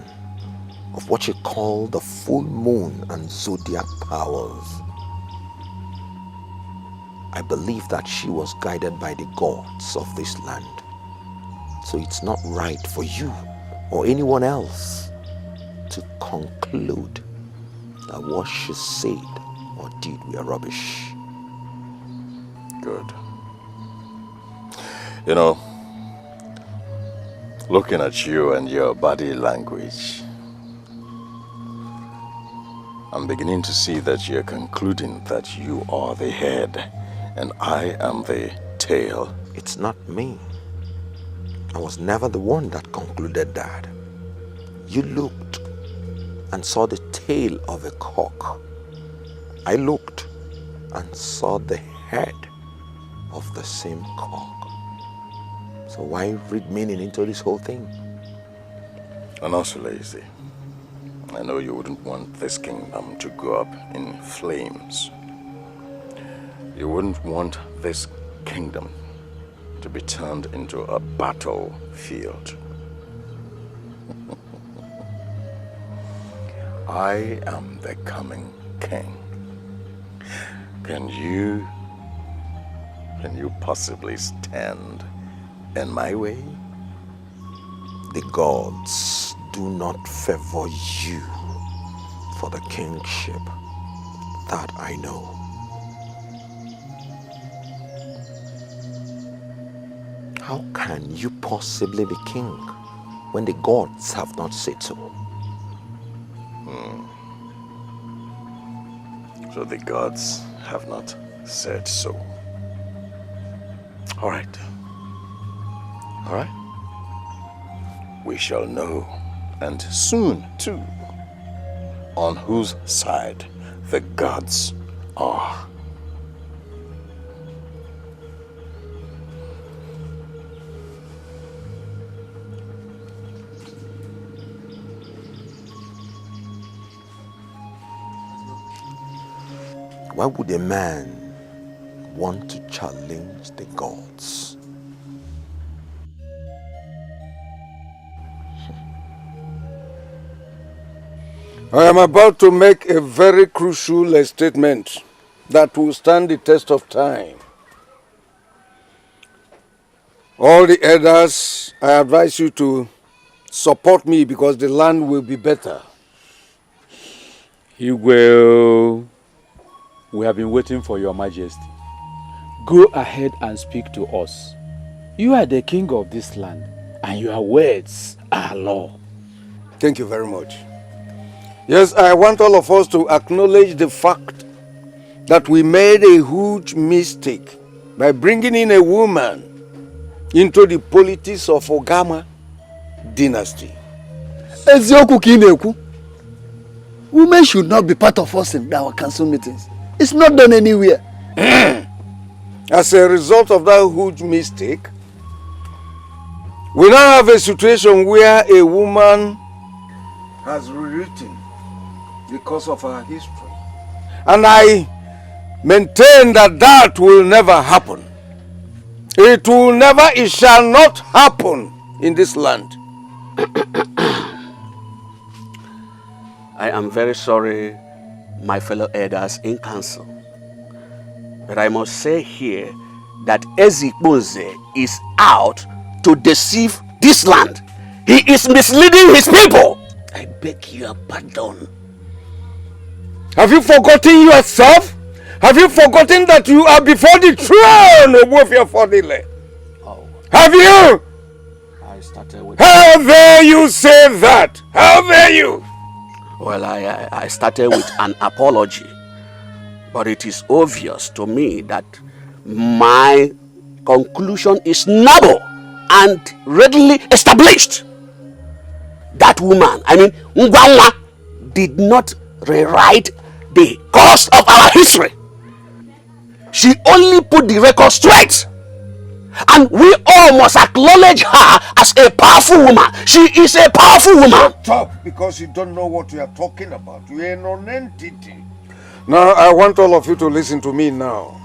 of what she called the full moon and zodiac powers. I believe that she was guided by the gods of this land. So it's not right for you or anyone else to conclude that what she said or did were rubbish. Good. You know, looking at you and your body language, I'm beginning to see that you're concluding that you are the head and I am the tail. It's not me. I was never the one that concluded that. You looked and saw the tail of a cock. I looked and saw the head of the same cock. So why read meaning into this whole thing? And also, lazy. I know you wouldn't want this kingdom to go up in flames. You wouldn't want this kingdom to be turned into a battlefield. I am the coming king. Can you can you possibly stand in my way? The gods do not favor you for the kingship. That I know. How can you possibly be king when the gods have not said so? So the gods have not said so. All right. All right. We shall know, and soon too, on whose side the gods are. Why would a man want to challenge the gods? I am about to make a very crucial statement that will stand the test of time. All the elders, I advise you to support me because the land will be better. He will. We have been waiting for your majesty. Go ahead and speak to us. You are the king of this land, and your words are law. Thank you very much. Yes, I want all of us to acknowledge the fact that we made a huge mistake by bringing in a woman into the politics of Ogama dynasty. Women should not be part of us in our council meetings. It's not done anywhere. As a result of that huge mistake, we now have a situation where a woman has rewritten the course of our history. And I maintain that that will never happen. It shall not happen in this land. I am very sorry, my fellow elders in council, but I must say here that Ezekbunze is out to deceive this land. He is misleading his people. I beg your pardon. Have you forgotten yourself? Have you forgotten that you are before the throne of Wofia? Oh. Have you? I started with... How dare you say that? How dare you? Well, I started with an apology, but it is obvious to me that my conclusion is noble and readily established. That woman, Ngwangwa, did not rewrite the course of our history. She only put the record straight. And we all must acknowledge her as a powerful woman. She is a powerful woman. Shut up, because you don't know what we are talking about. You are a non-entity. Now, I want all of you to listen to me now.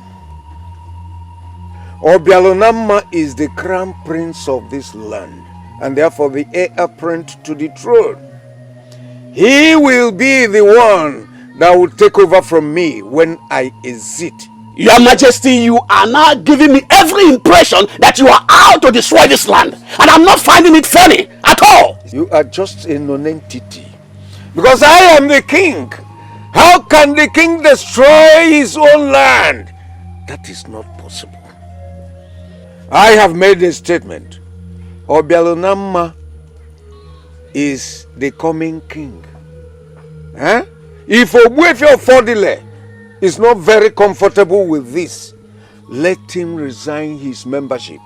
Obialonama is the crown prince of this land, and therefore the heir apparent to the throne. He will be the one that will take over from me when I exit. Your Majesty, you are now giving me every impression that you are out to destroy this land, and I'm not finding it funny at all. You are just a non-entity, because I am the king. How can the king destroy his own land? That is not possible. I have made a statement. Obialonama is the coming king. If Ogbuefi Fodile is not very comfortable with this, let him resign his membership.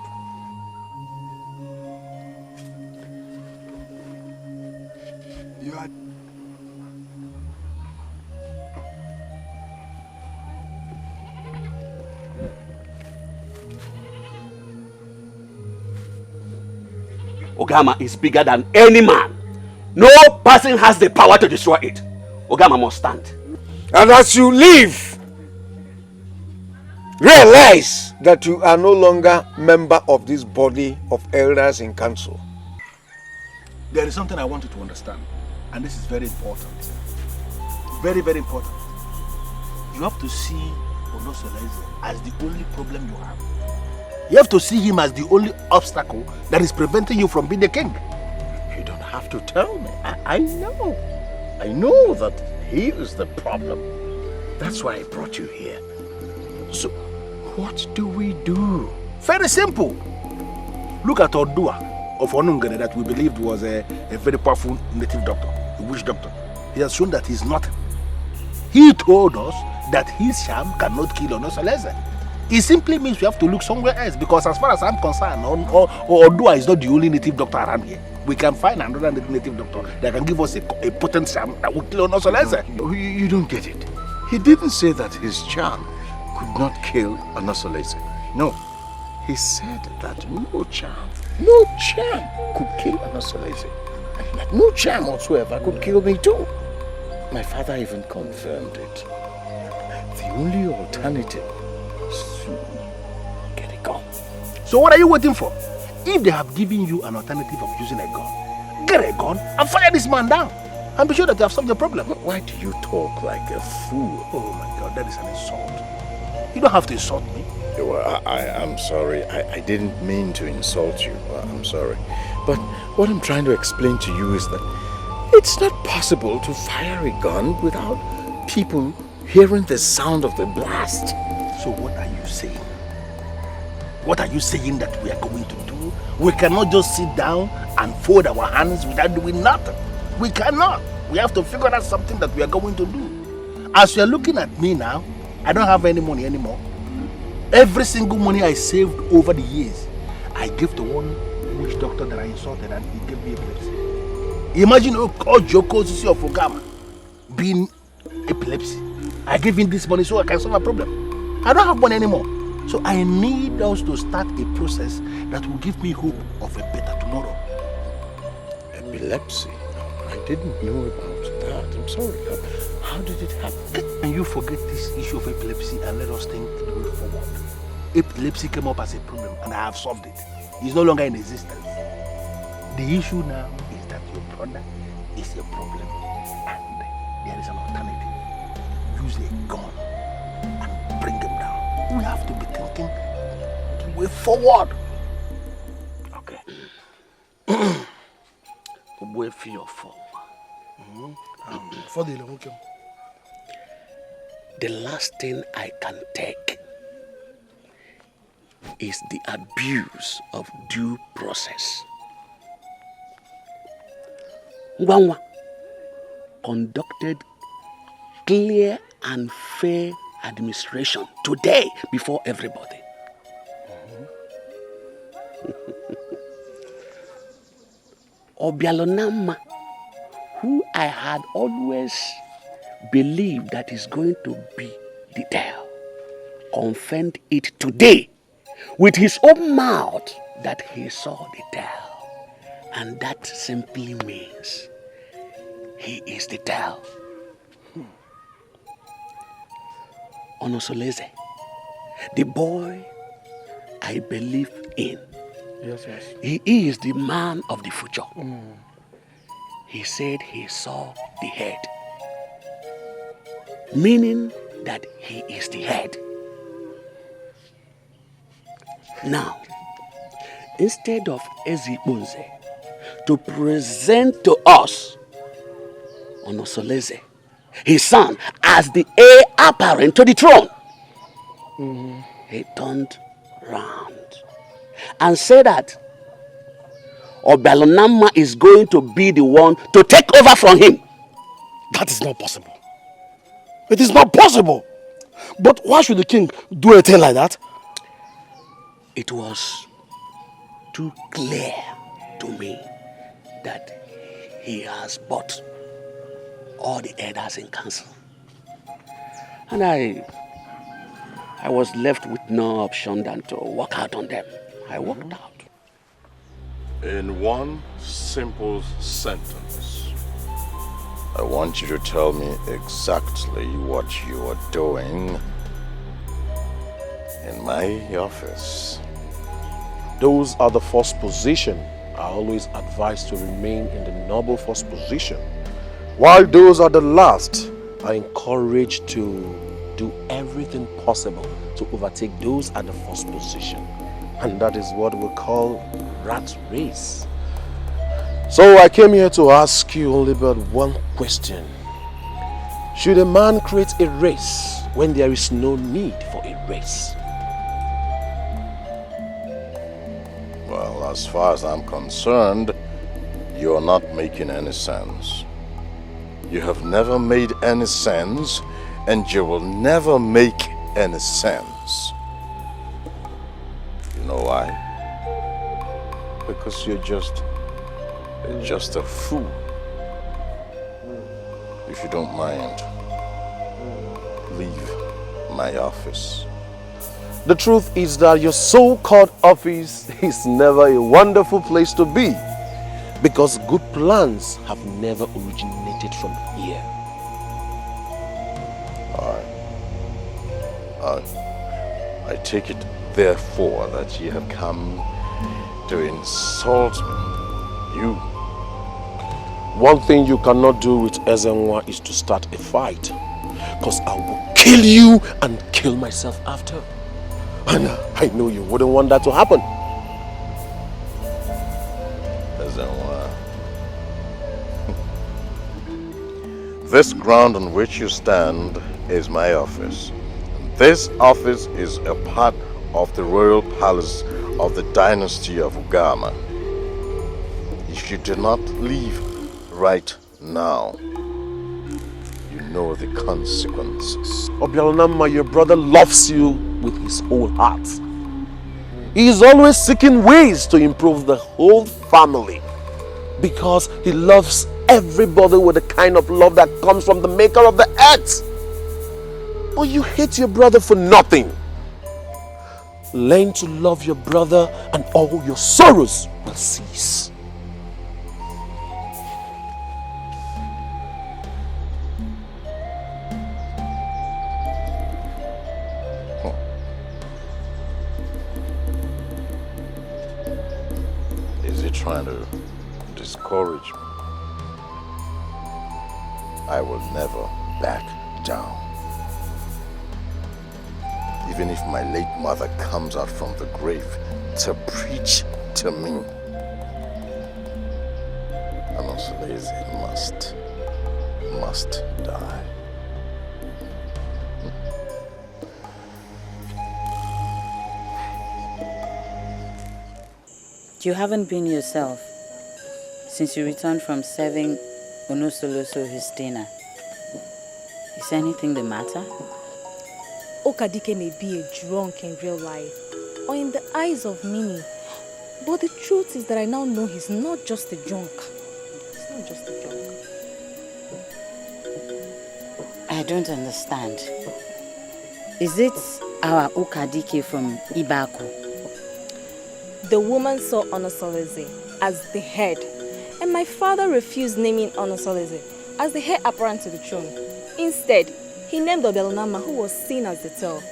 Ogama is bigger than any man. No person has the power to destroy it. Ogama must stand. And as you leave, realize that you are no longer member of this body of elders in council. There is something I want you to understand, and this is very important. Very, very important. You have to see Onosoleze as the only problem you have. You have to see him as the only obstacle that is preventing you from being the king. You don't have to tell me. I know. I know that he is the problem. That's why I brought you here. So, what do we do? Very simple. Look at Odua of Onungere that we believed was a very powerful native doctor, a witch doctor. He has shown that he's not. He told us that his charm cannot kill Onosoleze. It simply means we have to look somewhere else, because as far as I'm concerned, Odua is not the only native doctor around here. We can find another native doctor that can give us a potent charm that will kill Onosoleze. You don't get it. He didn't say that his charm could not kill Onosoleze. No. He said that no charm could kill Onosoleze. And that no charm whatsoever could kill me too. My father even confirmed it. The only alternative is to get a gun. So what are you waiting for? If they have given you an alternative of using a gun, get a gun and fire this man down. And be sure that you have solved the problem. Why do you talk like a fool? Oh my God, that is an insult. You don't have to insult me. Well, I'm sorry. I didn't mean to insult you. I'm sorry. But what I'm trying to explain to you is that it's not possible to fire a gun without people hearing the sound of the blast. So what are you saying? What are you saying that we are going to do? We cannot just sit down and fold our hands without doing nothing. We cannot. We have to figure out something that we are going to do. As you are looking at me now, I don't have any money anymore. Every single money I saved over the years, I gave to one witch doctor that I insulted, and he gave me epilepsy. Imagine Ojoko Sisi of Ogama being epilepsy. I gave him this money so I can solve a problem. I don't have money anymore. So I need us to start a process that will give me hope of a better tomorrow. Epilepsy? I didn't know about that. I'm sorry. How did it happen? Can you forget this issue of epilepsy and let us think the way forward? Epilepsy came up as a problem and I have solved it. It's no longer in existence. The issue now is that your brother is a problem and there is an alternative. Use a gun and bring him down. We have to be thinking the way forward. Okay. Way for your fall. The last thing I can take is the abuse of due process. Ngwanwa conducted clear and fair administration today before everybody. Obialonama, who I had always believed that is going to be the tail, confirmed it today with his own mouth that he saw the tail. And that simply means he is the tail. Onosoleze, the boy I believe in. Yes. He is the man of the future. He said he saw the head, meaning that he is the head. Now, instead of Ezibunze to present to us Onosoleze, his son, as the heir apparent to the throne, he turned round and said that Obalonama is going to be the one to take over from him. That is not possible. It is not possible. But why should the king do a thing like that? It was too clear to me that he has bought all the elders in council. And I was left with no option than to walk out on them. I walked out. In one simple sentence, I want you to tell me exactly what you are doing in my office. Those are the first position. I always advise to remain in the noble first position. While those are the last, I encourage to do everything possible to overtake those at the first position. And that is what we call rat race. So I came here to ask you only but one question. Should a man create a race when there is no need for a race? Well, as far as I'm concerned, you are not making any sense. You have never made any sense, and you will never make any sense. You know why? Because you're just a fool. If you don't mind, leave my office. The truth is that your so-called office is never a wonderful place to be, because good plans have never originated from here. I take it, therefore, that you have come to insult me. You. One thing you cannot do with Ezenwa is to start a fight, because I will kill you and kill myself after. And I know you wouldn't want that to happen. Ezenwa. This ground on which you stand is my office. This office is a part of the royal palace of the dynasty of Ogama. If you do not leave right now, you know the consequences. Obialonama, your brother loves you with his whole heart. He is always seeking ways to improve the whole family, because he loves everybody with the kind of love that comes from the maker of the earth. But you hate your brother for nothing. Learn to love your brother and all your sorrows will cease. Is he trying to discourage me? I will never back down. Even if my late mother comes out from the grave to preach to me, Anosoleze must die. You haven't been yourself since you returned from serving Onosoloso his dinner. Is anything the matter? Okadike may be a drunk in real life or in the eyes of many, but the truth is that I now know he's not just a drunk. He's not just a drunk. I don't understand. Is it our Okadike from Ibaku? The woman saw Onosoleze as the head, and my father refused naming Onosoleze as the heir apparent to the throne. Instead, he named Obelonama, who was seen as the tail.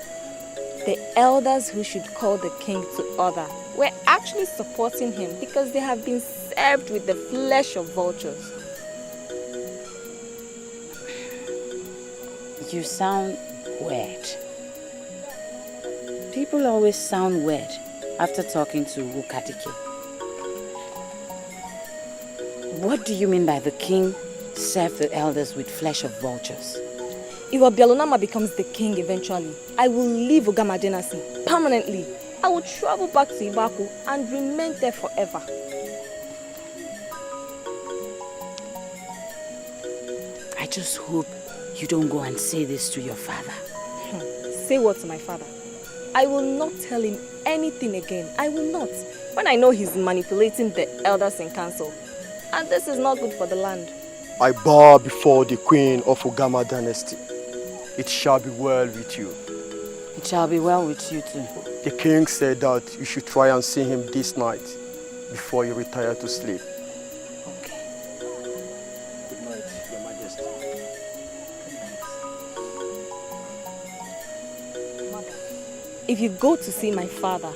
The elders who should call the king to order were actually supporting him because they have been served with the flesh of vultures. You sound weird. People always sound weird after talking to Okadike. What do you mean by the king served the elders with flesh of vultures? If Obialonama becomes the king eventually, I will leave Ogama dynasty permanently. I will travel back to Ibaku and remain there forever. I just hope you don't go and say this to your father. Say what to my father? I will not tell him anything again. I will not. When I know he's manipulating the elders in council. And this is not good for the land. I bow before the queen of Ogama dynasty. It shall be well with you. It shall be well with you too. The king said that you should try and see him this night before you retire to sleep. Okay. Good night, Your Majesty. If you go to see my father,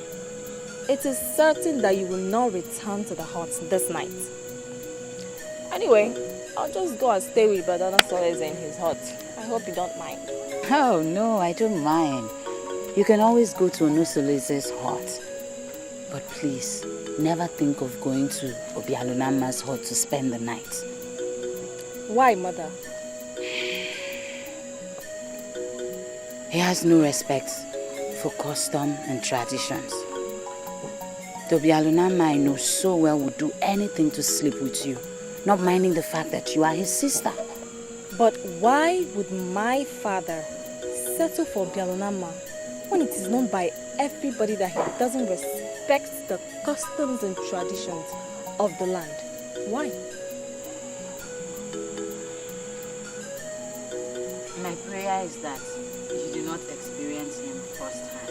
it is certain that you will not return to the hut this night. Anyway, I'll just go and stay with Brother Soleze in his hut. I hope you don't mind. Oh, no, I don't mind. You can always go to Onosoleze's hut. But please, never think of going to Obialunama's hut to spend the night. Why, mother? He has no respect for custom and traditions. The Obialunama I know so well would do anything to sleep with you, not minding the fact that you are his sister. But why would my father settle for Obialunama when it is known by everybody that he doesn't respect the customs and traditions of the land? Why? My prayer is that you do not experience him firsthand.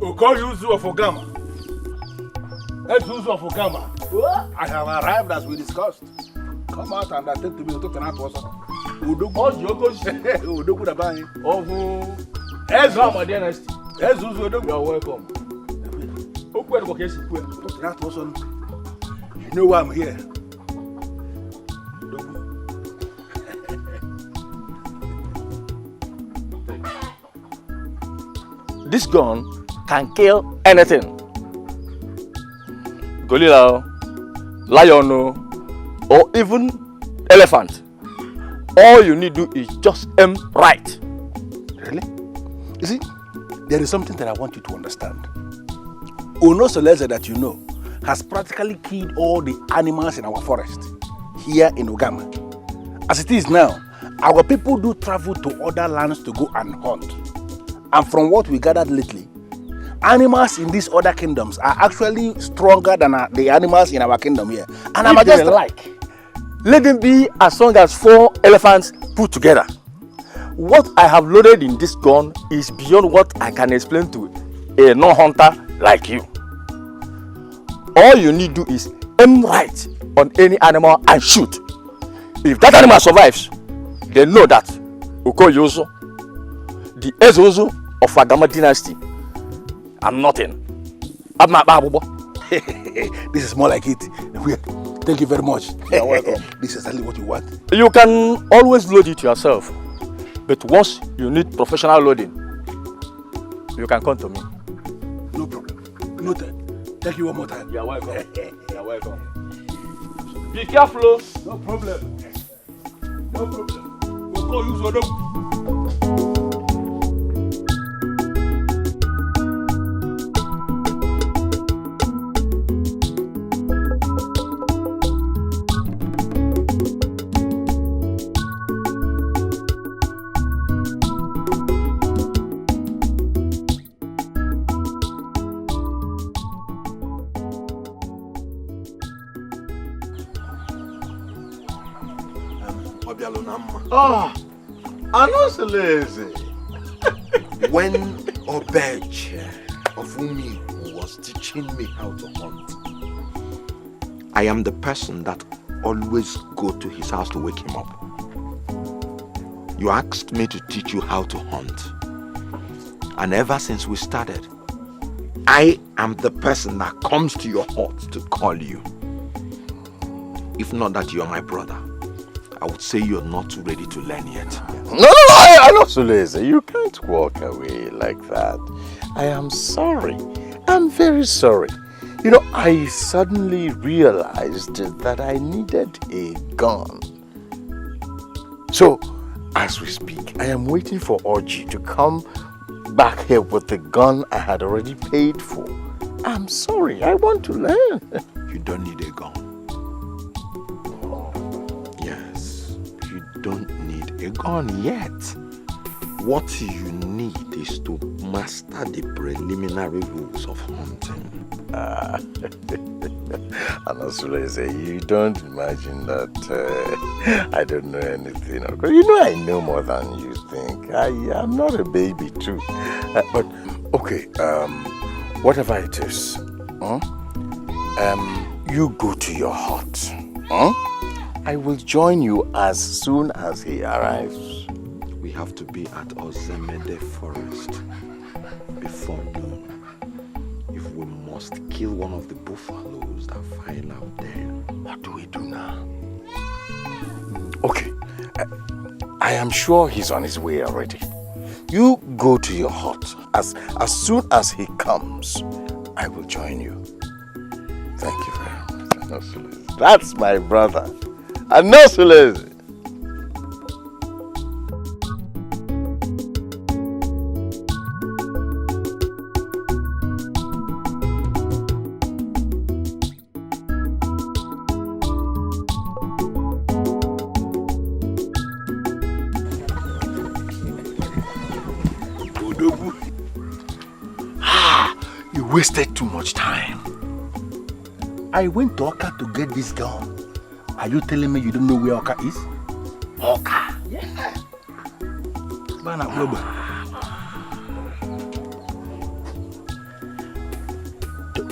Okoyuzu of Ogama. Ezuzu of Ogama. I have arrived as we discussed. Come out and attend to me. Talk to me. Odogu da bani. Ogama dynasty. Ezuzu Odogu. You are welcome. You know why I'm here. This gun can kill anything. Gorilla, lion, or even elephant. All you need to do is just aim right. Really? You see, there is something that I want you to understand. Ono Soleze that you know has practically killed all the animals in our forest here in Ogama. As it is now, our people do travel to other lands to go and hunt. And from what we gathered lately, animals in these other kingdoms are actually stronger than the animals in our kingdom here. And I'm just like, let them be as strong as 4 elephants put together. What I have loaded in this gun is beyond what I can explain to a non-hunter like you. All you need to do is aim right on any animal and shoot. If that animal survives, they know that Okoyozo, the Ezozo of Ogama dynasty, I'm nothing. This is more like it. Thank you very much. You're welcome. This is exactly what you want. You can always load it yourself, but once you need professional loading, you can come to me. No problem. Noted. Thank you one more time. You're welcome. You're welcome. Be careful. No problem. No problem. We'll call you Zodo. Ah, I'm not lazy. When Obej of Umi was teaching me how to hunt, I am the person that always go to his house to wake him up. You asked me to teach you how to hunt. And ever since we started, I am the person that comes to your hut to call you. If not that you are my brother, I would say you're not ready to learn yet. No, I'm not so lazy. You can't walk away like that. I am sorry. I'm very sorry. You know, I suddenly realized that I needed a gun. So, as we speak, I am waiting for Oji to come back here with the gun I had already paid for. I'm sorry. I want to learn. You don't need a gun. Don't need a gun yet. What you need is to master the preliminary rules of hunting. Anasuleze, you don't imagine that I don't know anything. You know I know more than you think. I'm not a baby too. But okay, whatever it is, you go to your hut. I will join you as soon as he arrives. We have to be at Ozemede Forest before noon. If we must kill one of the buffaloes that file out there. What do we do now? Okay, I am sure he's on his way already. You go to your hut. As soon as he comes, I will join you. Thank you very much. That's my brother. Anosules. You wasted too much time. I went to Oka to get this gun. Are you telling me you don't know where Oka is? Oka? Yeah.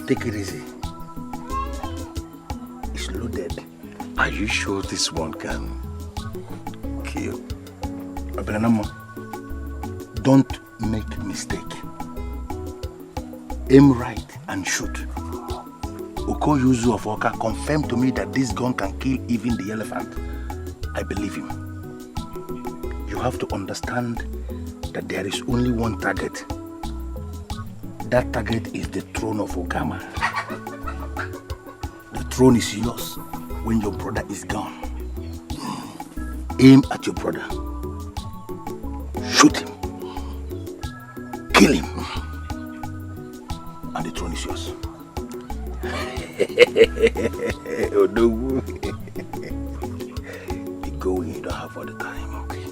Take it easy. It's loaded. Are you sure this one can kill? Don't make mistake. Aim right and shoot. Okoyuzu of Oka confirmed to me that this gun can kill even the elephant. I believe him. You have to understand that there is only one target. That target is the throne of Ogama. The throne is yours when your brother is gone. Aim at your brother. Shoot him. Kill him. And the throne is yours. Oh no. Be going, you don't have all the time, okay?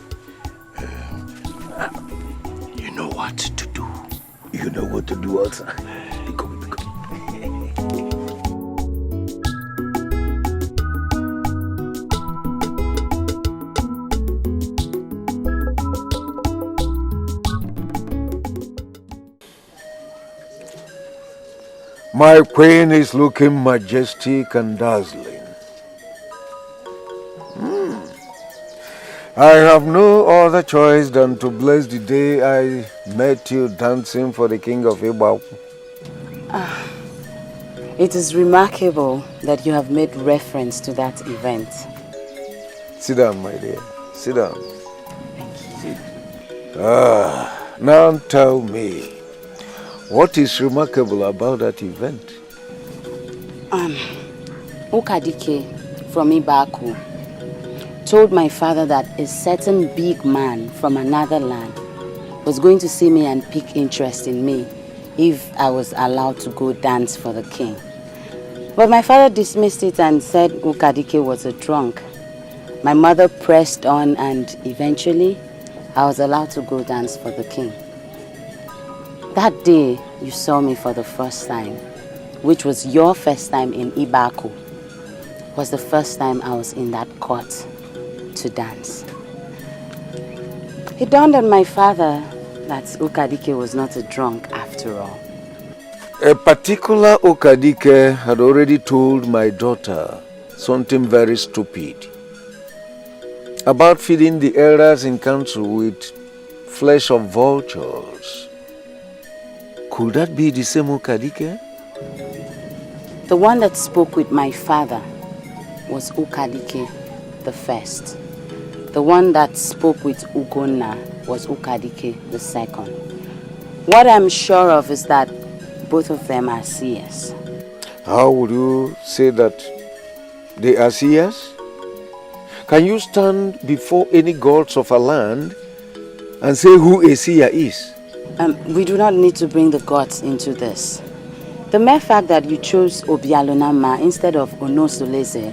You know what to do. You know what to do also. Be going, be going. My queen is looking majestic and dazzling. I have no other choice than to bless the day I met you dancing for the king of Ibau. It is remarkable that you have made reference to that event. Sit down, my dear. Sit down. Thank you. Now tell me, what is remarkable about that event? Ukadike from Ibaku told my father that a certain big man from another land was going to see me and pick interest in me if I was allowed to go dance for the king. But my father dismissed it and said Ukadike was a drunk. My mother pressed on and eventually I was allowed to go dance for the king. That day you saw me for the first time, which was your first time in Ibaku, was the first time I was in that court to dance. It dawned on my father that Ukadike was not a drunk after all. A particular Ukadike had already told my daughter something very stupid about feeding the elders in council with flesh of vultures. Could that be the same Ukadike? The one that spoke with my father was Ukadike the first. The one that spoke with Ugonna was Ukadike the second. What I'm sure of is that both of them are seers. How would you say that they are seers? Can you stand before any gods of a land and say who a seer is? We do not need to bring the gods into this. The mere fact that you chose Obialonama instead of Onosoleze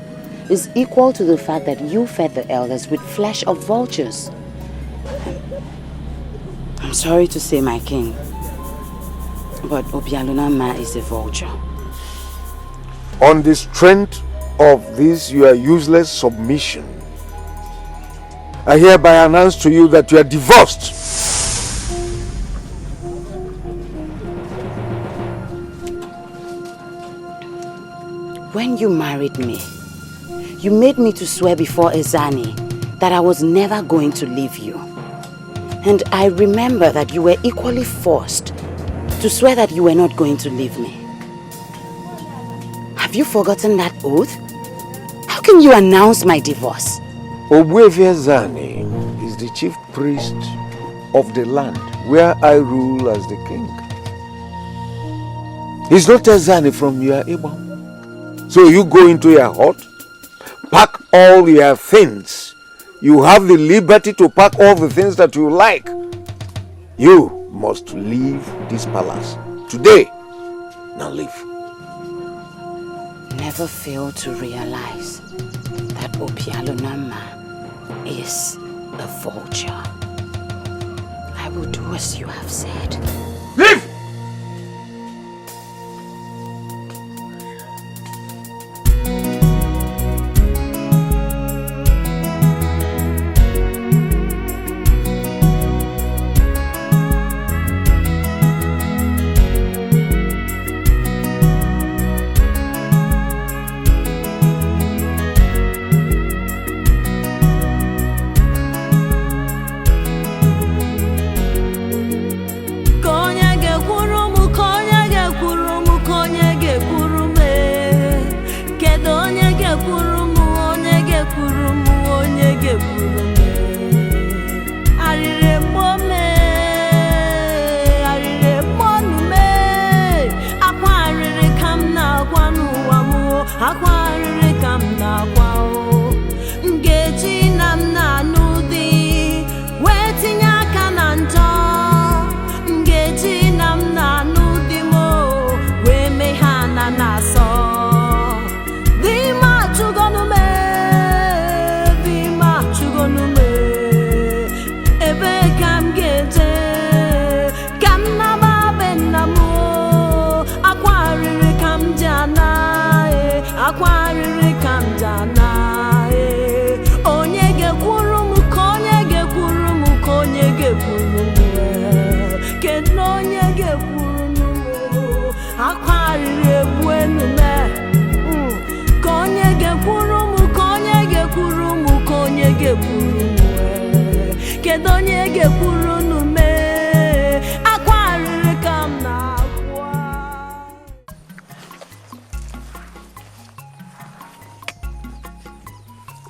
is equal to the fact that you fed the elders with flesh of vultures. I'm sorry to say, my king, but Obialonama is a vulture. On the strength of this your useless submission, I hereby announce to you that you are divorced. When you married me, you made me to swear before Ezani that I was never going to leave you. And I remember that you were equally forced to swear that you were not going to leave me. Have you forgotten that oath? How can you announce my divorce? Ogbuefi Ezani is the chief priest of the land where I rule as the king. He's not Tanzania from your Ibam. So you go into your hut, pack all your things. You have the liberty to pack all the things that you like. You must leave this palace today. Now leave. Never fail to realize that Obialonama is a vulture. I will do as you have said. Leave!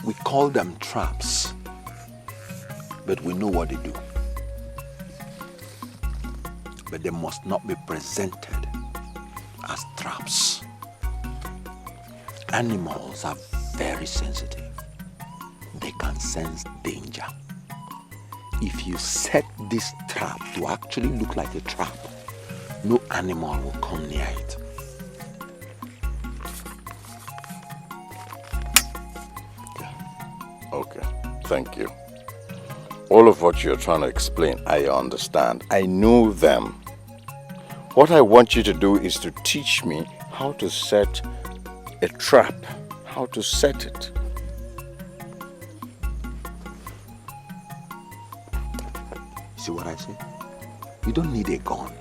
We call them traps, but we know what they do. But they must not be presented as traps. Animals are very sensitive. They can sense danger. If you set this trap to actually look like a trap, no animal will come near it. Okay, thank you. All of what you're trying to explain, I understand. I know them. What I want you to do is to teach me how to set a trap, how to set it. See what I say? You don't need a gun.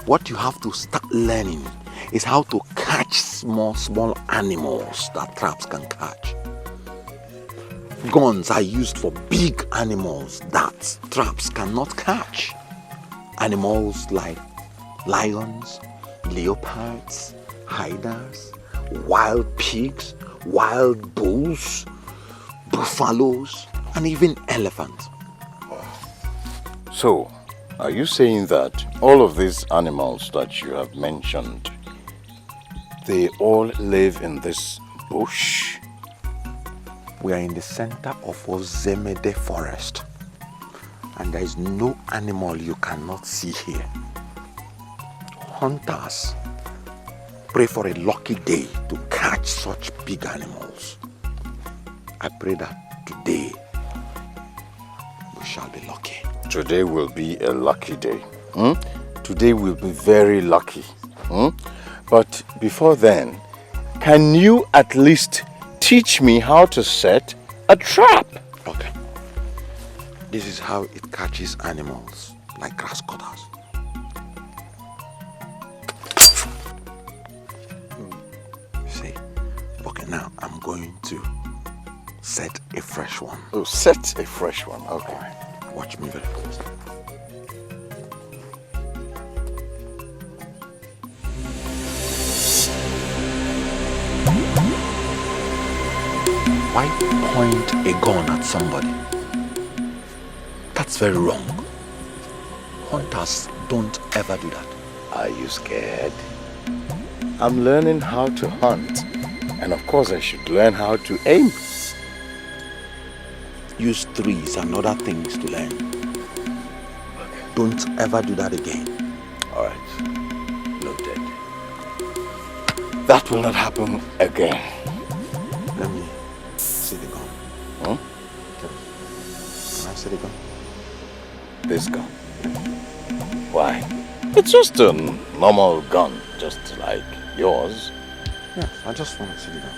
What you have to start learning is how to catch small animals that traps can catch. Guns are used for big animals that traps cannot catch. Animals like lions, leopards, hyenas, wild pigs, wild bulls, buffaloes, and even elephants. So, are you saying that all of these animals that you have mentioned, they all live in this bush? We are in the center of Ozemede forest, and there is no animal you cannot see here. Hunters pray for a lucky day to catch such big animals. I pray that today we shall be lucky. Today will be a lucky day. Today will be very lucky. But before then, can you at least teach me how to set a trap? Okay. This is how it catches animals like grass cutters. See? Okay, now I'm going to set a fresh one. Oh, set a fresh one. Okay. All right. Watch me very closely. Why point a gun at somebody That's very wrong. Hunters don't ever do that. Are you scared? I'm learning how to hunt. And of course I should learn how to aim. Use trees and other things to learn. Don't ever do that again. Alright. Noted. That will not happen again. Let me see the gun. Huh? Can I see the gun? This gun? Why? It's just a normal gun, just like yours. Yeah, I just want to see the gun.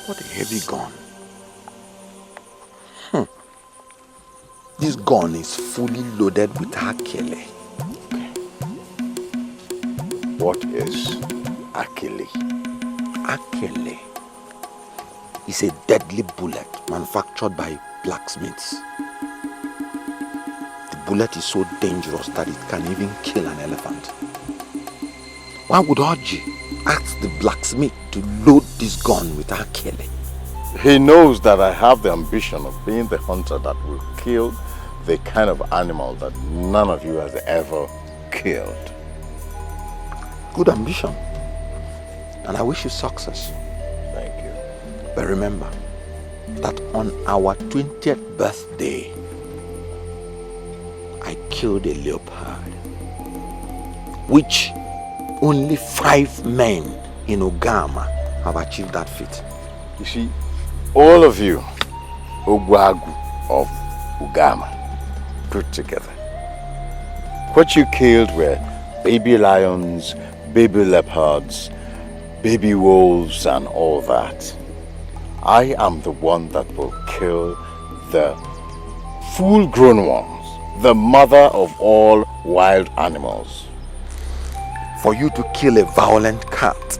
What a heavy gun. This gun is fully loaded with akele. What is akele? Akele is a deadly bullet manufactured by blacksmiths. The bullet is so dangerous that it can even kill an elephant. Why would Oji ask the blacksmith to load this gun with akele? He knows that I have the ambition of being the hunter that will kill the kind of animal that none of you has ever killed. Good ambition. And I wish you success. Thank you. But remember that on our 20th birthday, I killed a leopard, which only 5 men in Ogama have achieved that feat. You see, all of you, Ogwagu of Ogama, put together. What you killed were baby lions, baby leopards, baby wolves and all that. I am the one that will kill the full-grown ones, the mother of all wild animals. For you to kill a violent cat,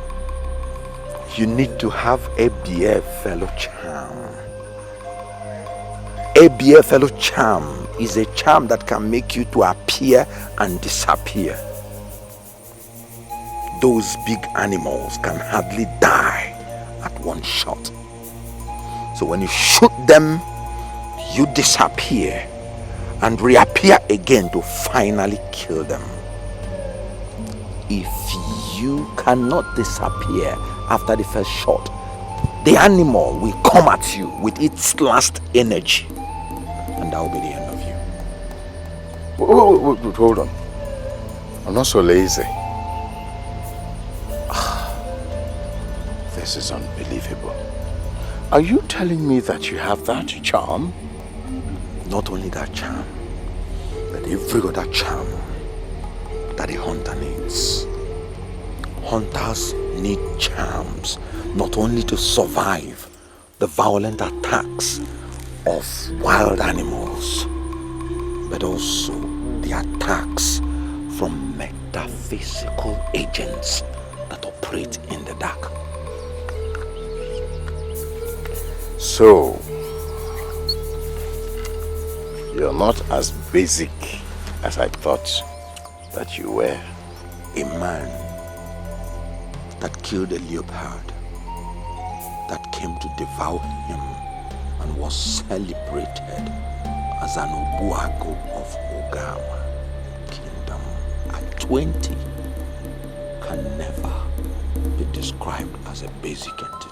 you need to have a beer fellow charm. A beer fellow charm is a charm that can make you to appear and disappear. Those big animals can hardly die at one shot. So when you shoot them, you disappear and reappear again to finally kill them. If you cannot disappear after the first shot, the animal will come at you with its last energy, and that will be the end of you. Hold on. I'm not so lazy. This is unbelievable. Are you telling me that you have that charm? Not only that charm, but every other charm that a hunter needs. Hunters need charms, not only to survive the violent attacks of wild animals, but also the attacks from metaphysical agents that operate in the dark. So, you're not as basic as I thought that you were. A man that killed a leopard, that came to devour him and was celebrated as an Obuago of Ogama Kingdom at 20 can never be described as a basic entity.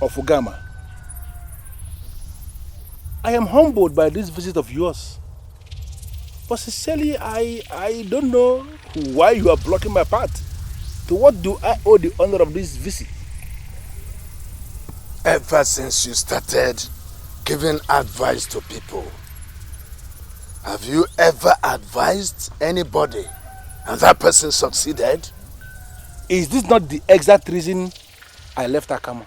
Of Ogama, I am humbled by this visit of yours. But sincerely, I don't know why you are blocking my path. To what do I owe the honor of this visit? Ever since you started giving advice to people, have you ever advised anybody and that person succeeded? Is this not the exact reason I left Akama?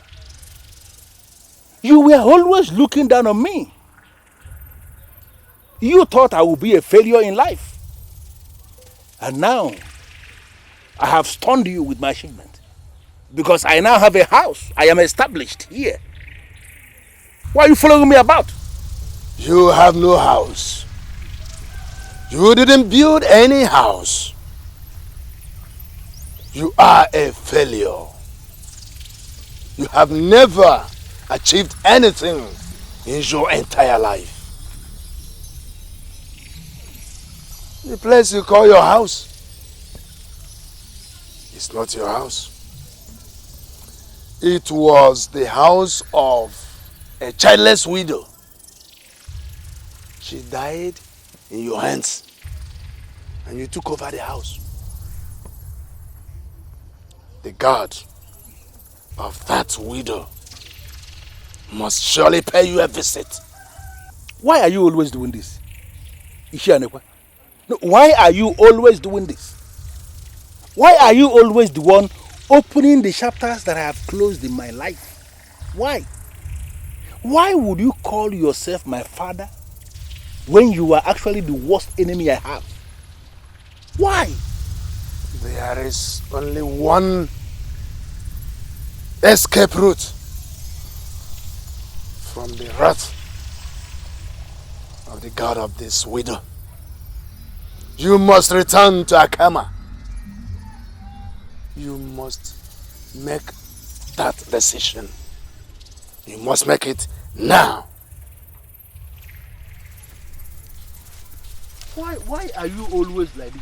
You were always looking down on me. You thought I would be a failure in life. And now, I have stunned you with my achievement. Because I now have a house. I am established here. Why are you following me about? You have no house. You didn't build any house. You are a failure. You have never achieved anything in your entire life. The place you call your house is not your house. It was the house of a childless widow. She died in your hands and you took over the house. The God of that widow must surely pay you a visit. Why are you always doing this? No, why are you always doing this? Why are you always the one opening the chapters that I have closed in my life? Why? Why would you call yourself my father when you are actually the worst enemy I have? Why? There is only one escape route from the wrath of the God of this widow. You must return to Ogama. You must make that decision. You must make it now. Why are you always like this?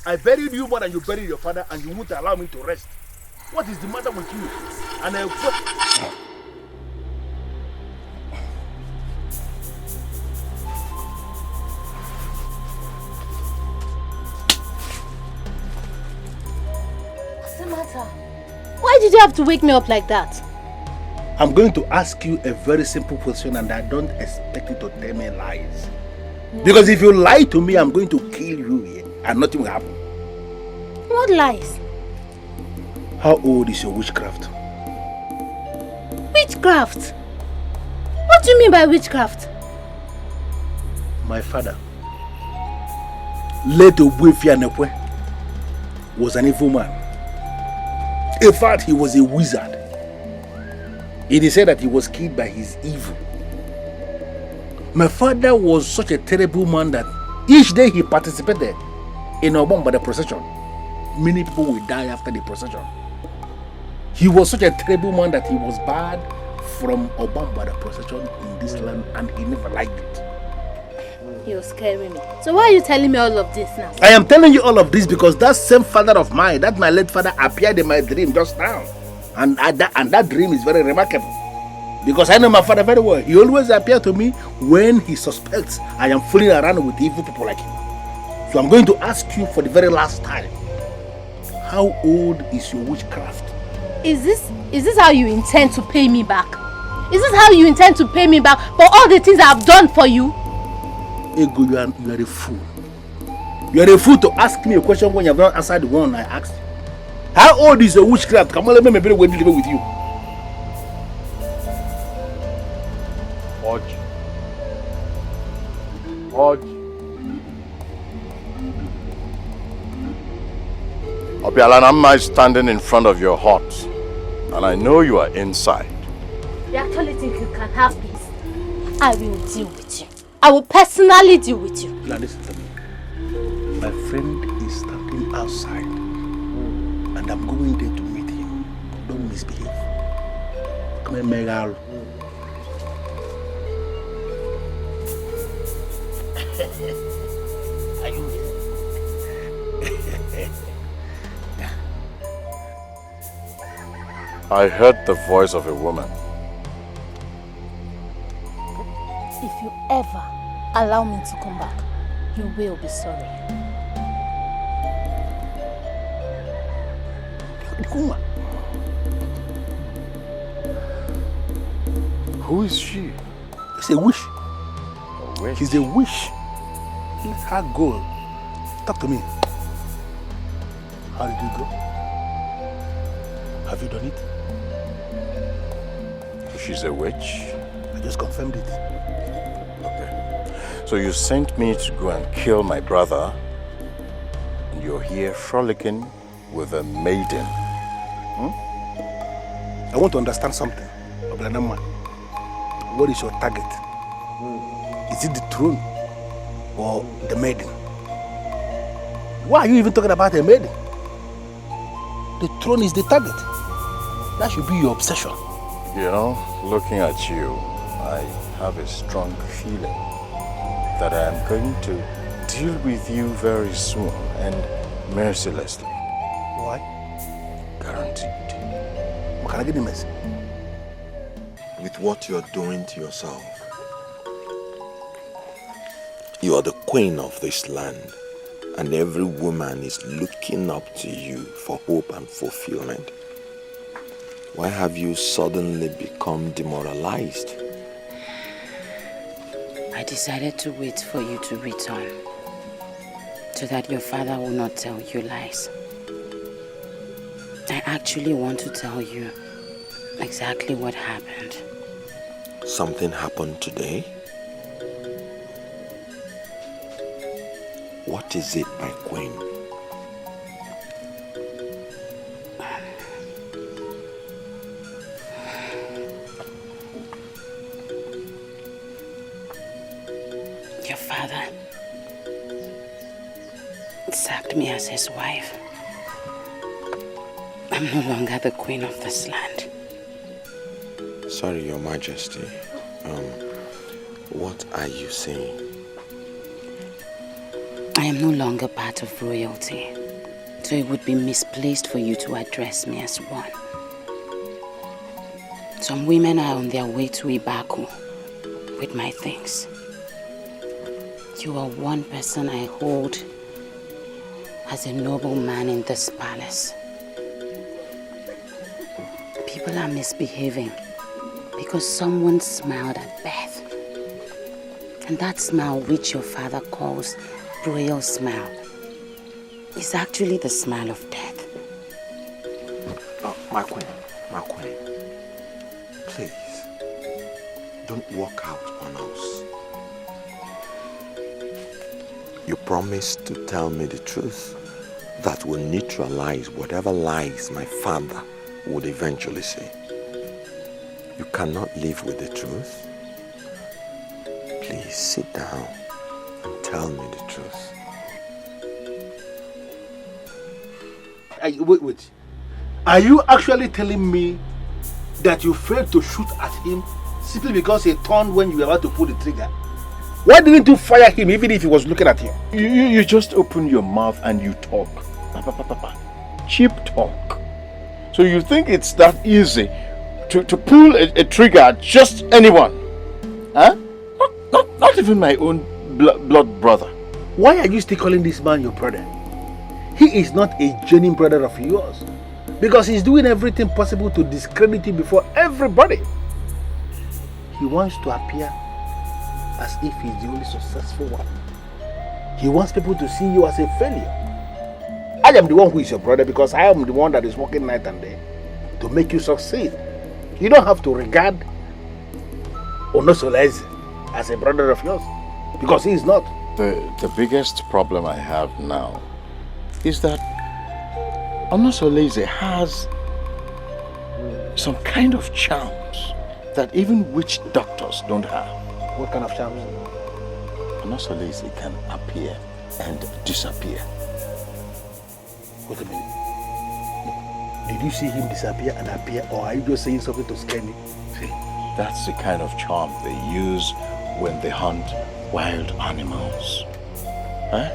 I buried you more than you buried your father, and you won't allow me to rest. What is the matter with you? And What's the matter? Why did you have to wake me up like that? I'm going to ask you a very simple question, and I don't expect you to tell me lies. Because if you lie to me, I'm going to kill you here, and nothing will happen. What lies? How old is your witchcraft? Witchcraft? What do you mean by witchcraft? My father, Leto Buefianekwe, was an evil man. In fact, he was a wizard. It is said that he was killed by his evil. My father was such a terrible man that each day he participated in Ogama the procession. Many people will die after the procession. He was such a terrible man that he was barred from Ogama the procession in this land, and he never liked it. You're scaring me. So why are you telling me all of this now? I am telling you all of this because that same father of mine, that my late father, appeared in my dream just now. And that dream is very remarkable. Because I know my father very well. He always appears to me when he suspects I am fooling around with evil people like him. So I'm going to ask you for the very last time. How old is your witchcraft? Is this how you intend to pay me back? Is this how you intend to pay me back for all the things I have done for you? Ego, you are a fool. You are a fool to ask me a question when you have not answered the one I asked you. How old is your witchcraft? Come on, let me maybe go live with you. Obialanama is standing in front of your hut, and I know you are inside. You actually think you can have peace? I will deal with you. I will personally deal with you. Now listen to me. My friend is standing outside, and I'm going there to meet him. Don't misbehave. Come here, Megal. Are you here? I heard the voice of a woman. If you ever allow me to come back, you will be sorry. Who is she? It's a wish. A wish? She's a wish. Let her go. Talk to me. How did you go? Have you done it? She's a witch? I just confirmed it. Okay. So you sent me to go and kill my brother, and you're here frolicking with a maiden. I want to understand something. Oblanama. What is your target? Is it the throne or the maiden? Why are you even talking about a maiden? The throne is the target. That should be your obsession. You know, looking at you, I have a strong feeling that I am going to deal with you very soon and mercilessly. Why? Guaranteed. What can I get in mercy? With what you're doing to yourself. You are the queen of this land, and every woman is looking up to you for hope and fulfillment. Why have you suddenly become demoralized? I decided to wait for you to return, so that your father will not tell you lies. I actually want to tell you exactly what happened. Something happened today? What is it, my queen? Your father sacked me as his wife. I'm no longer the queen of this land. Sorry, Your Majesty. What are you saying? I am no longer part of royalty, so it would be misplaced for you to address me as one. Some women are on their way to Ibaku with my things. You are one person I hold as a noble man in this palace. People are misbehaving because someone smiled at Beth. And that smile, which your father calls royal smile, is actually the smile of death. Oh, my queen, please, don't walk out on us. You promised to tell me the truth that will neutralize whatever lies my father would eventually say. You cannot live with the truth. Please sit down and tell me the truth. Wait. Are you actually telling me that you failed to shoot at him simply because he turned when you were about to pull the trigger? Why didn't you fire him even if he was looking at you? You just open your mouth and you talk. Cheap talk. So you think it's that easy to pull a trigger at just anyone? Huh? Not even my own blood brother. Why are you still calling this man your brother? He is not a genuine brother of yours. Because he's doing everything possible to discredit you before everybody. He wants to appear as if he's the only successful one. He wants people to see you as a failure. I am the one who is your brother because I am the one that is working night and day to make you succeed. You don't have to regard Onosolese as a brother of yours because he is not. The biggest problem I have now is that Onosolese has some kind of charms that even witch doctors don't have. What kind of charms? Onosolese can appear and disappear. Wait a minute. Did you see him disappear and appear, or are you just saying something to scare me? See, that's the kind of charm they use when they hunt wild animals. Huh?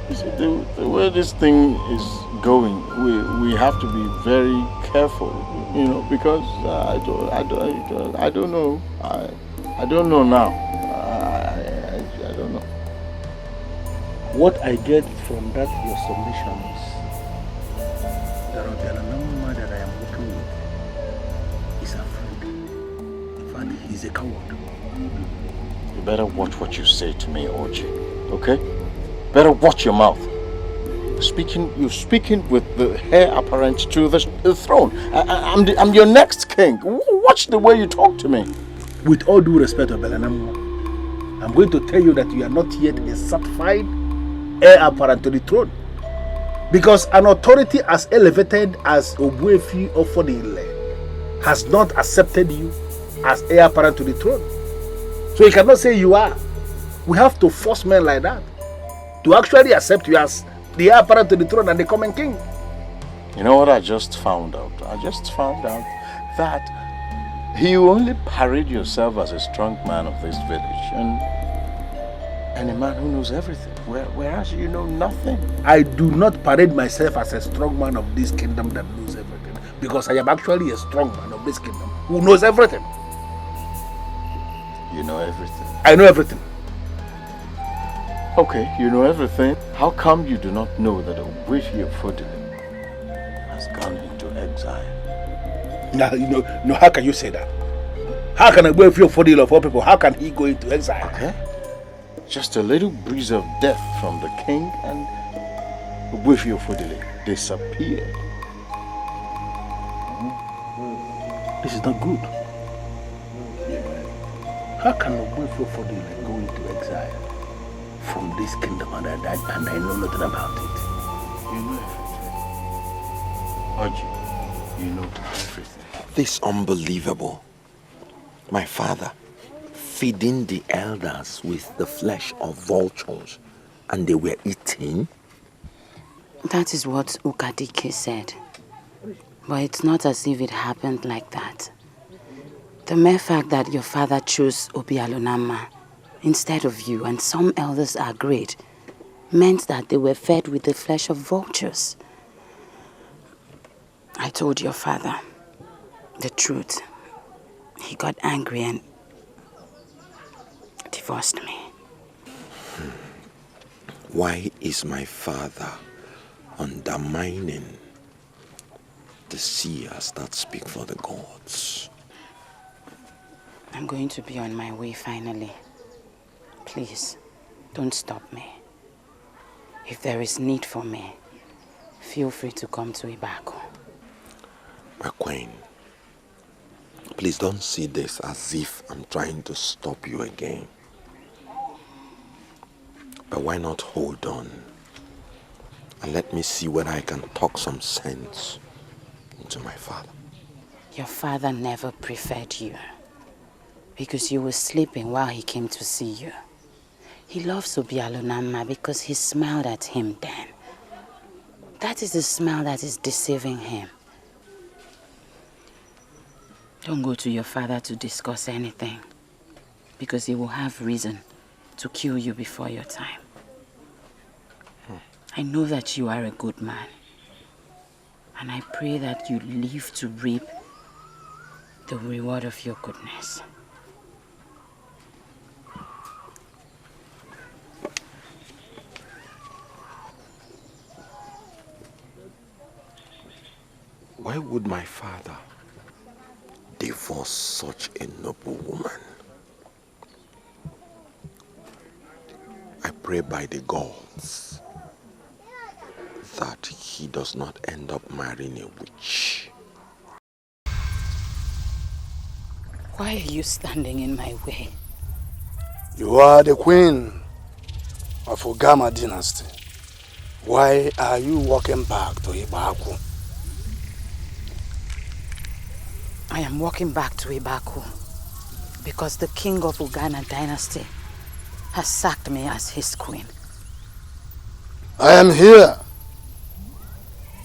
You see, the way this thing is going, we have to be very careful, you know, because I don't know. I don't know now. I don't know. What I get from that your submissions, there are a number that I am working with is afraid. In fact, he's a coward. You better watch what you say to me, Oji. Okay? Better watch your mouth. You're speaking with the heir apparent to the throne. I'm your next king. Watch the way you talk to me. With all due respect, Obelanamo, I'm going to tell you that you are not yet a certified heir apparent to the throne. Because an authority as elevated as Obuefi Ofodile has not accepted you as heir apparent to the throne. So you cannot say you are. We have to force men like that. to actually accept you as the heir apparent to the throne and the coming king. You know what I just found out? I just found out that you only parade yourself as a strong man of this village and a man who knows everything, whereas you know nothing. I do not parade myself as a strong man of this kingdom that knows everything, because I am actually a strong man of this kingdom who knows everything. You know everything? I know everything. Okay, you know everything. How come you do not know that Ogbuefi of Fodile has gone into exile? Now, no, how can you say that? How can Ogbuefi of Fodile of all people, how can he go into exile? Okay. Just a little breeze of death from the king and Ogbuefi of Fodile disappeared. This is not good. How can Ogbuefi of Fodile go into exile from this kingdom and I know nothing about it? You know everything. Oji, you know everything. This unbelievable. My father feeding the elders with the flesh of vultures and they were eating? That is what Ukadike said. But it's not as if it happened like that. The mere fact that your father chose Obialonama instead of you and some elders agreed meant that they were fed with the flesh of vultures. I told your father the truth. He got angry and divorced me. Why is my father undermining the seers that speak for the gods? I'm going to be on my way finally. Please, don't stop me. If there is need for me, feel free to come to Ibako. My queen, please don't see this as if I'm trying to stop you again. But why not hold on and let me see whether I can talk some sense into my father. Your father never preferred you because you were sleeping while he came to see you. He loves Obialonama because he smiled at him then. That is the smile that is deceiving him. Don't go to your father to discuss anything because he will have reason to kill you before your time. I know that you are a good man, and I pray that you live to reap the reward of your goodness. Why would my father divorce such a noble woman? I pray by the gods that he does not end up marrying a witch. Why are you standing in my way? You are the queen of Ogama dynasty. Why are you walking back to Ibaku? I am walking back to Ibaku because the king of Ogana dynasty has sacked me as his queen. I am here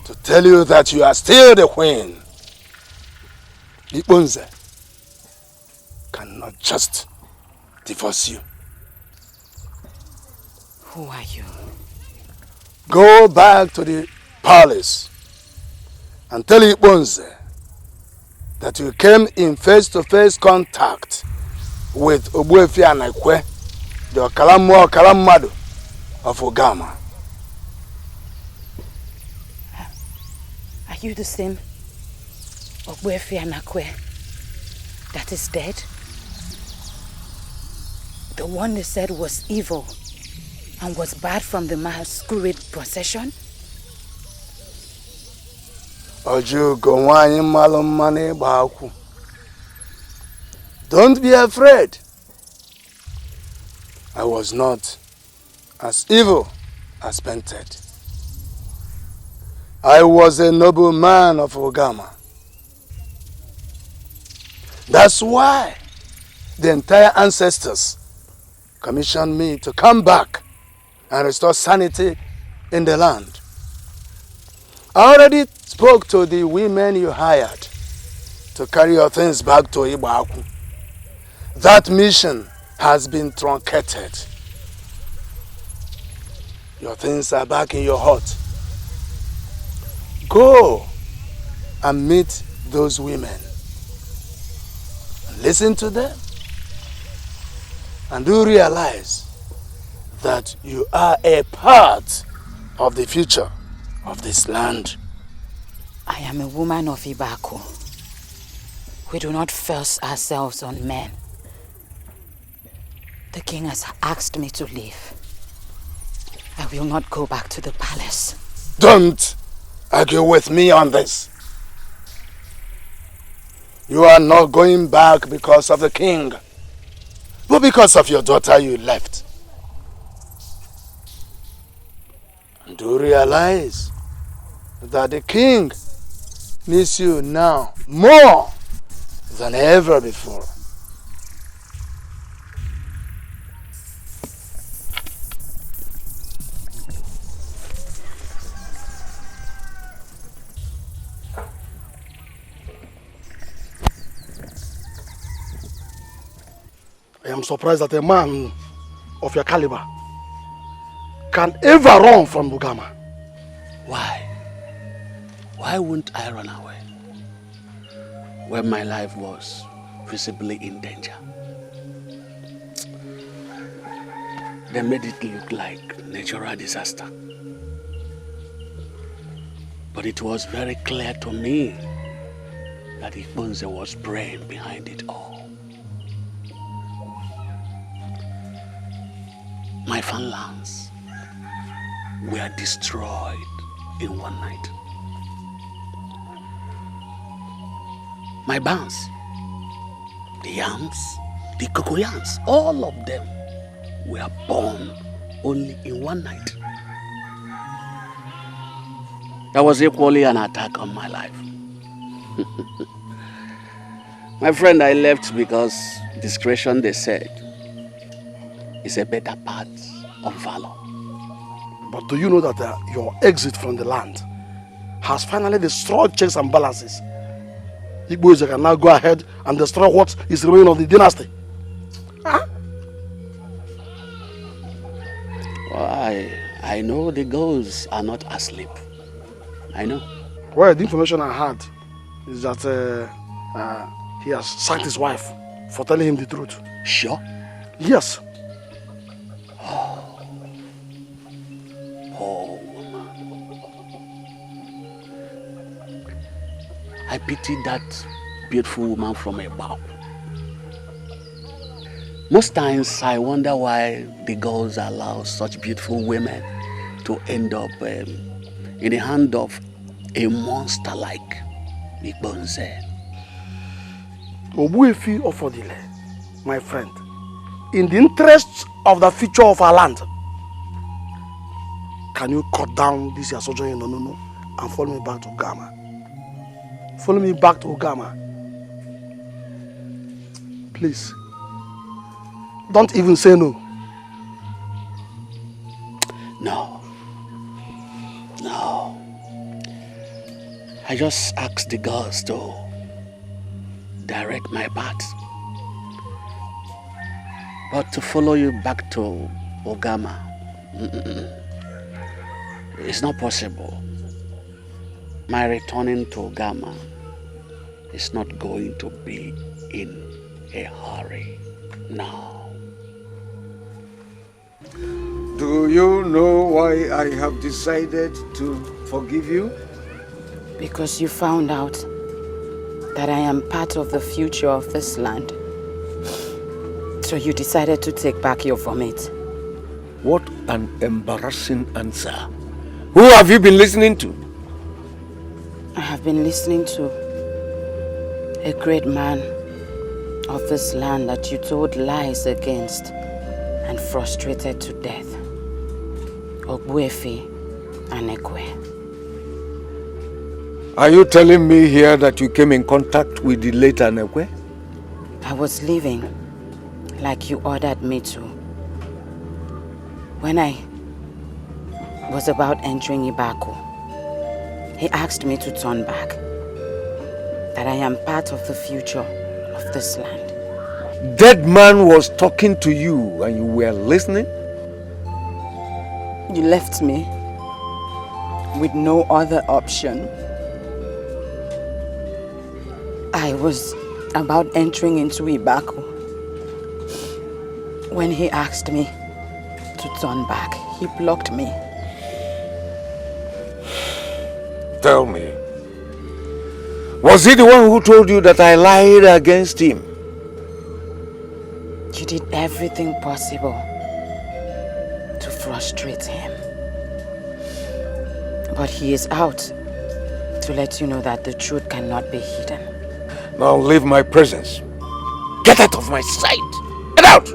to tell you that you are still the queen. Ibunze cannot just divorce you. Who are you? Go back to the palace and tell Ibunze that you came in face-to-face contact with Ogbuefi Anakwe, the Okalamadu of Ogama. Are you the same Ogbuefi Anakwe that is dead? The one they said was evil and was bad from the masquerade procession? Don't be afraid. I was not as evil as painted. I was a noble man of Ogama. That's why the entire ancestors commissioned me to come back and restore sanity in the land. I already spoke to the women you hired to carry your things back to Ibaku. That mission has been truncated. Your things are back in your hut. Go and meet those women. Listen to them. And do realize that you are a part of the future of this land. I am a woman of Ibaku. We do not force ourselves on men. The king has asked me to leave. I will not go back to the palace. Don't argue with me on this. You are not going back because of the king, but because of your daughter you left. And do realize that the king needs you now more than ever before. I am surprised that a man of your caliber can ever run from Ogama. Why? Why wouldn't I run away when my life was visibly in danger? They made it look like natural disaster. But it was very clear to me that Ikponze was brain behind it all. My farmlands were destroyed in one night. My barns, the yams, the cocoyams, all of them were born only in one night. That was equally an attack on my life. My friend, I left because discretion, they said, is a better part of valor. But do you know that your exit from the land has finally destroyed checks and balances? Igbo's can now go ahead and destroy what is remaining of the dynasty. Huh? Well, I know the ghosts are not asleep. I know. Well, the information I had is that he has sacked his wife for telling him the truth. Sure? Yes. Oh, woman. I pity that beautiful woman from above. Most times I wonder why the gods allow such beautiful women to end up in the hand of a monster like Ikponze. Obuefi Ofodile, my friend, in the interests of the future of our land, can you cut down this your sojourn in Onono and follow me back to Ogama? Follow me back to Ogama. Please. Don't even say no. No. No. I just asked the gods to direct my path. But to follow you back to Ogama, it's not possible. My returning to Ogama is not going to be in a hurry now. Do you know why I have decided to forgive you? Because you found out that I am part of the future of this land. So you decided to take back your vomit. What an embarrassing answer. Who have you been listening to? I have been listening to a great man of this land that you told lies against and frustrated to death. Ogbuefi Anekwe. Are you telling me here that you came in contact with the late Anekwe? I was leaving like you ordered me to. When I was about entering Ibako. He asked me to turn back, that I am part of the future of this land. Dead man was talking to you and you were listening? You left me with no other option. I was about entering into Ibako when he asked me to turn back. He blocked me. Tell me, was he the one who told you that I lied against him? You did everything possible to frustrate him. But he is out to let you know that the truth cannot be hidden. Now leave my presence. Get out of my sight. Get out!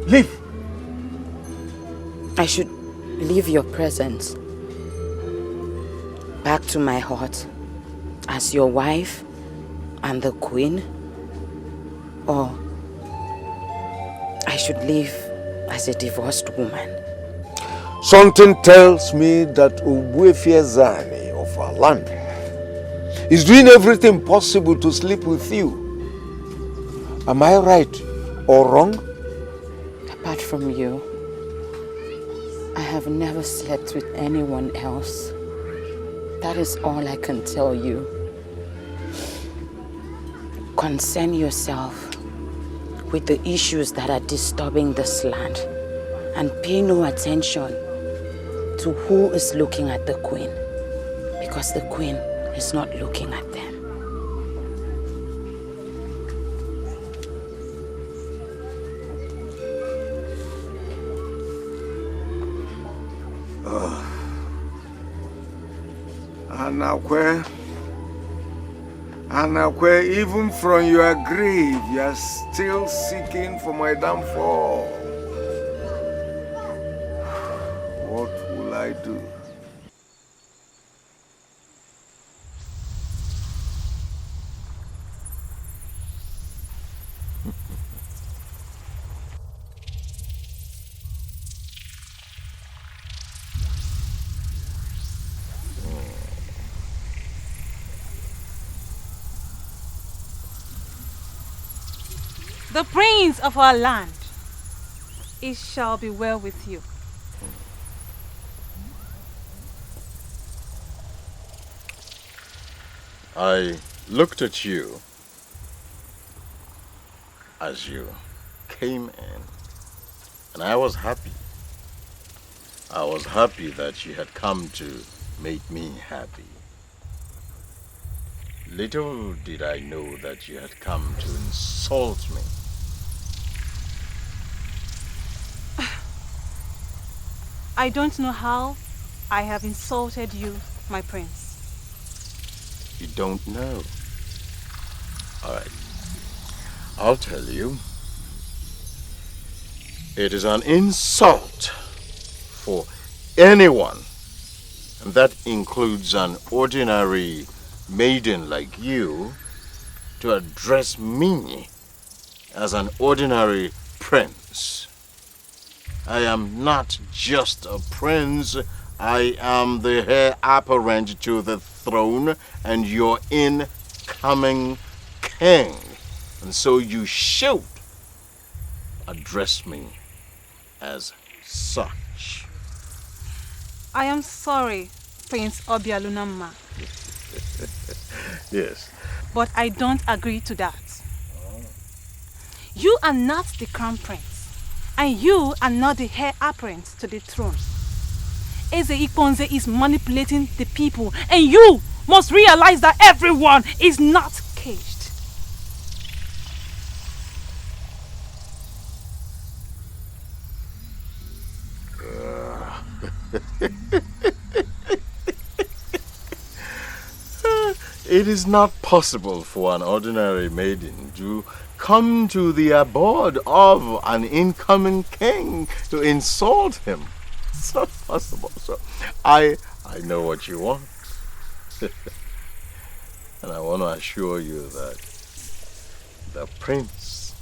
Leave! I should leave your presence back to my heart as your wife and the queen, or I should live as a divorced woman. Something tells me that Zani of our land is doing everything possible to sleep with you. Am I right or wrong? Apart from you, I have never slept with anyone else. That is all I can tell you. Concern yourself with the issues that are disturbing this land and pay no attention to who is looking at the queen, because the queen is not looking at them. Anakwe, even from your grave, you are still seeking for my downfall. What will I do? The prince of our land, it shall be well with you. I looked at you as you came in, and I was happy. I was happy that you had come to make me happy. Little did I know that you had come to insult me. I don't know how I have insulted you, my prince. You don't know. All right. I'll tell you. It is an insult for anyone, and that includes an ordinary maiden like you, to address me as an ordinary prince. I am not just a prince, I am the heir apparent to the throne and your incoming king. And so you should address me as such. I am sorry, Prince Obialunamma. Yes. But I don't agree to that. You are not the crown prince, and you are not the heir apparent to the throne. Eze Ikonze is manipulating the people, and you must realize that everyone is not caged. It is not possible for an ordinary maiden to come to the abode of an incoming king to insult him. It's not possible. So I know what you want. And I want to assure you that the prince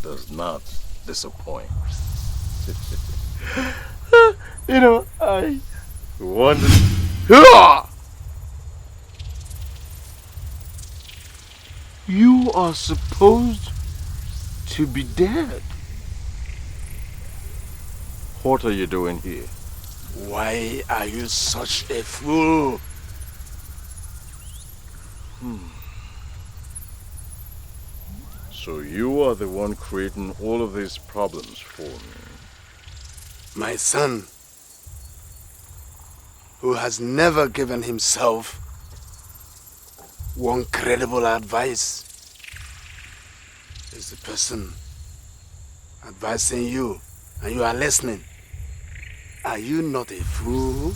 does not disappoint. You know, You are supposed to be dead. What are you doing here? Why are you such a fool? So you are the one creating all of these problems for me. My son, who has never given himself one credible advice, is the person advising you, and you are listening. Are you not a fool?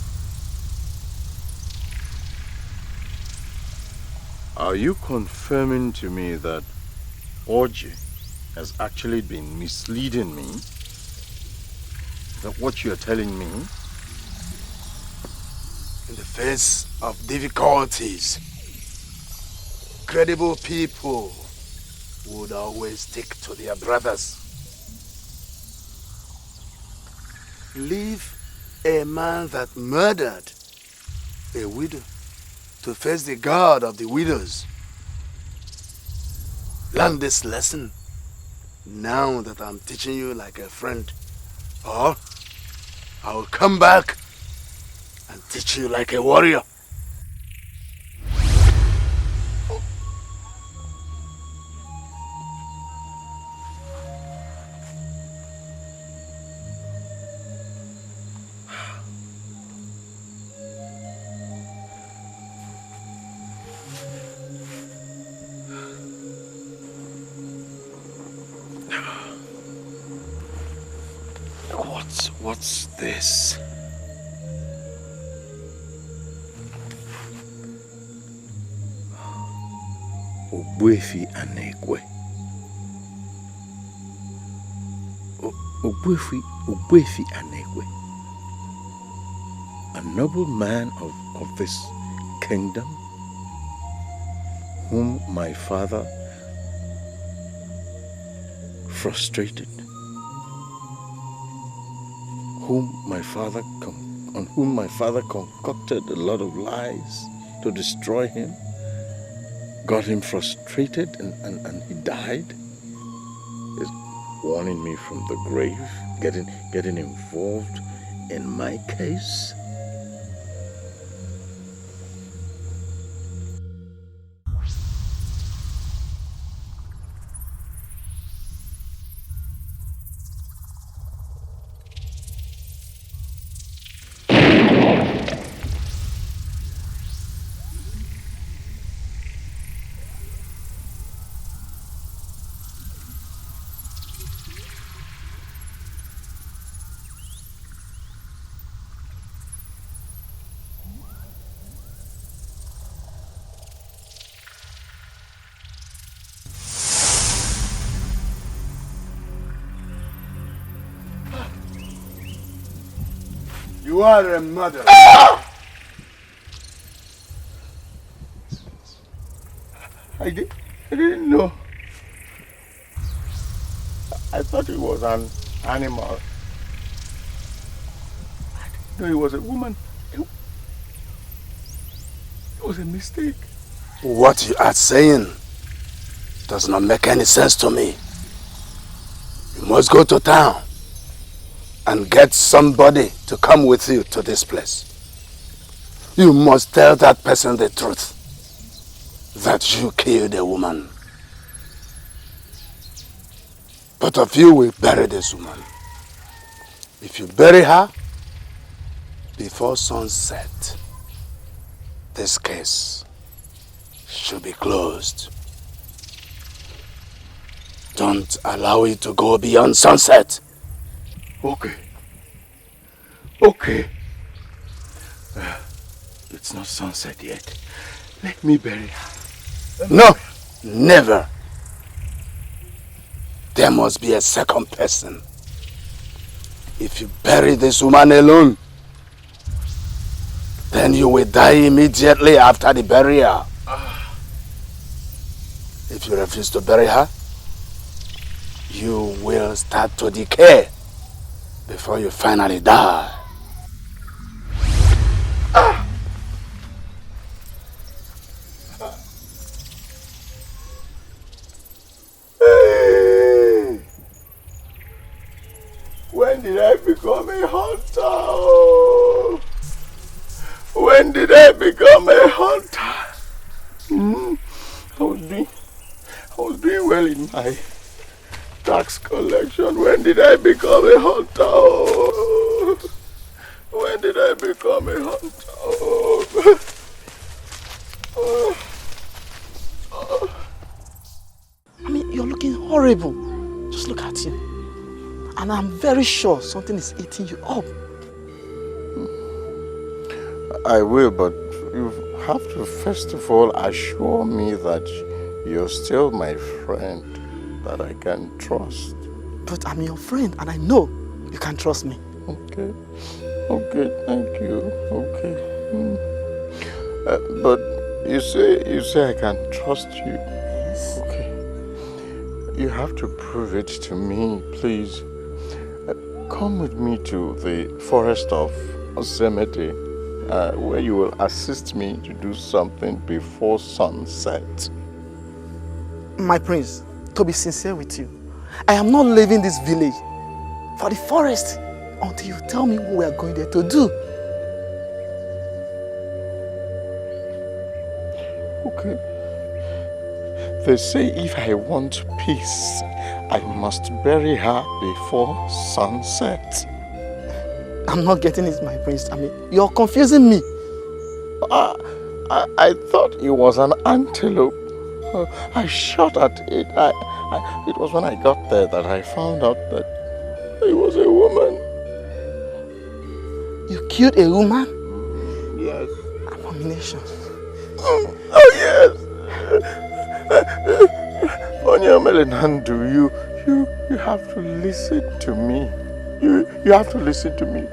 Are you confirming to me that Orji has actually been misleading me? Is that what you're telling me? In the face of difficulties, credible people would always stick to their brothers. Leave a man that murdered a widow to face the God of the widows. Learn this lesson now that I'm teaching you like a friend, or I will come back and teach you like a warrior. What's this? Ogbuefi Anekwe. Ogbuefi Anekwe. A noble man of this kingdom, whom my father frustrated, on whom my father concocted a lot of lies to destroy him, got him frustrated and he died. Is warning me from the grave, getting involved in my case. You are a murderer. I didn't know. I thought it was an animal. I didn't know it was a woman. It was a mistake. What you are saying does not make any sense to me. You must go to town and get somebody to come with you to this place. You must tell that person the truth, that you killed a woman. Both of you will bury this woman. If you bury her before sunset, this case should be closed. Don't allow it to go beyond sunset. Okay. Okay. It's not sunset yet. Let me bury her. No, never. There must be a second person. If you bury this woman alone, then you will die immediately after the burial. If you refuse to bury her, you will start to decay before you finally die. When did I become a hunter? Oh, when did I become a hunter? I was doing well in my tax collection. When did I become a hunter? Oh, when did I become a hunter? Oh. I mean, you're looking horrible. Just look at you. And I'm very sure something is eating you up. I will, but you have to first of all assure me that you're still my friend, that I can trust. But I'm your friend and I know you can trust me. Okay. Okay, thank you. Okay. But you say I can trust you. Yes. Okay. You have to prove it to me, please. Come with me to the forest of Osemete, where you will assist me to do something before sunset. My prince, to be sincere with you, I am not leaving this village for the forest until you tell me what we are going there to do. Okay. They say if I want peace, I must bury her before sunset. I'm not getting it, my prince. I mean, you're confusing me. I thought it was an antelope. I shot at it. It was when I got there that I found out that it was a woman. You killed a woman? Yes. Abomination. Oh yes. Onyamelenandu, you have to listen to me. You have to listen to me.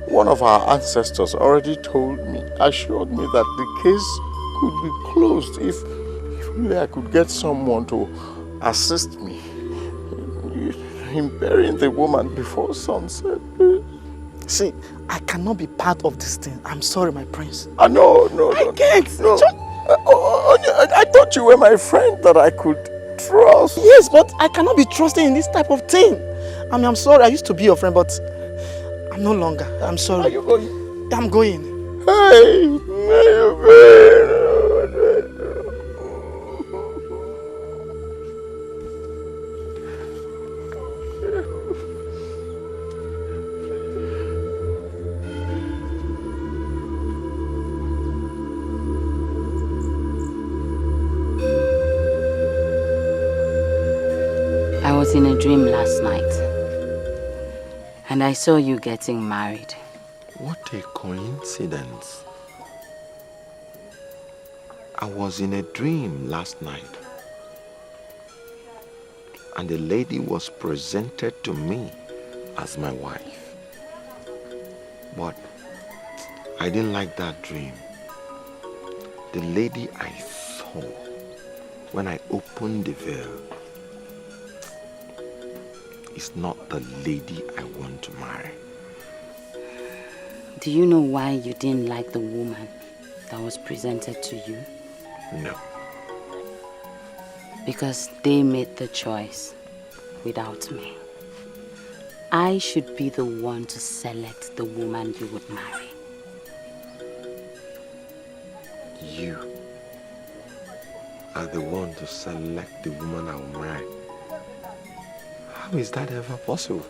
One of our ancestors already assured me that the case could be closed if only I could get someone to assist me in burying the woman before sunset. See, I cannot be part of this thing. I'm sorry, my prince. No. I can't. No. I thought you were my friend that I could trust. Yes, but I cannot be trusted in this type of thing. I mean, I'm sorry. I used to be your friend, but I'm no longer. I'm sorry. Are you going? I'm going. Hey, where you going? I was in a dream last night, and I saw you getting married. What a coincidence. I was in a dream last night, and a lady was presented to me as my wife. But I didn't like that dream. The lady I saw when I opened the veil is not the lady I want to marry. Do you know why you didn't like the woman that was presented to you? No. Because they made the choice without me. I should be the one to select the woman you would marry. You are the one to select the woman I will marry. How is that ever possible?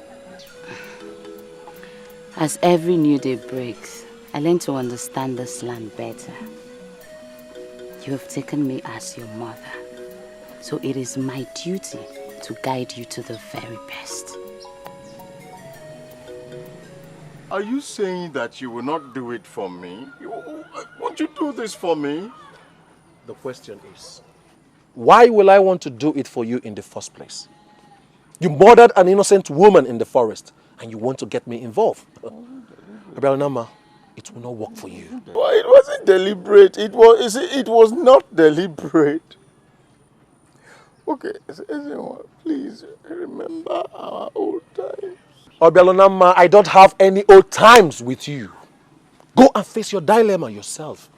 As every new day breaks, I learn to understand this land better. You have taken me as your mother, so it is my duty to guide you to the very best. Are you saying that you will not do it for me? Won't you do this for me? The question is, why will I want to do it for you in the first place? You murdered an innocent woman in the forest, and you want to get me involved. Abialnama, it will not work for you. Well, it wasn't deliberate. It was not deliberate. Okay, please remember our old times. Obialonama, I don't have any old times with you. Go and face your dilemma yourself.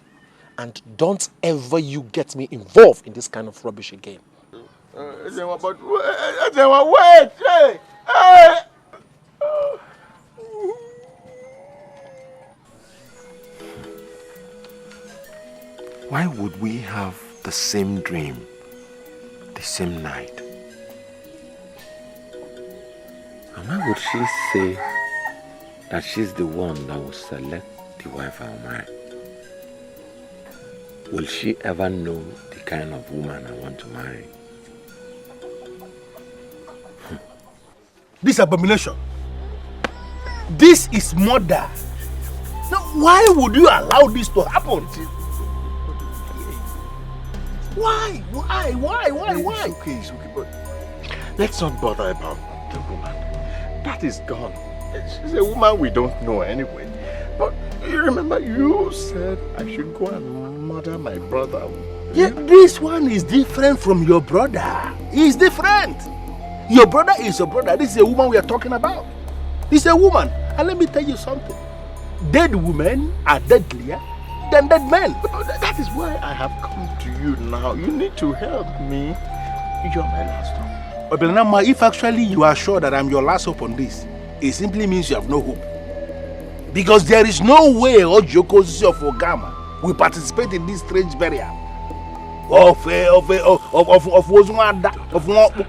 And don't ever you get me involved in this kind of rubbish again. But wait! Hey! Why would we have the same dream, the same night? And why would she say that she's the one that will select the wife I'll marry? Will she ever know the kind of woman I want to marry? This abomination. This is murder. Now, why would you allow this to happen? Why? It's okay, but let's not bother about the woman. That is gone. She's a woman we don't know anyway. But you remember you said I should go and murder my brother. Yeah, this one is different from your brother. He's different. Your brother is your brother. This is a woman we are talking about. It's a woman. And let me tell you something. Dead women are deadlier than dead men. That is why I have come to you now. You need to help me. You're my last hope. Obelanama, if actually you are sure that I'm your last hope on this, it simply means you have no hope. Because there is no way Ojokosi of Ogama will participate in this strange burial of Wozumada, of Nwokpo.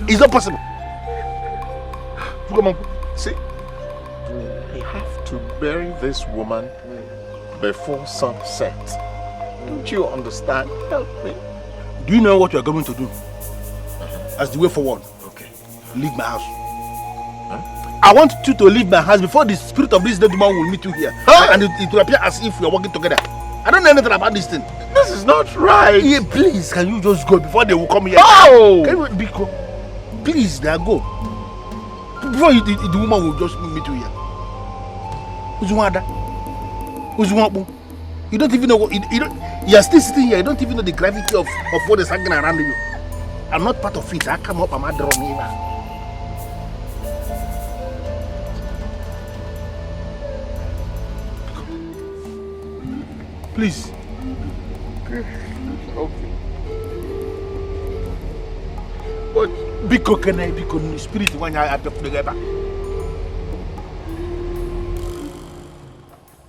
It's not possible. Come on, see, I have to bury this woman before sunset. Don't you understand? Help me. Do you know what you are going to do? As the way forward. Okay. Leave my house. Huh? I want you to leave my house before the spirit of this dead woman will meet you here. Huh? And it will appear as if we are working together. I don't know anything about this thing. This is not right. Yeah, please, can you just go before they will come here? Oh! Can you go? Please, now go. Before the woman will just meet you here. Who's Nwokpo? You don't even know what you are still sitting here. You don't even know the gravity of what is hanging around you. I'm not part of it. I come up, I'm not drawn in. Please. Okay. But because spirit when I put together.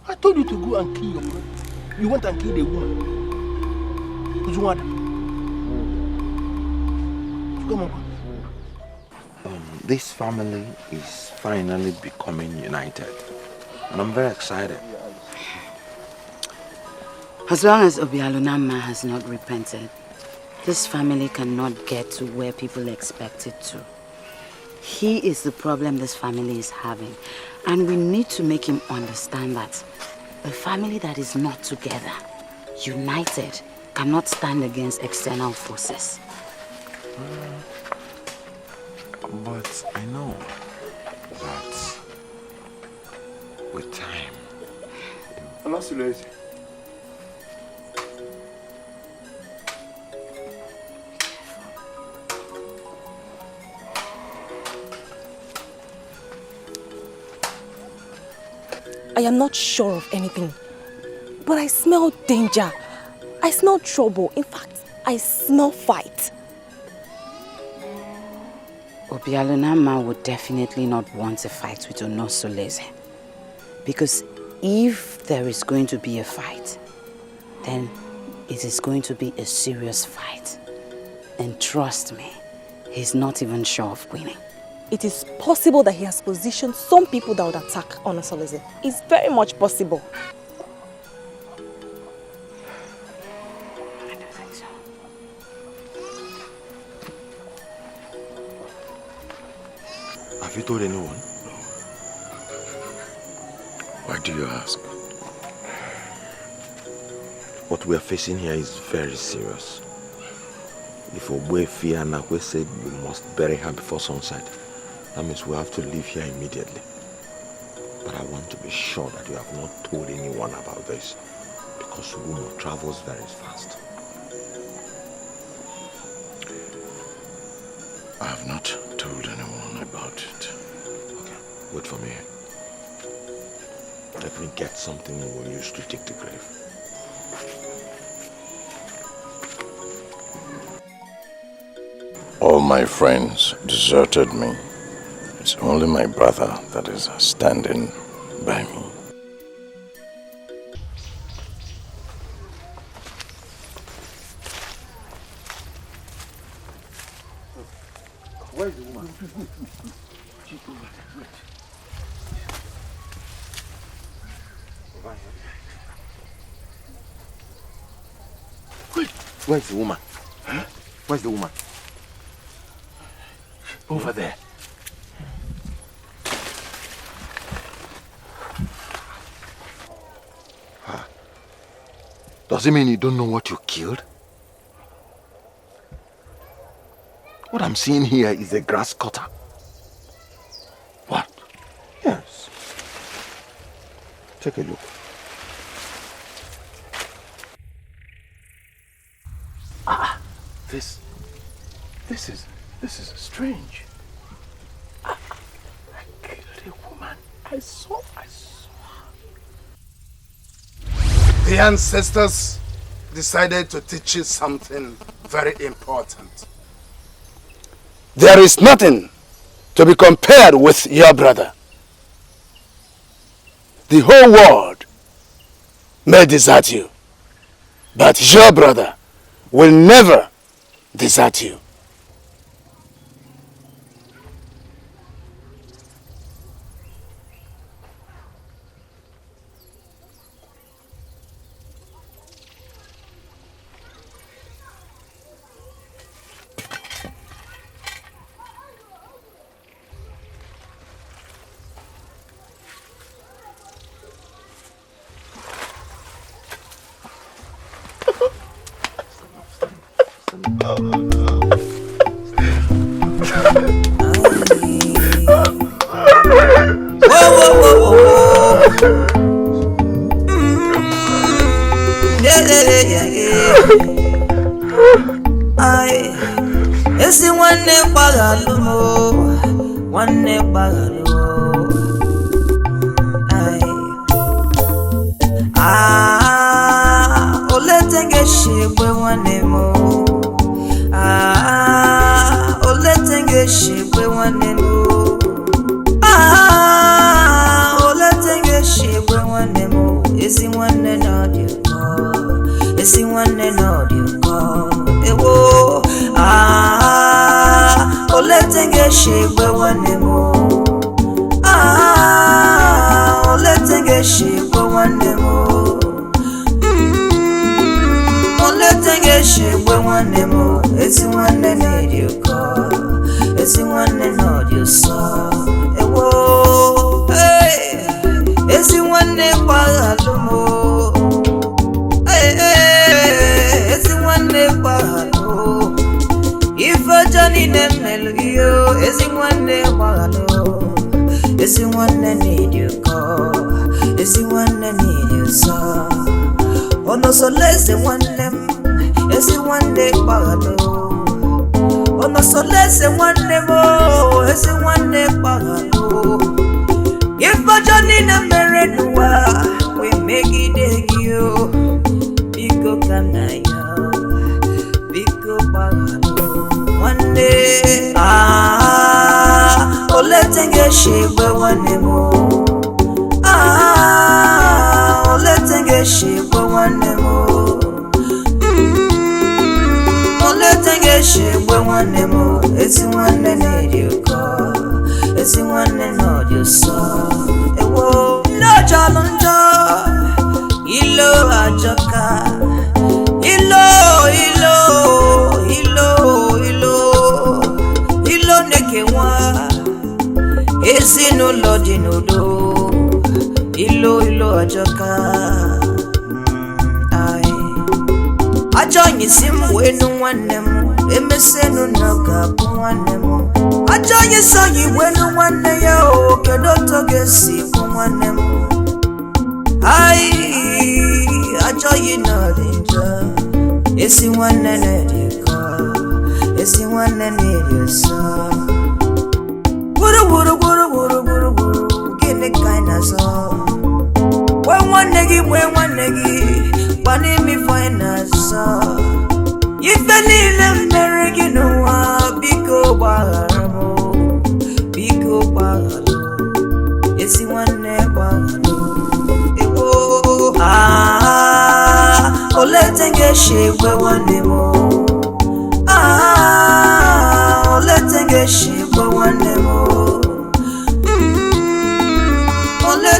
I told you to go and kill your brother. You went and killed a woman. Who's one? Come on. This family is finally becoming united. And I'm very excited. As long as Obialunama has not repented, this family cannot get to where people expect it to. He is the problem this family is having. And we need to make him understand that a family that is not together, united, cannot stand against external forces. But I know that with time... I'm not serious. I am not sure of anything, but I smell danger. I smell trouble. In fact, I smell fight. Obialunama would definitely not want a fight with Onosoleze. Because if there is going to be a fight, then it is going to be a serious fight. And trust me, he's not even sure of winning. It is possible that he has positioned some people that would attack Onosoleze. It's very much possible. I don't think so. Have you told anyone? Why do you ask? What we are facing here is very serious. If Ogbuefi and Akwe said we must bury her before sunset, that means we have to leave here immediately. But I want to be sure that you have not told anyone about this, because rumor travels very fast. I have not told anyone about it. Okay, wait for me. Let me get something we'll use to dig the grave. All my friends deserted me. It's only my brother that is standing by me. Where's the woman? Huh? Where's the woman? Over there. Does it mean you don't know what you killed? What I'm seeing here is a grass cutter. What? Yes. Take a look. This is strange. I killed a woman. I saw. The ancestors decided to teach you something very important. There is nothing to be compared with your brother. The whole world may desert you, but your brother will never desert you.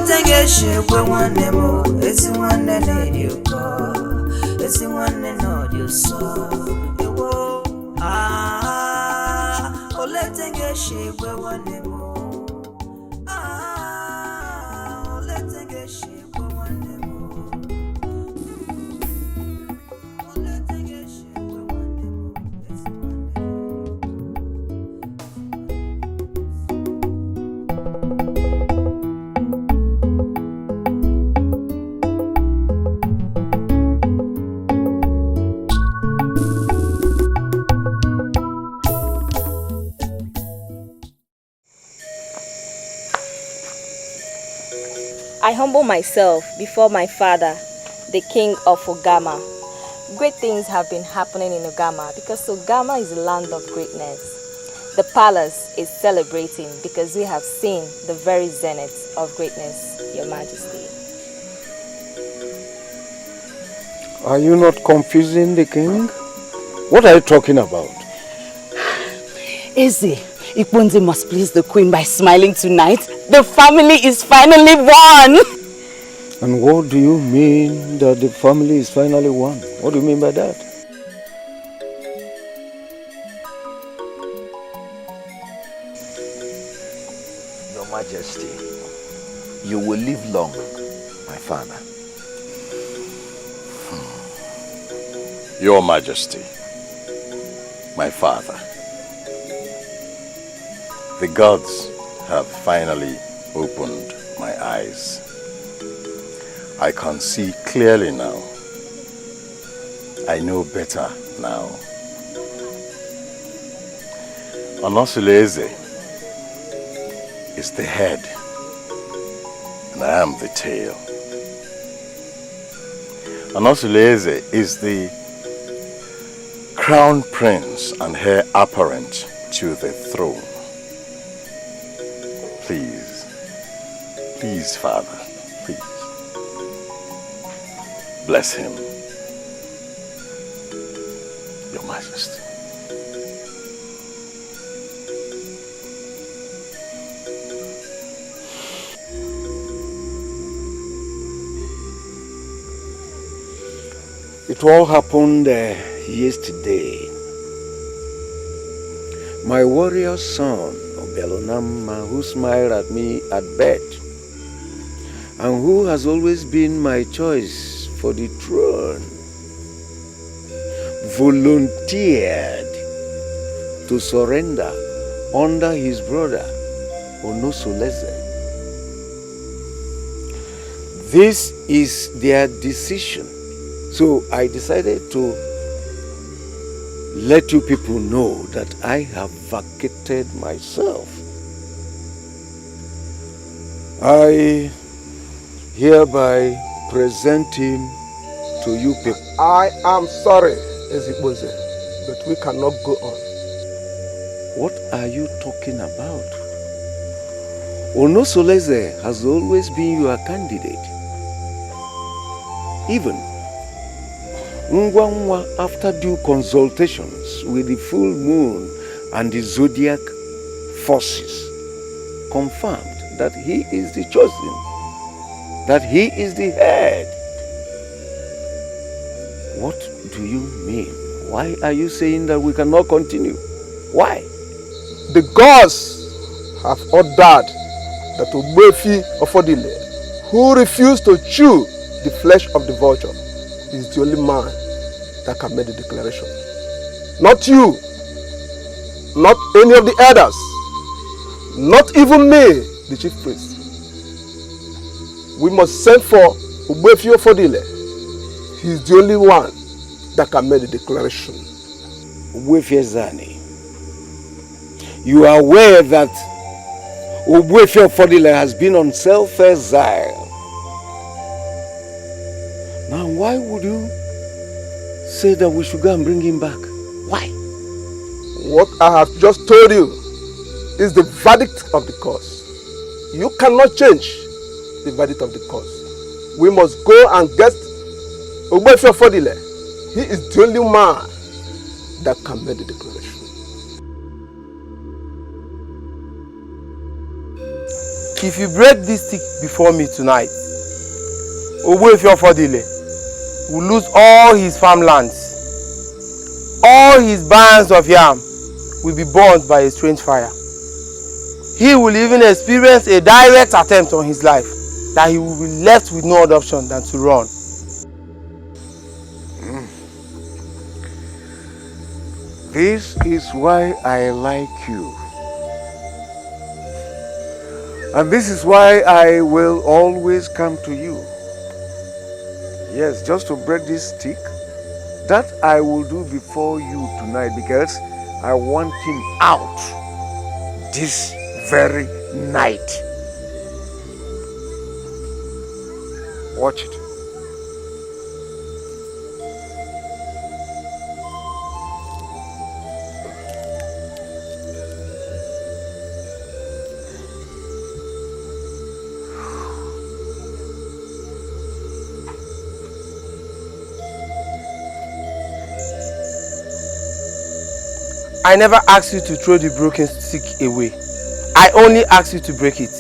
Oletengeshe kwe wane mo, esi wane ne yuko, esi wane no yuso. Ewo oletengeshe kwe wane mo, oletengeshe kwe wane mo. I humble myself before my father, the king of Ogama. Great things have been happening in Ogama because Ogama is a land of greatness. The palace is celebrating because we have seen the very zenith of greatness, Your Majesty. Are you not confusing the king? What are you talking about? Eze, Ikponze must please the queen by smiling tonight. The family is finally one! And what do you mean that the family is finally one? What do you mean by that? Your Majesty, you will live long, my father. Your Majesty, my father, the gods have finally opened my eyes. I can see clearly now. I know better now. Onosuleze is the head and I am the tail. Onosuleze is the crown prince and heir apparent to the throne. Please, please, Father, please, bless him, Your Majesty. It all happened yesterday. My warrior son, Obelonama, who smiled at me at bed, and who has always been my choice for the throne, volunteered to surrender under his brother, Onosoleze. This is their decision. So I decided to let you people know that I have vacated myself. I hereby present him to you people. I am sorry, Ezekboze, but we cannot go on. What are you talking about? Onosoleze has always been your candidate. Even Ngwangwa, after due consultations with the full moon and the zodiac forces, confirmed that he is the chosen, that he is the head. What do you mean? Why are you saying that we cannot continue? Why? The gods have ordered that Ogbefi Ofodile, who refused to chew the flesh of the vulture, is the only man that can make the declaration. Not you, not any of the elders, not even me, the chief priest. We must send for Ogbefi Ofodile. He is the only one that can make the declaration. Ogbefi Zani, you are aware that Ogbefi Ofodile has been on self-exile. Now, why would you say that we should go and bring him back? Why? What I have just told you is the verdict of the cause. You cannot change the verdict of the cause. We must go and get Ogbefi Ofodile. He is the only man that can make the declaration. If you break this stick before me tonight, Ogbuefi Ofodile will lose all his farmlands. All his barns of yam will be burned by a strange fire. He will even experience a direct attempt on his life, that he will be left with no other option than to run. This is why I like you. And this is why I will always come to you. Yes, just to break this stick. That I will do before you tonight, because I want him out this very night. Watch it. I never asked you to throw the broken stick away. I only asked you to break it.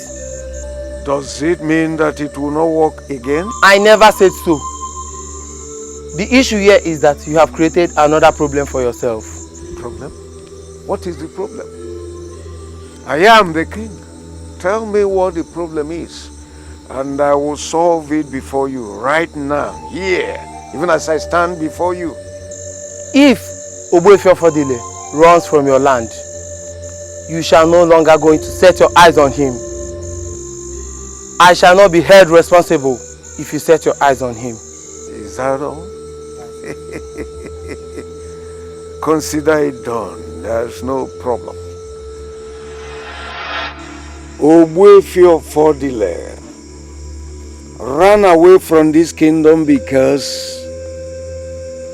Does it mean that it will not work again? I never said so. The issue here is that you have created another problem for yourself. Problem? What is the problem? I am the king. Tell me what the problem is, and I will solve it before you right now, here, even as I stand before you. If Ogbuefi Ofodile runs from your land, you shall no longer going to set your eyes on him. I shall not be held responsible if you set your eyes on him. Is that all? Consider it done. There's no problem. Ogbuefi Ofodile ran away from this kingdom because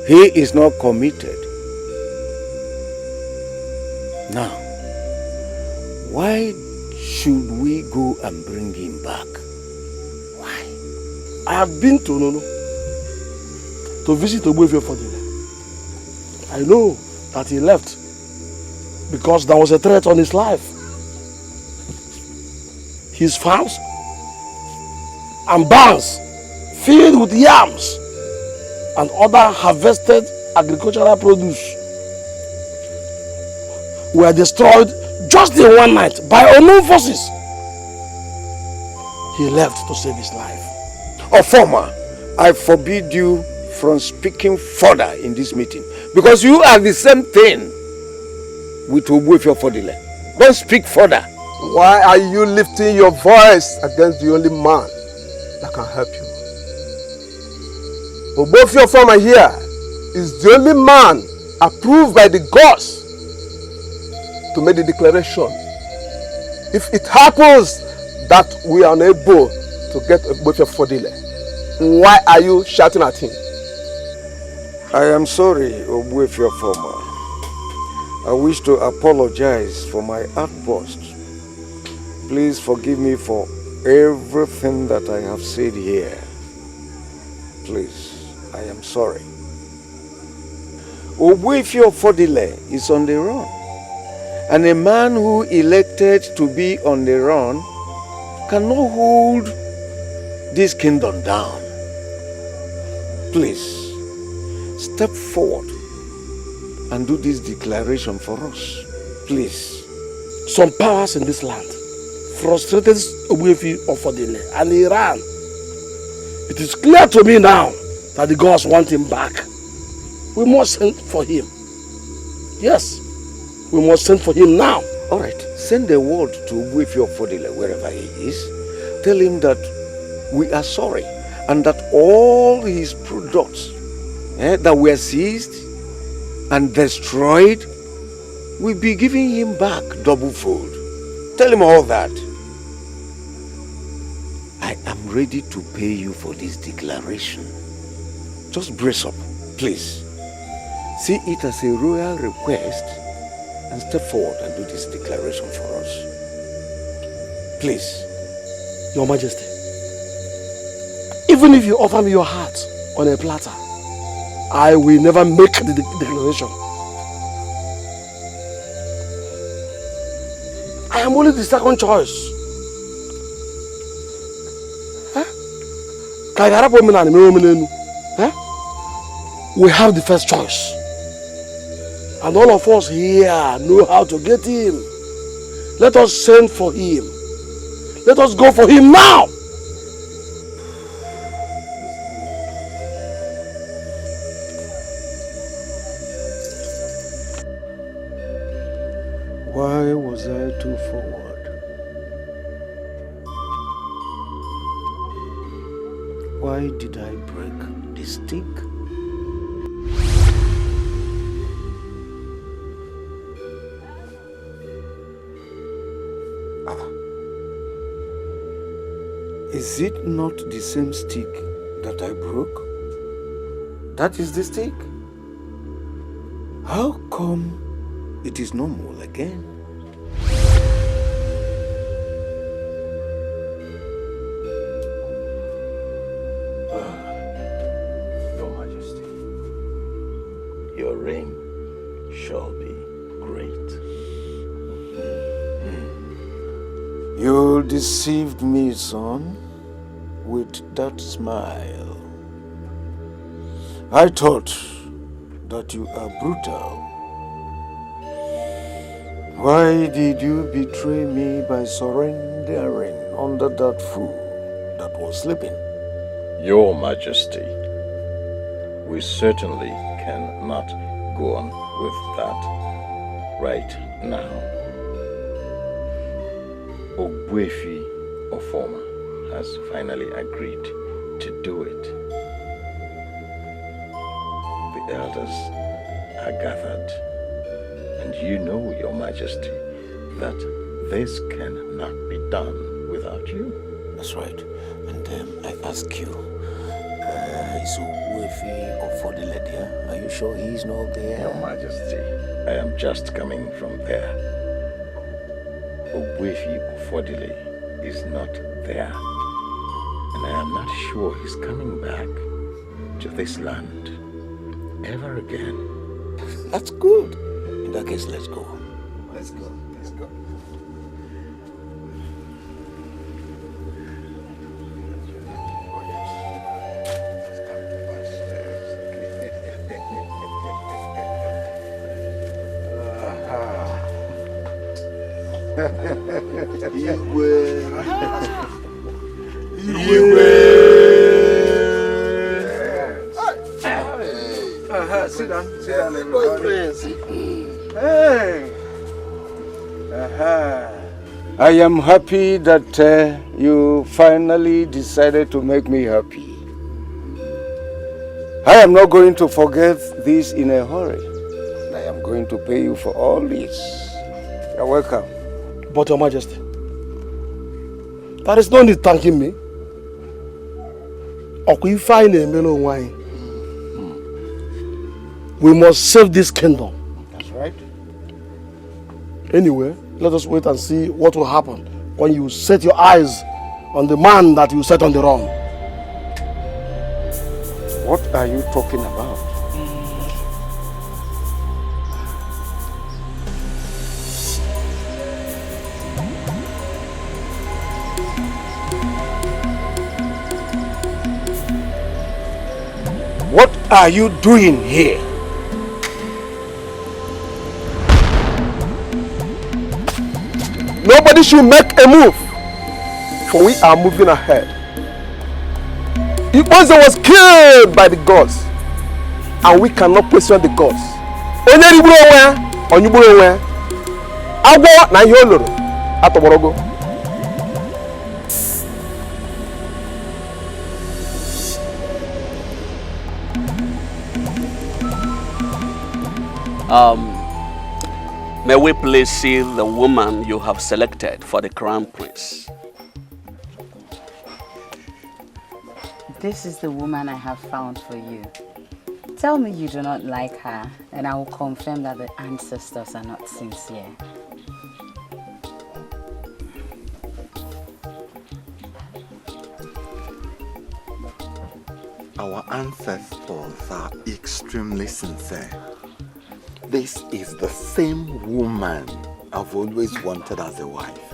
he is not committed. Now, why should we go and bring him back? Why? I have been to Nono to visit Ogbuefi Ofodile. I know that he left because there was a threat on his life. His farms and barns filled with yams and other harvested agricultural produce were destroyed just in one night by unknown forces. He left to save his life. Ofoma, I forbid you from speaking further in this meeting, because you are the same thing with Ogbuefi Ofodile. Don't speak further. Why are you lifting your voice against the only man that can help you? Ogbuefi Ofoma here is the only man approved by the gods to make the declaration. If it happens that we are unable to get Ogbuefi Ofodile, why are you shouting at him? I am sorry, Ogbuefi Ofoma. I wish to apologize for my outburst. Please forgive me for everything that I have said here. Please, I am sorry. Ogbuefi Ofodile is on the run. And a man who elected to be on the run cannot hold this kingdom down. Please, step forward and do this declaration for us. Please. Some powers in this land frustrated Ogbuefi Ofodile and he ran. It is clear to me now that the gods want him back. We must send for him. Yes, we must send for him now. All right, send a word to Ogbuefi Ofodile wherever he is. Tell him that we are sorry and that all his products that were seized and destroyed, we'll be giving him back double fold. Tell him all that. I am ready to pay you for this declaration. Just brace up, please. See it as a royal request and step forward and do this declaration for us. Please. Your Majesty, even if you offer me your heart on a platter, I will never make the declaration. I am only the second choice. We have the first choice. And all of us here know how to get him. Let us send for him. Let us go for him now. Why was I too forward? Why did I break the stick? Is it not the same stick that I broke? That is the stick. How come it is normal again? Your Majesty, your reign shall be great. You deceived me, son, with that smile. I thought that you are brutal. Why did you betray me by surrendering under that fool that was sleeping? Your Majesty, we certainly cannot go on with that right now. Ogwefi Ofoma has finally agreed to do it. The elders are gathered, and you know, Your Majesty, that this cannot be done without you. That's right. And I ask you, is Ogwefi Ofodile there? Are you sure he's not there? Your Majesty, I am just coming from there. Ogwefi Ofodile is not there, and I am not sure he's coming back to this land ever again. That's good. In that case, let's go. Let's go. Let's go. Sit down, everybody. Hey. I am happy that you finally decided to make me happy. I am not going to forget this in a hurry. I am going to pay you for all this. You're welcome. But Your Majesty, there is no need thanking me. We must save this kingdom. That's right. Anyway, let us wait and see what will happen when you set your eyes on the man that you set on the run. What are you talking about? What are you doing here? Nobody should make a move, for we are moving ahead. Ikponze was killed by the gods, and we cannot question the gods. Onye riburu onwe, onyugburu onwe. Agwọ na ihe o loro atọgbọrọgo. May we please see the woman you have selected for the crown prince? This is the woman I have found for you. Tell me you do not like her, and I will confirm that the ancestors are not sincere. Our ancestors are extremely sincere. This is the same woman I've always wanted as a wife.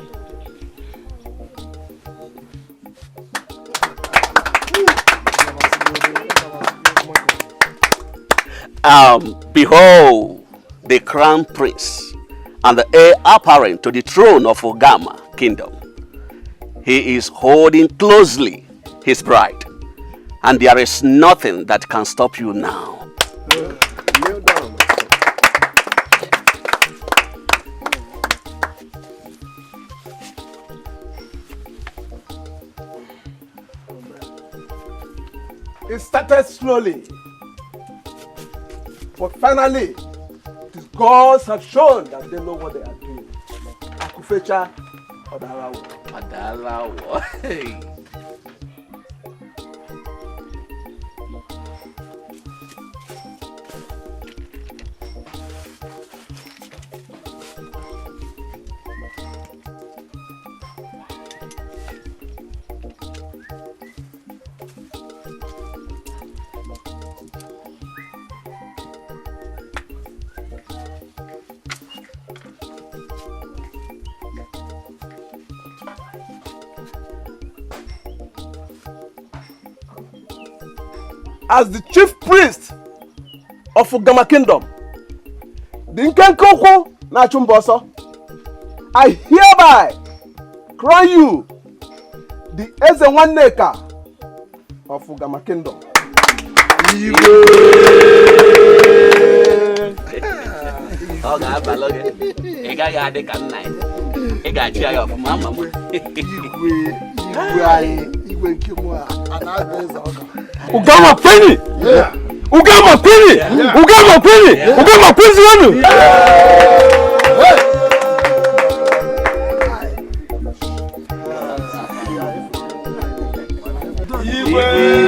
Behold, the crown prince and the heir apparent to the throne of Ogama kingdom. He is holding closely his bride, and there is nothing that can stop you now. Kneel down. It started slowly, but finally, these gods have shown that they know what they are doing. Akufecha Odarawo. Odarawo. Hey. As the chief priest of Ogama kingdom, the Nkenkoko Nachumboso, I hereby crown you the Ezenwaneka of Ogama kingdom. Ogama Penny! Ogama Penny! Ogama Penny! Ogama Penny! Igwe!